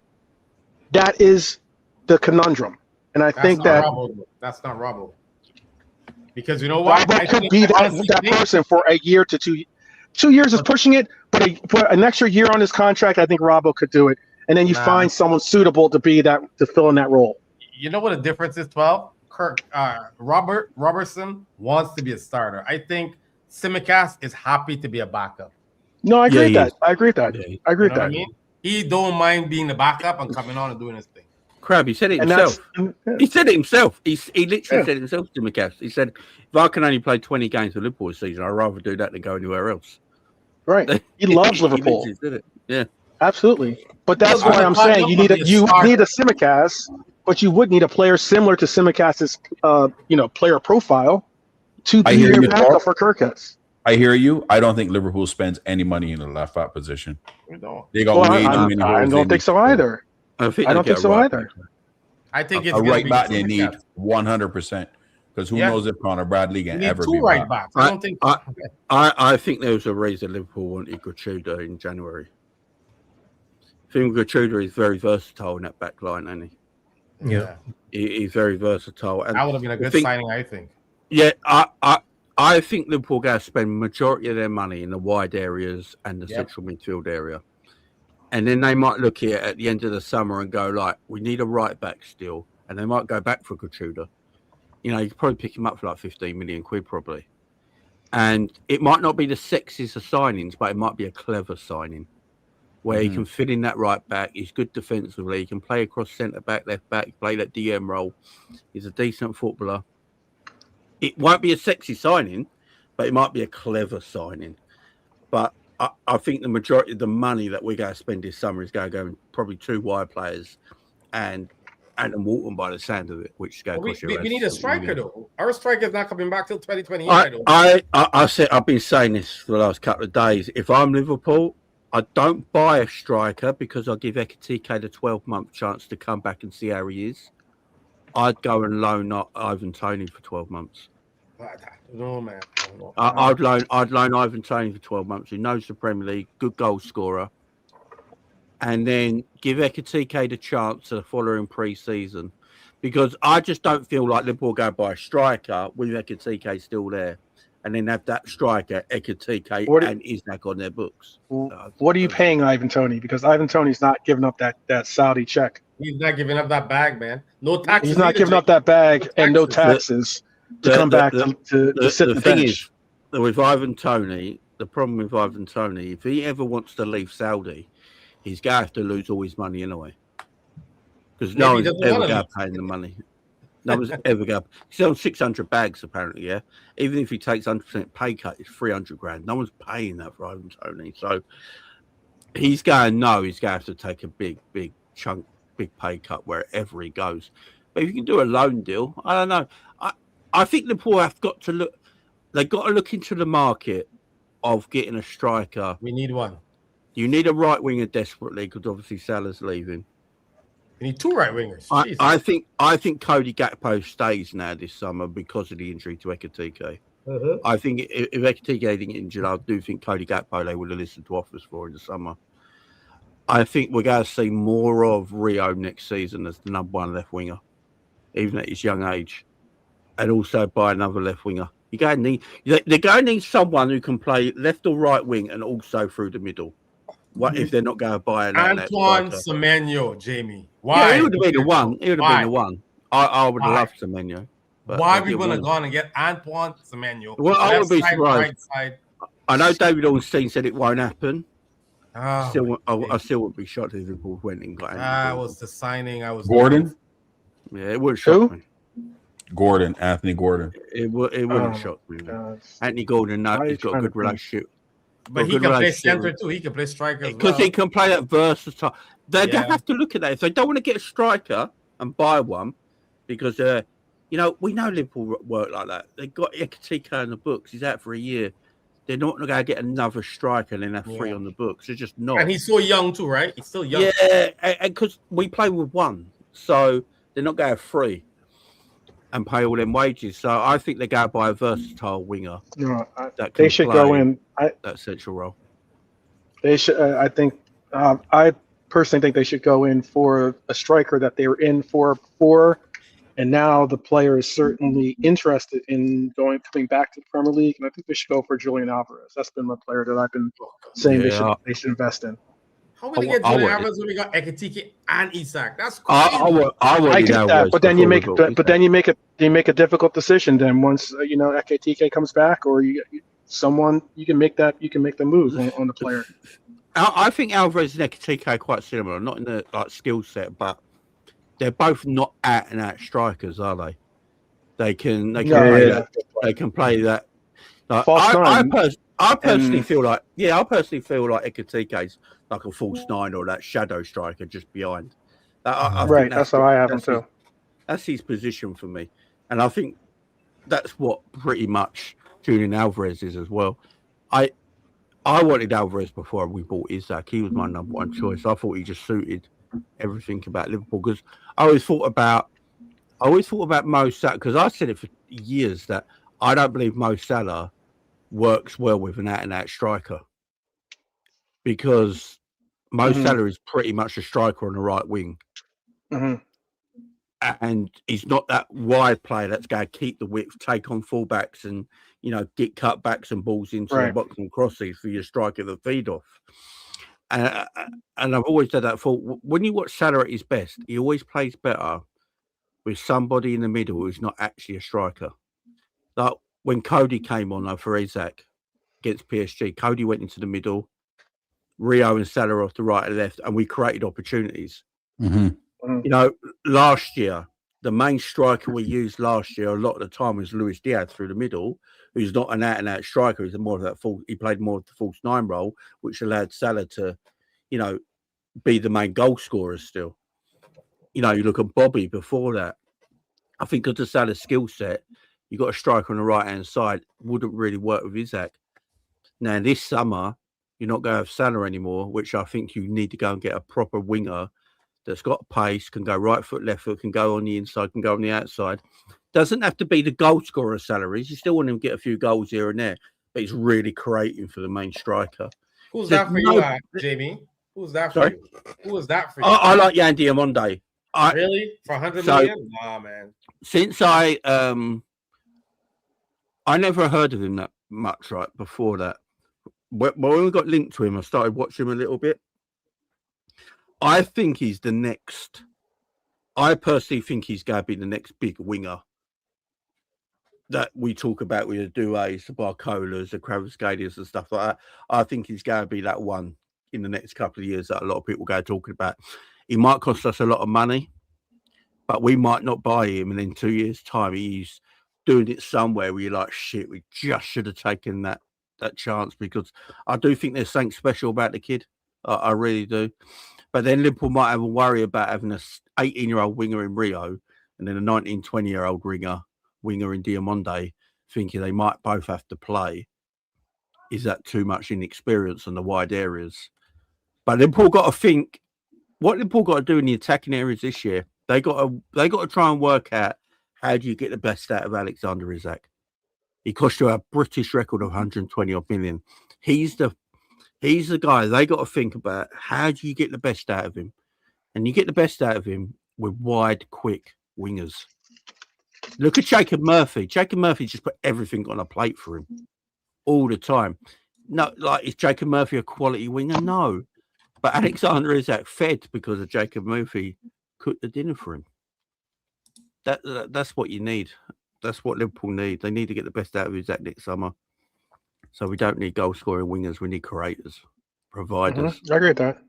that is the conundrum. And I think that's not Robbo. Because you know what? Robbo could be that person for a year to 2 years. 2 years is pushing it, but put an extra year on his contract, I think Robbo could do it. And then you find someone suitable to fill in that role. You know what the difference is, 12? Robertson wants to be a starter. I think Simicast is happy to be a backup. No, I agree with that. I agree with that. I agree with that. I mean? He don't mind being the backup and coming on and doing his thing. Crab, he said it himself. He said it himself. He literally said it himself to Simicast. He said, if I can only play 20 games for Liverpool this season, I'd rather do that than go anywhere else. Right. He loves Liverpool. He did it. Yeah. Absolutely. But that's why I'm saying you need a Simicast, but you would need a player similar to Simicast's player profile to be your backup for Kirkcast. I hear you. I don't think Liverpool spends any money in the left back position. We don't. They got Well, way too many I holes. don't think so either. I think I they don't get think a so right either. back. I think it's A gonna right be back two they need cats. 100%. Because who Yeah. knows if Conor Bradley We can need ever two be right back. backs. I don't think. I think there was a reason Liverpool wanted Gachuda in January. I think Gachuda is very versatile in that back line, and Yeah. he's very versatile. And That would have been a good think- signing, I think. yeah, I think Liverpool going to spend majority of their money in the wide areas and the Yep. central midfield area. And then they might look at the end of the summer and go, like, we need a right back still. And they might go back for Gachuda. You know, you could probably pick him up for like 15 million quid probably. And it might not be the sexiest of signings, but it might be a clever signing where he can fit in that right back. He's good defensively. He can play across centre back, left back, play that DM role. He's a decent footballer. It won't be a sexy signing, but it might be a clever signing. But I think the majority of the money that we're going to spend this summer is going to go in probably two wide players and Walton by the sound of it, which is going to cost you. We need a striker though. Our striker's not coming back till 2028. I've been saying this for the last couple of days. If I'm Liverpool, I don't buy a striker because I give Ekitike the 12-month chance to come back and see how he is. I'd go and loan Ivan Toney for 12 months. No man. No. I'd loan Ivan Toney for 12 months. He knows the Premier League, good goal scorer, and then give Ekitike the chance to the following pre-season, because I just don't feel like Liverpool go buy a striker with Ekitike still there, and then have that striker Ekitike and Isaac on their books. What are you paying Ivan Toney? Because Ivan Toney's not giving up that Saudi check. He's not giving up that bag, man. No taxes. He's not giving up that bag and no taxes to come back to sit the thing bench. is, with Ivan Toney, the problem with Ivan Toney, if he ever wants to leave Saudi, he's going to have to lose all his money anyway. Because no one's ever going to pay him the money. No one's ever going to. He's on 600 bags, apparently, yeah? Even if he takes 100% pay cut, it's 300 grand. No one's paying that for Ivan Toney. So he's going to know he's going to have to take a big chunk, big pay cut wherever he goes. But if you can do a loan deal, I don't know. I think Liverpool have got to look. They've got to look into the market of getting a striker. We need one. You need a right winger desperately because obviously Salah's leaving. We need two right wingers. I think Cody Gakpo stays now this summer because of the injury to Ekitike. I think if Ekitike didn't get injured, I do think Cody Gakpo they would have listened to offers for in the summer. I think we're going to see more of Rio next season as the number one left winger, even at his young age, and also buy another left winger. They're going to need someone who can play left or right wing and also through the middle. What if they're not going to buy an Antoine Semenyo, Jamie? Why? Yeah, he would have been the one. He would have been the one. I would have loved Semenyo. Why are we going to go on and get Antoine Semenyo? Well, I would be surprised. Right side. I know David Ornstein said it won't happen. Oh, I still wouldn't be shocked if Liverpool went and got that was the signing. I was Gordon? Yeah, it wouldn't shock me. Anthony Gordon. It wouldn't shock me. Anthony Gordon, he's got a good relationship. But he can play center too. He can play striker because he can play that versatile. They're going to have to look at that. If they don't want to get a striker and buy one, because we know Liverpool work like that. They've got Ekitike on the books. He's out for a year. They're not going to get another striker and then have three on the books. They're just not. And he's so young too, right? He's still young. Yeah, and because we play with one, so they're not going to have three and pay all them wages. So I think they're going to buy a versatile winger. They should go in that central role. They should. I think. I personally think they should go in for a striker that they were in for before, and now the player is certainly interested in coming back to the Premier League. And I think they should go for Julian Alvarez. That's been my player that I've been saying they should invest in. How will they get Julian Alvarez when we got Ekitike and Isak? That's crazy. I get that, but then you make a difficult decision. Then once Ekitike comes back, or you can make the move on the player. I think Alvarez and Ekitike are quite similar, not in the skill set, but they're both not out and out strikers, are they? They can play that. I personally feel like Ekitike's like a false nine or that shadow striker just behind. Right, that's how I have him too. That's his position for me, and I think that's what pretty much Julian Alvarez is as well. I wanted Alvarez before we bought Isaac. He was my number one choice. I thought he just suited everything about Liverpool because I always thought about Mo Salah because I said it for years that I don't believe Mo Salah works well with an out-and-out striker because Mo Salah is pretty much a striker on the right wing. Mhm. And he's not that wide player that's going to keep the width, take on fullbacks, and get cutbacks and balls into the Right. box and crosses for your striker to feed off. And I've always had that thought. When you watch Salah at his best, he always plays better with somebody in the middle who's not actually a striker. Like when Cody came on for Isaac against PSG, Cody went into the middle, Rio and Salah off the right and left, and we created opportunities. Mm-hmm. Last year, the main striker we used last year a lot of the time was Luis Diaz through the middle, who's not an out-and-out striker. He's more of that he played more of the false nine role, which allowed Salah to, be the main goal scorer still. You look at Bobby before that. I think because of Salah's skill set, you got a striker on the right-hand side, wouldn't really work with Isaac. Now, this summer, you're not going to have Salah anymore, which I think you need to go and get a proper winger that's got pace, can go right foot, left foot, can go on the inside, can go on the outside. Doesn't have to be the goal scorer salaries. You still want him to get a few goals here and there, but he's really creating for the main striker. Who's that for you, Jamie? Who's that for you? Who was that for you? I like Yan Diamonde. Really? For 100 million? Nah, man. Since I never heard of him that much, right, before that. When we got linked to him, I started watching him a little bit. I think he's the next. I personally think he's going to be the next big winger that we talk about with the Doués, the Barcolas, the Kvaratskhelia and stuff like that. I think he's going to be that one in the next couple of years that a lot of people go talking about. He might cost us a lot of money, but we might not buy him. And in 2 years' time, he's doing it somewhere where you're like, shit, we just should have taken that chance because I do think there's something special about the kid. I really do. But then Liverpool might have a worry about having a 18-year-old winger in Rio and then a 19, 20-year-old winger in Diamonde, thinking they might both have to play. Is that too much inexperience in the wide areas? But Liverpool got to think what Liverpool got to do in the attacking areas this year. They got to try and work out how do you get the best out of Alexander Isak. He cost you a British record of 120 odd million. He's the guy they got to think about. How do you get the best out of him? And you get the best out of him with wide, quick wingers. Look at Jacob Murphy. Jacob Murphy just put everything on a plate for him all the time. No, like, is Jacob Murphy a quality winger? No. But Alexander Isak fed because of Jacob Murphy cooked the dinner for him. That's what you need. That's what Liverpool need. They need to get the best out of Isak next summer. So we don't need goal-scoring wingers. We need creators, providers. I agree with that.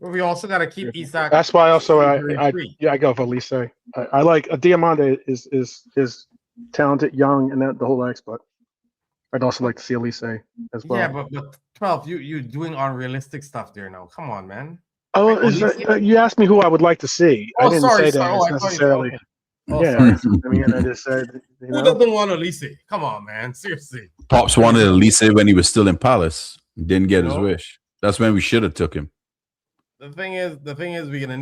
But we also got to keep Isak. That's why also I go for Elise. I like Diamande is talented, young, and that the whole X. But I'd also like to see Elise as well. Yeah, but 12, you doing unrealistic stuff there now. Come on, man. Oh, you asked me who I would like to see. I didn't say that necessarily. Yeah, I mean, I just said. Who doesn't want Elise? Come on, man. Seriously. Pops wanted Elise when he was still in Palace. Didn't get his wish. That's when we should have took him. The thing is,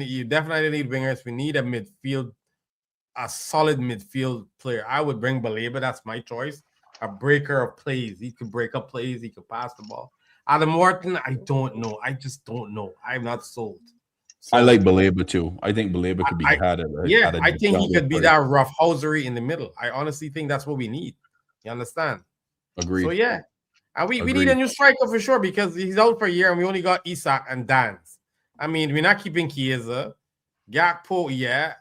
you definitely need wingers. We need a solid midfield player. I would bring Baleba. That's my choice. A breaker of plays. He could break up plays. He could pass the ball. Adam Morton, I don't know. I just don't know. I'm not sold. I like Baleba too. I think Baleba could be had. I think he could be that roughhousery in the middle. I honestly think that's what we need. You understand? Agreed. So yeah, and we need a new striker for sure because he's out for a year and we only got Isak and Dance. I mean, we're not keeping Chiesa. Gakpo, yeah,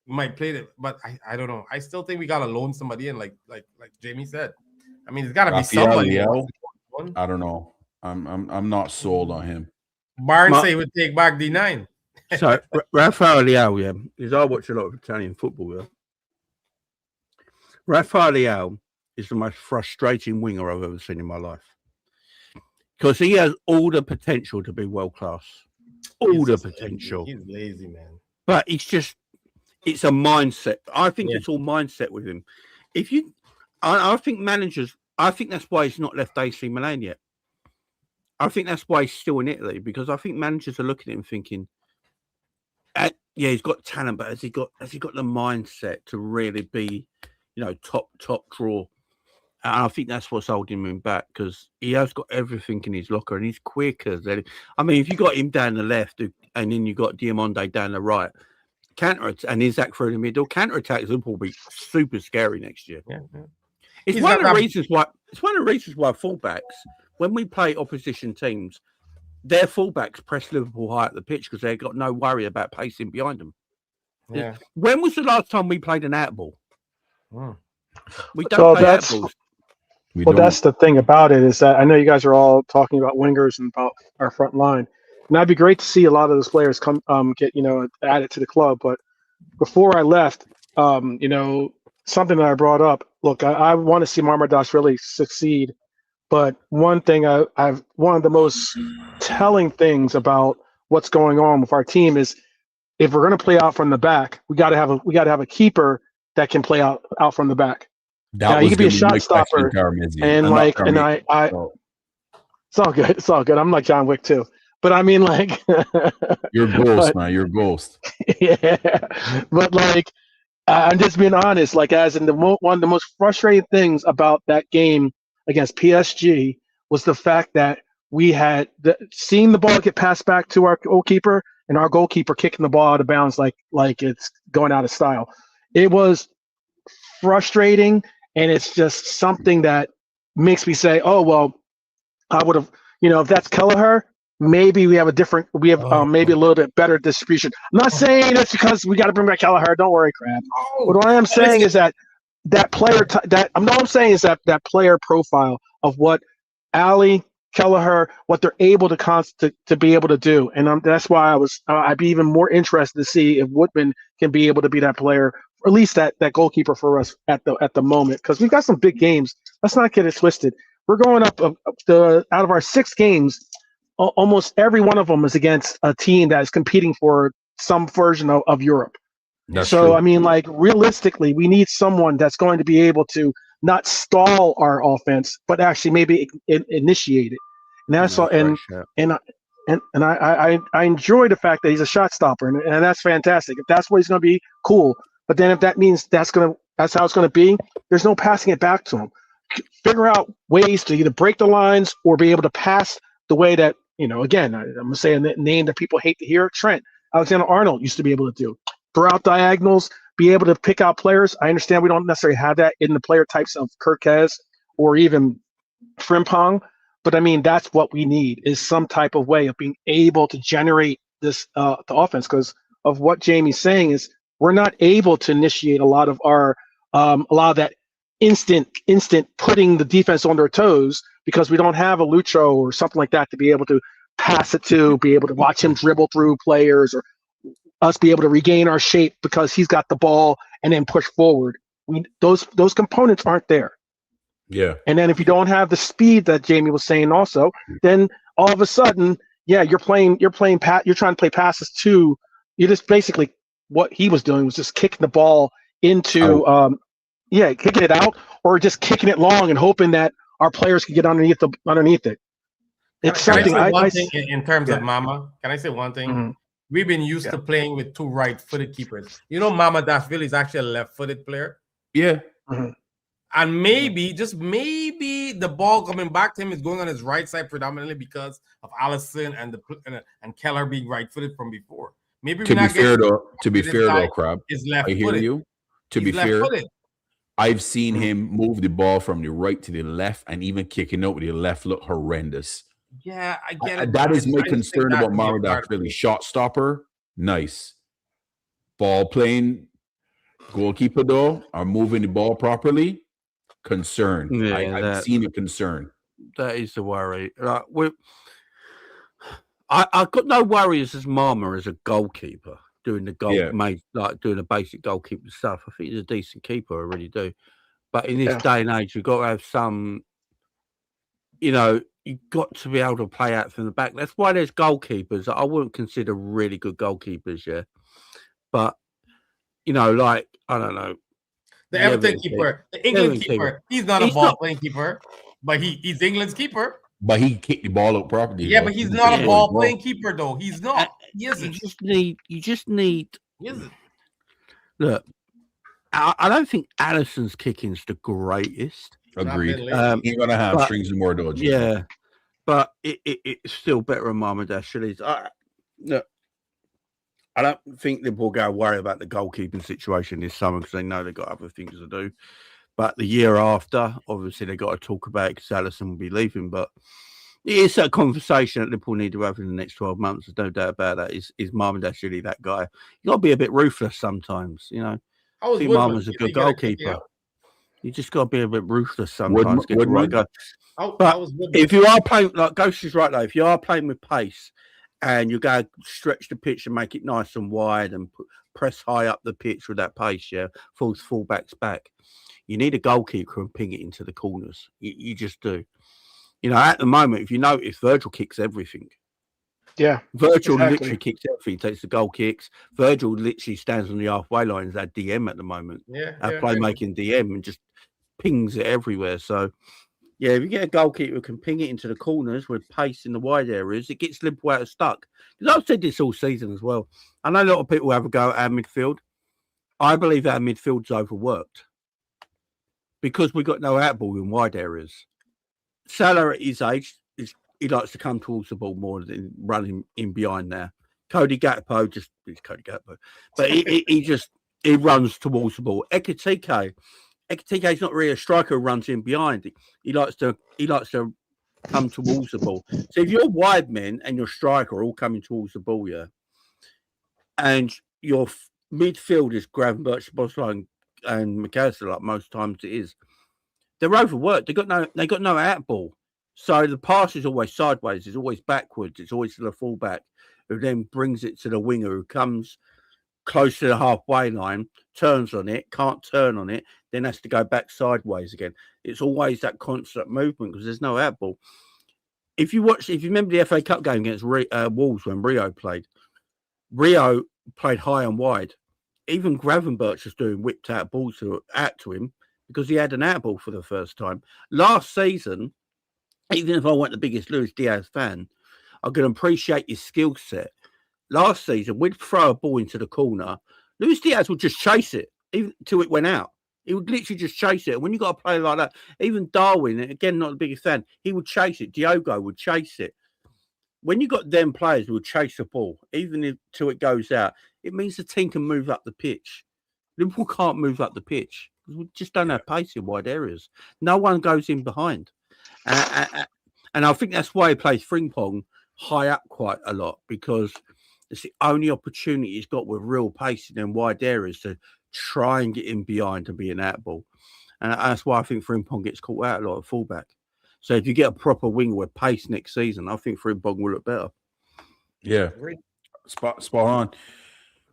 might play it, but I don't know. I still think we gotta loan somebody in, like Jamie said. I mean, it's gotta be somebody. I don't know. I'm not sold on him. Barnes say would take back D9. So Rafael Leao, yeah, because I watch a lot of Italian football. Yeah. Rafael Leao is the most frustrating winger I've ever seen in my life because he has all the potential to be world class, the potential. He's lazy, man. But it's a mindset. I think it's all mindset with him. I think managers I think that's why he's not left AC Milan yet. I think that's why he's still in Italy, because I think managers are looking at him thinking, yeah, he's got talent, but has he got the mindset to really be, top draw? And I think that's what's holding him back, because he has got everything in his locker and he's quicker. I mean, if you got him down the left and then you got Diamande down the right, and Isaac through the middle, counter-attacks will be super scary next year. Yeah. It's one of the reasons why fullbacks, when we play opposition teams, their fullbacks press Liverpool high at the pitch because they've got no worry about pacing behind them. Yeah. When was the last time we played an out ball? We don't So play out balls. Well, that's the thing about it, is that I know you guys are all talking about wingers and about our front line, and that'd be great to see a lot of those players come get added to the club. But before I left, something that I brought up. Look, I want to see Marmadas really succeed, but one thing one of the most telling things about what's going on with our team is, if we're going to play out from the back, we got to have a keeper that can play out from the back. That he could be a shot stopper, and it's all good. It's all good. I'm like John Wick too, but I mean, like, you're ghost, man. You're ghost. Yeah, but like, I'm just being honest. Like, as in one of the most frustrating things about that game against PSG was the fact that we had seeing the ball get passed back to our goalkeeper, and our goalkeeper kicking the ball out of bounds like it's going out of style. It was frustrating, and it's just something that makes me say, oh, well, I would have, if that's Kelleher, maybe we have maybe a little bit better distribution. I'm not saying it's because we got to bring back Kelleher. Don't worry, Crab. But what I am saying is that that player profile of what Ali, Kelleher, what they're able to be able to do, and that's why I'd be even more interested to see if Woodman can be able to be that player, or at least that goalkeeper for us at the moment, because we've got some big games. Let's not get it twisted. We're going up out of our 6 games, almost every one of them is against a team that is competing for some version of Europe. That's so true. I mean, like, realistically, we need someone that's going to be able to not stall our offense, but actually maybe initiate it. And that's all. And I enjoy the fact that he's a shot stopper, and that's fantastic. If that's what he's going to be, cool. But then if that means that's how it's going to be, there's no passing it back to him. Figure out ways to either break the lines or be able to pass the way that, again, I'm going to say a name that people hate to hear, Trent Alexander-Arnold used to be able to do. Throw out diagonals, be able to pick out players. I understand we don't necessarily have that in the player types of Kirkez or even Frimpong, but I mean, that's what we need, is some type of way of being able to generate this the offense, because of what Jamie's saying is we're not able to initiate a lot of that instant putting the defense on their toes, because we don't have a Lucho or something like that to be able to pass it to, be able to watch him dribble through players, or us be able to regain our shape because he's got the ball and then push forward. Those components aren't there. Yeah. And then if you don't have the speed that Jamie was saying also, then all of a sudden, yeah, you're trying to play passes to, you're just basically, what he was doing was just kicking the ball into kicking it out, or just kicking it long and hoping that our players can get underneath it. It's something I say in terms of Mama. Can I say one thing? Mm-hmm. We've been used to playing with 2 right-footed keepers. Mama Dashvili is actually a left-footed player. Yeah. Mm-hmm. And maybe, just maybe, the ball coming back to him is going on his right side predominantly because of Allison and Keller being right-footed from before. Maybe to be fair though, Crab, is I hear left-footed. you. To be fair, I've seen him move the ball from the right to the left, and even kicking out with the left look horrendous. Yeah, I get it. That is my concern about Marmadas. Really, shot stopper, nice. Ball playing, goalkeeper though, are moving the ball properly. Concern. Yeah, I've seen a concern. That is the worry. I've got no worries as Mama as a goalkeeper doing the doing the basic goalkeeper stuff. I think he's a decent keeper, I really do. But in this day and age, you've got to have some, you've got to be able to play out from the back. That's why there's goalkeepers that I wouldn't consider really good goalkeepers, yeah. But, like, I don't know. The Never Everton been keeper, the England Never been keeper. He's not He's a ball not- playing keeper, but he's England's keeper. But he kicked the ball out properly. Yeah, though. but he's not Yeah. a ball playing keeper though. He's not. He You isn't. just need. He isn't. Look, I don't think Allison's kicking's the greatest. Agreed. Not He ain't gonna have but- strings and more dodges. Yeah, but it's still better than Mohamed Ashili's. Look, I don't think Liverpool go worry about the goalkeeping situation this summer because they know they've got other things to do. But the year after, obviously, they've got to talk about it because Allison will be leaving. But it's a conversation that Liverpool need to have in the next 12 months. There's no doubt about that. Is Mohamed Ashili that guy? You got to be a bit ruthless sometimes, you know. How was I think Woodman? Marmon's a You good think he got a kick goalkeeper. out? You just got to be a bit ruthless sometimes. Get the Woodman? right guy. How But was Woodman? If you are playing, like Ghost is right though, if you are playing with pace and you go stretch the pitch and make it nice and wide and press high up the pitch with that pace, yeah, force fullbacks back, you need a goalkeeper and ping it into the corners. You just do. You know, at the moment, if you notice, Virgil kicks everything. Yeah. Virgil Exactly. literally kicks everything, takes the goal kicks. Virgil literally stands on the halfway line as our DM at the moment. yeah, Playmaking DM and just pings it everywhere. So, yeah, if you get a goalkeeper who can ping it into the corners with pace in the wide areas, it gets Liverpool out of stuck. Because I've said this all season as well. I know a lot of people have a go at our midfield. I believe our midfield's overworked because we've got no outball in wide areas. Salah at his age, he likes to come towards the ball more than running in behind there. Cody Gakpo he's Cody Gakpo, but he runs towards the ball. Ekitike's not really a striker who runs in behind. He likes to come towards the ball. So if you're wide men and your striker are all coming towards the ball, yeah, and your midfield is Gravenberch, Bosler, and McAllister, like most times it is, they're overworked. They got no out ball. So the pass is always sideways, it's always backwards, it's always to the fullback, who then brings it to the winger who comes close to the halfway line, turns on it, can't turn on it, then has to go back sideways again. It's always that constant movement because there's no out ball. If you remember the FA Cup game against Wolves when Rio played high and wide. Even Gravenberch was doing whipped out balls out to him because he had an out ball for the first time. Last season, even if I wasn't the biggest Luis Diaz fan, I could appreciate his skill set. Last season, we'd throw a ball into the corner. Luis Diaz would just chase it even till it went out. He would literally just chase it. And when you got a player like that, even Darwin, again, not the biggest fan, he would chase it. Diogo would chase it. When you got them players who would chase the ball, even till it goes out, it means the team can move up the pitch. Liverpool can't move up the pitch because we just don't have pace in wide areas. No one goes in behind. And I think that's why he plays Frimpong high up quite a lot because it's the only opportunity he's got with real pace in them wide areas to try and get in behind and be an out ball. And that's why I think Frimpong gets caught out a lot of fullback. So if you get a proper winger with pace next season, I think Frimpong will look better. Yeah. Spot on.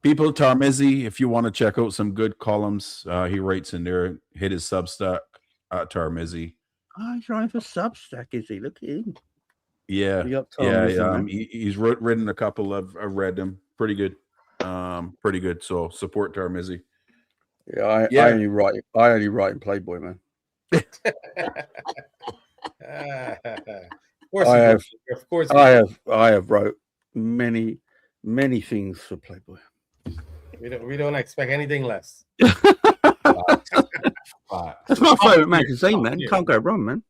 People, Tarmizi, if you want to check out some good columns, he writes in there. Hit his Substack at Tarmizi. Oh, he's writing for Substack, is he? Look at him. Yeah, Big up Tarmizi, man. he's written a couple. I've read them. Pretty good. Pretty good. So support Tarmizi. I only write in Playboy, man. Of course, I have wrote many things for Playboy. we don't expect anything less. That's my favorite magazine, man. Can't go wrong, man.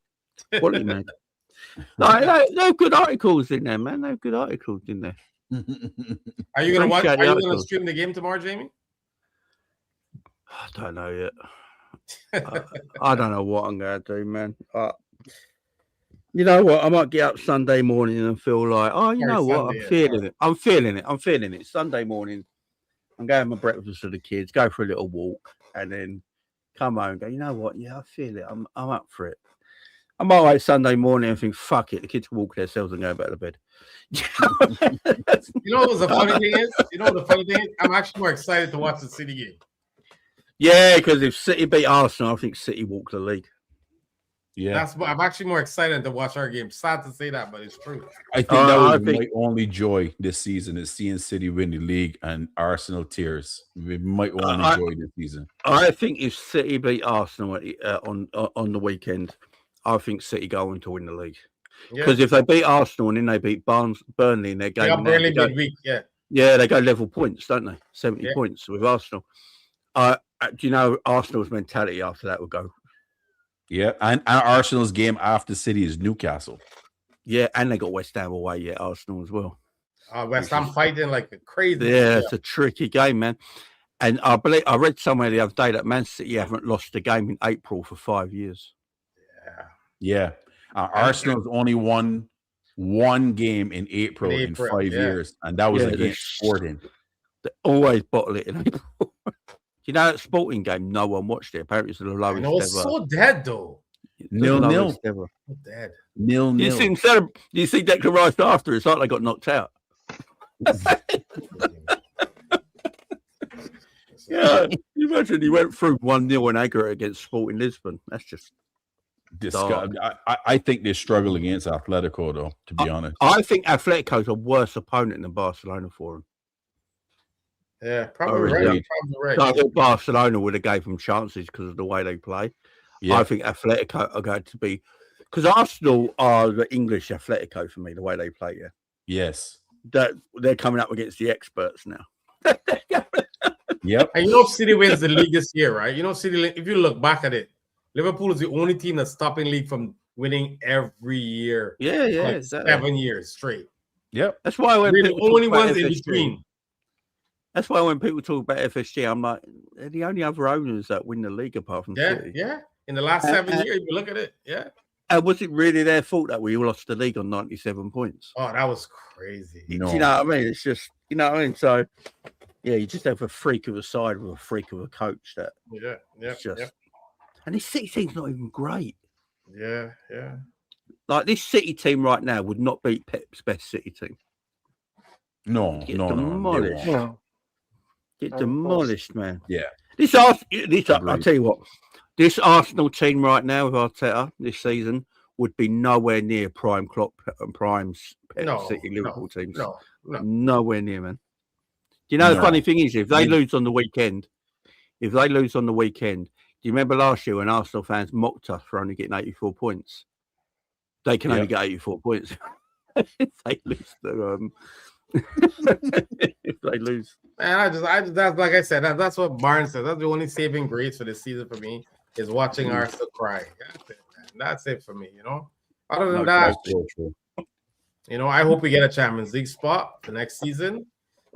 Quality, man. No good articles in there, man. No good articles in there. Are you gonna watch? Appreciate Are the you gonna articles. stream the game tomorrow, Jamie? I don't know yet. I don't know what I'm going to do, man. You know what? I might get up Sunday morning and feel like, oh, you know what? Sunday, I'm feeling it. I'm feeling it. Sunday morning, I'm going to my breakfast with the kids, go for a little walk, and then come home and go, you know what? Yeah, I feel it. I'm up for it. I might wait Sunday morning and think, fuck it. The kids can walk themselves and go back to bed. You know what the funny thing is? I'm actually more excited to watch the City game. Yeah, because if City beat Arsenal, I think City walk the league. Yeah, I'm actually more excited to watch our game. Sad to say that, but it's true. I think that was I think- my only joy this season is seeing City win the league and Arsenal tears. We might only joy this season. I think if City beat Arsenal on the weekend, I think City go on to win the league. Yeah, Because if they beat Arsenal and then they beat Burnley in their they game, got now, Burnley they go- midweek. Yeah, yeah, they go level points, don't they? 70 Yeah. points with Arsenal. Do you know Arsenal's mentality after that will go? Yeah, and Arsenal's game after City is Newcastle. Yeah, and they got West Ham away, yeah, Arsenal as well. West Ham fighting like a crazy. Yeah, it's a tricky game, man. And I read somewhere the other day that Man City haven't lost a game in April for 5 years. Yeah, Arsenal's only won one game in April in April, 5 yeah. years, and that was Yeah, against Sporting. They always bottle it in April. You know that Sporting game, no one watched it. Apparently it's the I lowest know it's ever. so dead though. It's the 0-0. lowest ever. So dead. 0-0. You see Declan Rice after, it's like they got knocked out. Yeah, you imagine he went through 1-0 in aggregate against Sporting Lisbon. That's just. I think they struggle against Atletico, though. To be honest, I think Atletico's a worse opponent than Barcelona for them. Yeah, probably Oh, right. indeed. Probably So I right. thought Barcelona would have gave them chances because of the way they play. yeah, I think Atletico are going to be because Arsenal are the English Atletico for me. The way they play, yeah, yes, that they're coming up against the experts now. yep, And you know, City wins the league this year, right? You know, City. If you look back at it, Liverpool is the only team that's stopping league from winning every year. Yeah, yeah, like exactly. 7 years straight. yep. That's why when We're the people only talk about ones in FSG, between. That's why when people talk about FSG, I'm like, they're the only other owners that win the league apart from Yeah, City. yeah. In the last 7 years, you look at it. Yeah. And was it really their fault that we lost the league on 97 points? Oh, that was crazy. No. Do you know what I mean? It's just, you know what I mean? So, yeah, you just have a freak of a side with a freak of a coach that Yeah, yeah, it's just. yeah, And this City team's not even great. yeah, yeah. Like this City team right now would not beat Pep's best City team. No, Get no, no, they demolished. won't. No. Get Of demolished, man. Yeah, I'll Agreed. tell you what, this Arsenal team right now with Arteta this season would be nowhere near prime Klopp and prime Pep No, City Liverpool teams. No, no. Nowhere near, man. You know, the No. funny thing is, if they Me- lose on the weekend, do you remember last year when Arsenal fans mocked us for only getting 84 points? They can only Yeah. get 84 points if they lose. If they lose. Man, I just that's like I said, that's what Barnes said. That's the only saving grace for this season for me is watching Arsenal cry. That's it, man. That's it for me, you know. Other than No, that, that's so true. you know, I hope we get a Champions League spot the next season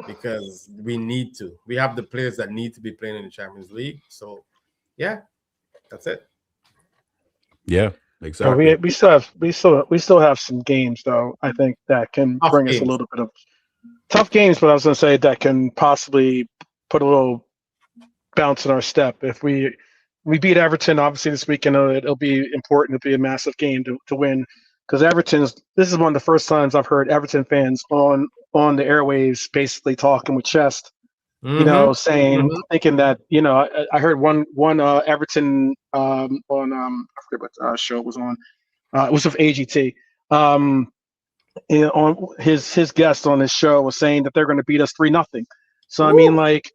because we need to. We have the players that need to be playing in the Champions League. So, yeah, that's it. Yeah, But exactly. we still have some games though. I think that can Tough bring us a games. little bit of tough games, but I was going to say that can possibly put a little bounce in our step. If we beat Everton, obviously this weekend, it'll be important. It'll be a massive game to win because this is one of the first times I've heard Everton fans on the airwaves basically talking with chest. You know, saying, thinking that, you know, I heard one Everton on I forget what show it was on. It was with AGT. On his guest on his show was saying that they're going to beat us 3-0. So I mean, like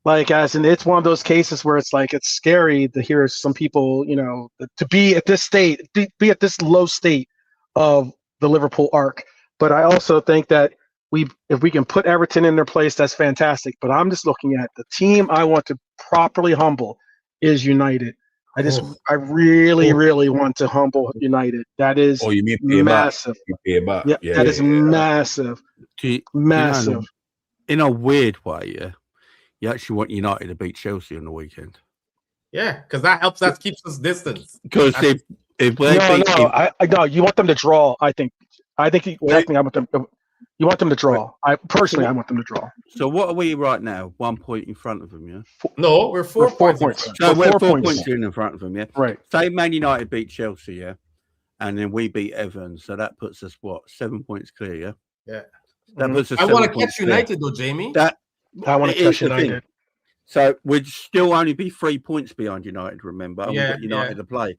as in, it's one of those cases where it's like it's scary to hear some people, you know, to be at this state, be at this low state of the Liverpool arc. But I also think that if we can put Everton in their place, that's fantastic. But I'm just looking at the team I want to properly humble is United. I really want to humble United. That is Oh, you mean pay back? massive. You pay back. Yeah, that is massive. Massive. In a weird way, yeah. You actually want United to beat Chelsea on the weekend. Yeah, because that helps. That keeps us distance. Because if they beat No, you want them to draw. I think I want them. You want them to draw. I want them to draw. so what are we right now? 1 point in front of them, yeah. No, we're 4 We're 4 points. in points. front. So We're we're 4 4 points. points in front of them, yeah. Right. Say Man United beat Chelsea, yeah, and then we beat Everton, so that puts us what 7 points clear, yeah. Yeah. That puts us. I 7 want to points catch clear. United though, Jamie. That I want it to is catch the thing. United. So we'd still only be 3 points behind United. Remember, and Yeah, we've got United to play.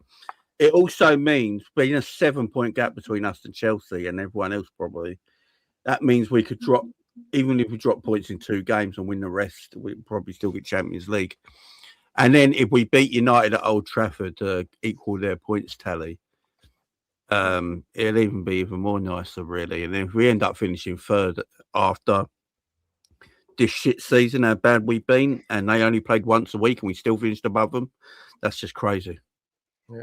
it also means being a 7-point gap between us and Chelsea and everyone else probably. That means we could drop, even if we drop points in 2 games and win the rest, we'd probably still get Champions League. And then if we beat United at Old Trafford to equal their points tally, it'll even be even more nicer, really. And then if we end up finishing third after this shit season, how bad we've been, and they only played once a week and we still finished above them, that's just crazy. Yeah.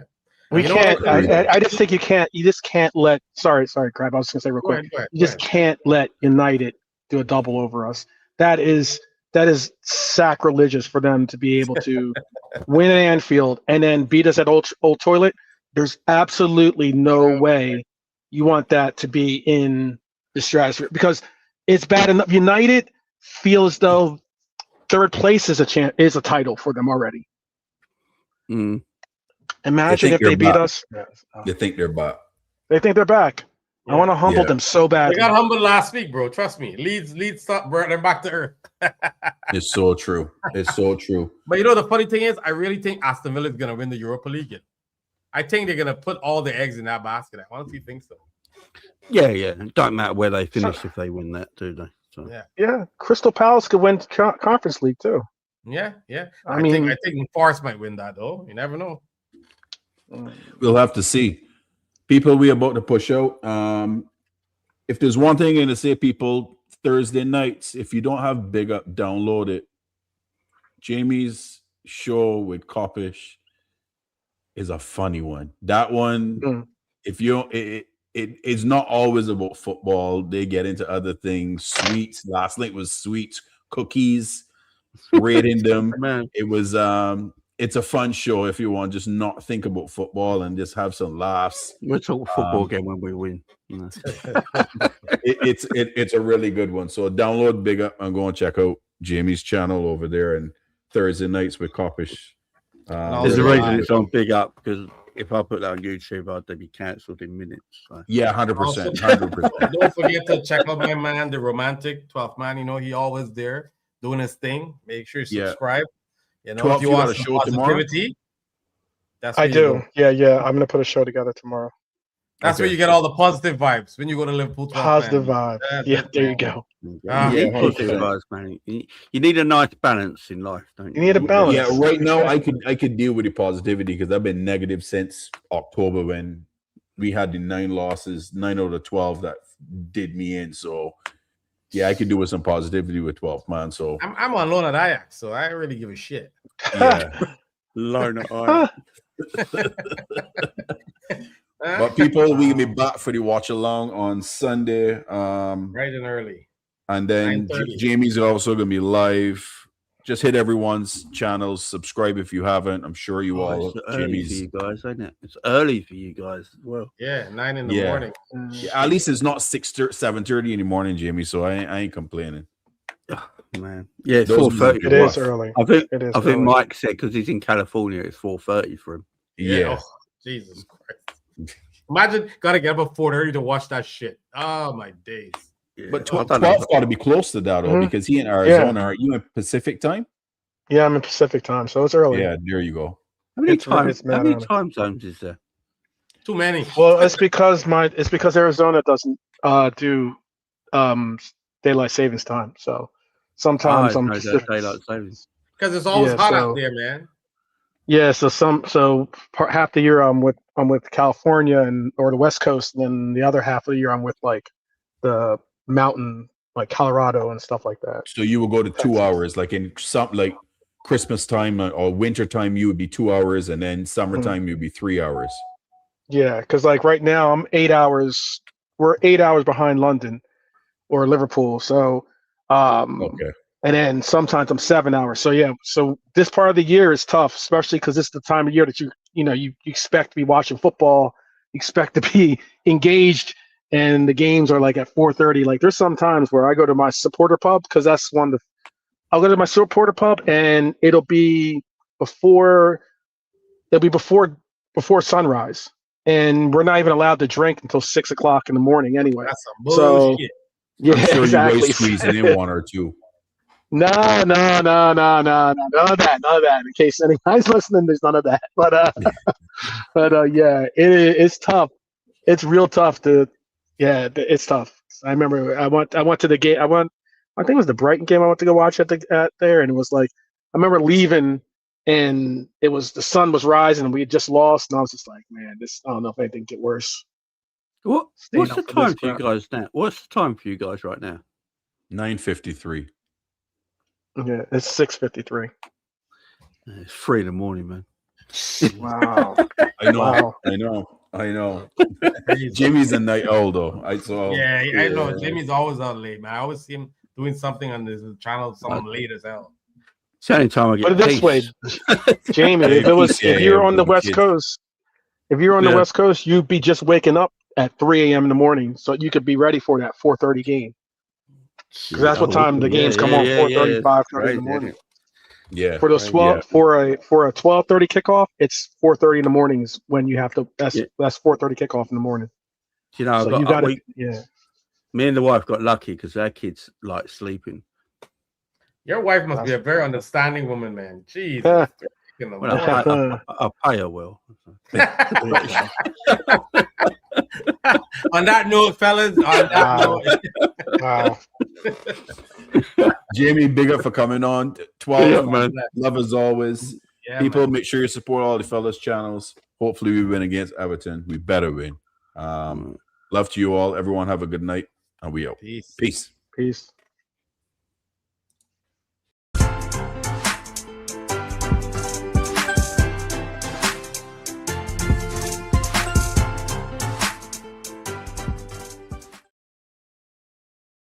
We You know can't. what? I just think you can't. You just can't let. Sorry, Crab. I was going to say real quick. Go ahead, You just can't let United do a double over us. That is sacrilegious for them to be able to win at Anfield and then beat us at Old Toilet. There's absolutely no way you want that to be in the stratosphere because it's bad enough. United feel as though third place is a title for them already. Mm. Imagine if they beat us. You think they're back? They think they're back. I want to humble Yeah. them so They badly. got humbled last week, bro. Trust me. Leeds stop brought them back to earth. It's so true. It's so true. But you know the funny thing is, I really think Aston Villa is gonna win the Europa League. Yet. I think they're gonna put all the eggs in that basket. I honestly think so. Yeah. It don't matter where they finish if they win that, do they? So. Yeah, Crystal Palace could win Conference League too. Yeah. I mean- I think Forest might win that though. You never know. We'll have to see. People, we about to push out. If there's one thing I'm going to say, people, Thursday nights, if you don't have Big Up, download it. Jamie's show with Kopish is a funny one. That one, if you it's not always about football. They get into other things. Sweets. Last night was sweets, cookies, rating them. Man, It was it's a fun show if you want just not think about football and just have some laughs. we'll talk football again when we win. You know. It's a really good one. So download Big Up and go and check out Jamie's channel over there and Thursday nights with Kopish. There's a really reason it's on Big Up because if I put that on YouTube, I'd be cancelled in minutes. So. Yeah, 100%. 100%. Don't forget to check out my man, the romantic 12th man. You know, he always there doing his thing. Make sure you Yeah. subscribe. You know, 12th, if you you want got a some show tomorrow? positivity, that's I where you do. go. Yeah. I'm gonna put a show together tomorrow. That's where Okay. you get all the positive vibes when you go to Liverpool. 12th Positive man. vibe. Yeah, there you go. Ah, You need yeah, positive 100%. vibes, man. You need a nice balance in life, don't you? You need a balance. Yeah, right now I could deal with the positivity because I've been negative since October when we had the 9 losses, 9 out of 12 that did me in. So yeah, I could do with some positivity with 12, man. So I'm on loan at Ajax, so I don't really give a shit. yeah. Loner eye. But people, we will be back for the watch along on Sunday. Right and early. And then 9:30. Jamie's also gonna be live. Just hit everyone's channels, subscribe if you haven't. I'm sure you all It's early for Jamie's. you guys, isn't it? It's early for you guys as well. Yeah, 9 in the Yeah. morning. Yeah, at least it's not 7:30 in the morning, Jamie. So I ain't complaining. Man, yeah, it's Those 4:30. It is early. I think It is. I think early. Mike said because he's in California, it's 4:30 for him. Yeah. Oh, Jesus Christ. Imagine gotta get up at 4:30 to watch that shit. Oh my days. Yeah, But I don't know. 12 got to be close to that, though, Mhm. because he in Arizona. Are you in Pacific time? Yeah, I'm in Pacific time, so it's early. Yeah, there you go. How many, it's times, mad how many early. time zones is there? Too many. Well, it's because Arizona doesn't do daylight savings time. So sometimes I'm no, Pacific. daylight savings. Because it's always Yeah, hot so- out there, man. Yeah, so half the year I'm with California or the West Coast, and then the other half of the year I'm with like the mountain, like Colorado and stuff like that. So you will go to 2 Texas. hours, like in some like Christmas time or winter time, you would be 2 hours, and then summertime you'd be 3 hours. Yeah, because like right now I'm 8 hours. We're 8 hours behind London or Liverpool. So Okay. and then sometimes I'm 7 hours. So yeah, so this part of the year is tough, especially because it's the time of year that you expect to be watching football, you expect to be engaged, and the games are like at 4:30. Like there's some times where I go to my supporter pub because that's one of the. I'll go to my supporter pub and it'll be before sunrise, and we're not even allowed to drink until 6 o'clock in the morning anyway. That's some So- bullshit. Yeah, I'm sure exactly. you always squeezing in one or two. No, none of that. In case anybody's listening, there's none of that. Yeah, it's tough. It's real tough it's tough. I remember I went to the game. I think it was the Brighton game I went to go watch at there, and it was like I remember leaving, and it was the sun was rising, and we had just lost, and I was just like, man, I don't know if anything get worse. What's Staying the up for time this for you crap. guys now? What's the time for you guys right now? 9:53. Yeah, it's 6:53. It's 3 in the morning, man. Wow. I know. Wow. I know. Jimmy's a night owl though. I know. Jimmy's always out late, man. I always see him doing something on this channel, something late as hell. It's the only time I get Put it this way, peace. Jamie, if you're on the West kids. Coast, West Coast, you'd be just waking up at 3 a.m. in the morning, so you could be ready for that 4:30 game. 'Cause that's what time the games come on, 4:30, 5:30 in the morning. Yeah. For the 12 for a 12:30 kickoff, it's 4:30 in the morning is when you have to. That's 4:30 kickoff in the morning. You know, So you got to, yeah. me and the wife got lucky because our kids like sleeping. Your wife must be a very understanding woman, man. Jeez. Well, I pay her well. On that note, fellas, Wow. Jamie, big up for coming on. 12, Yeah, man. Love as always. yeah, People, man. make sure you support all the fellas channels. Hopefully we win against Everton. We better win. Love to you all. Everyone have a good night. And we out. Peace. Peace. Peace.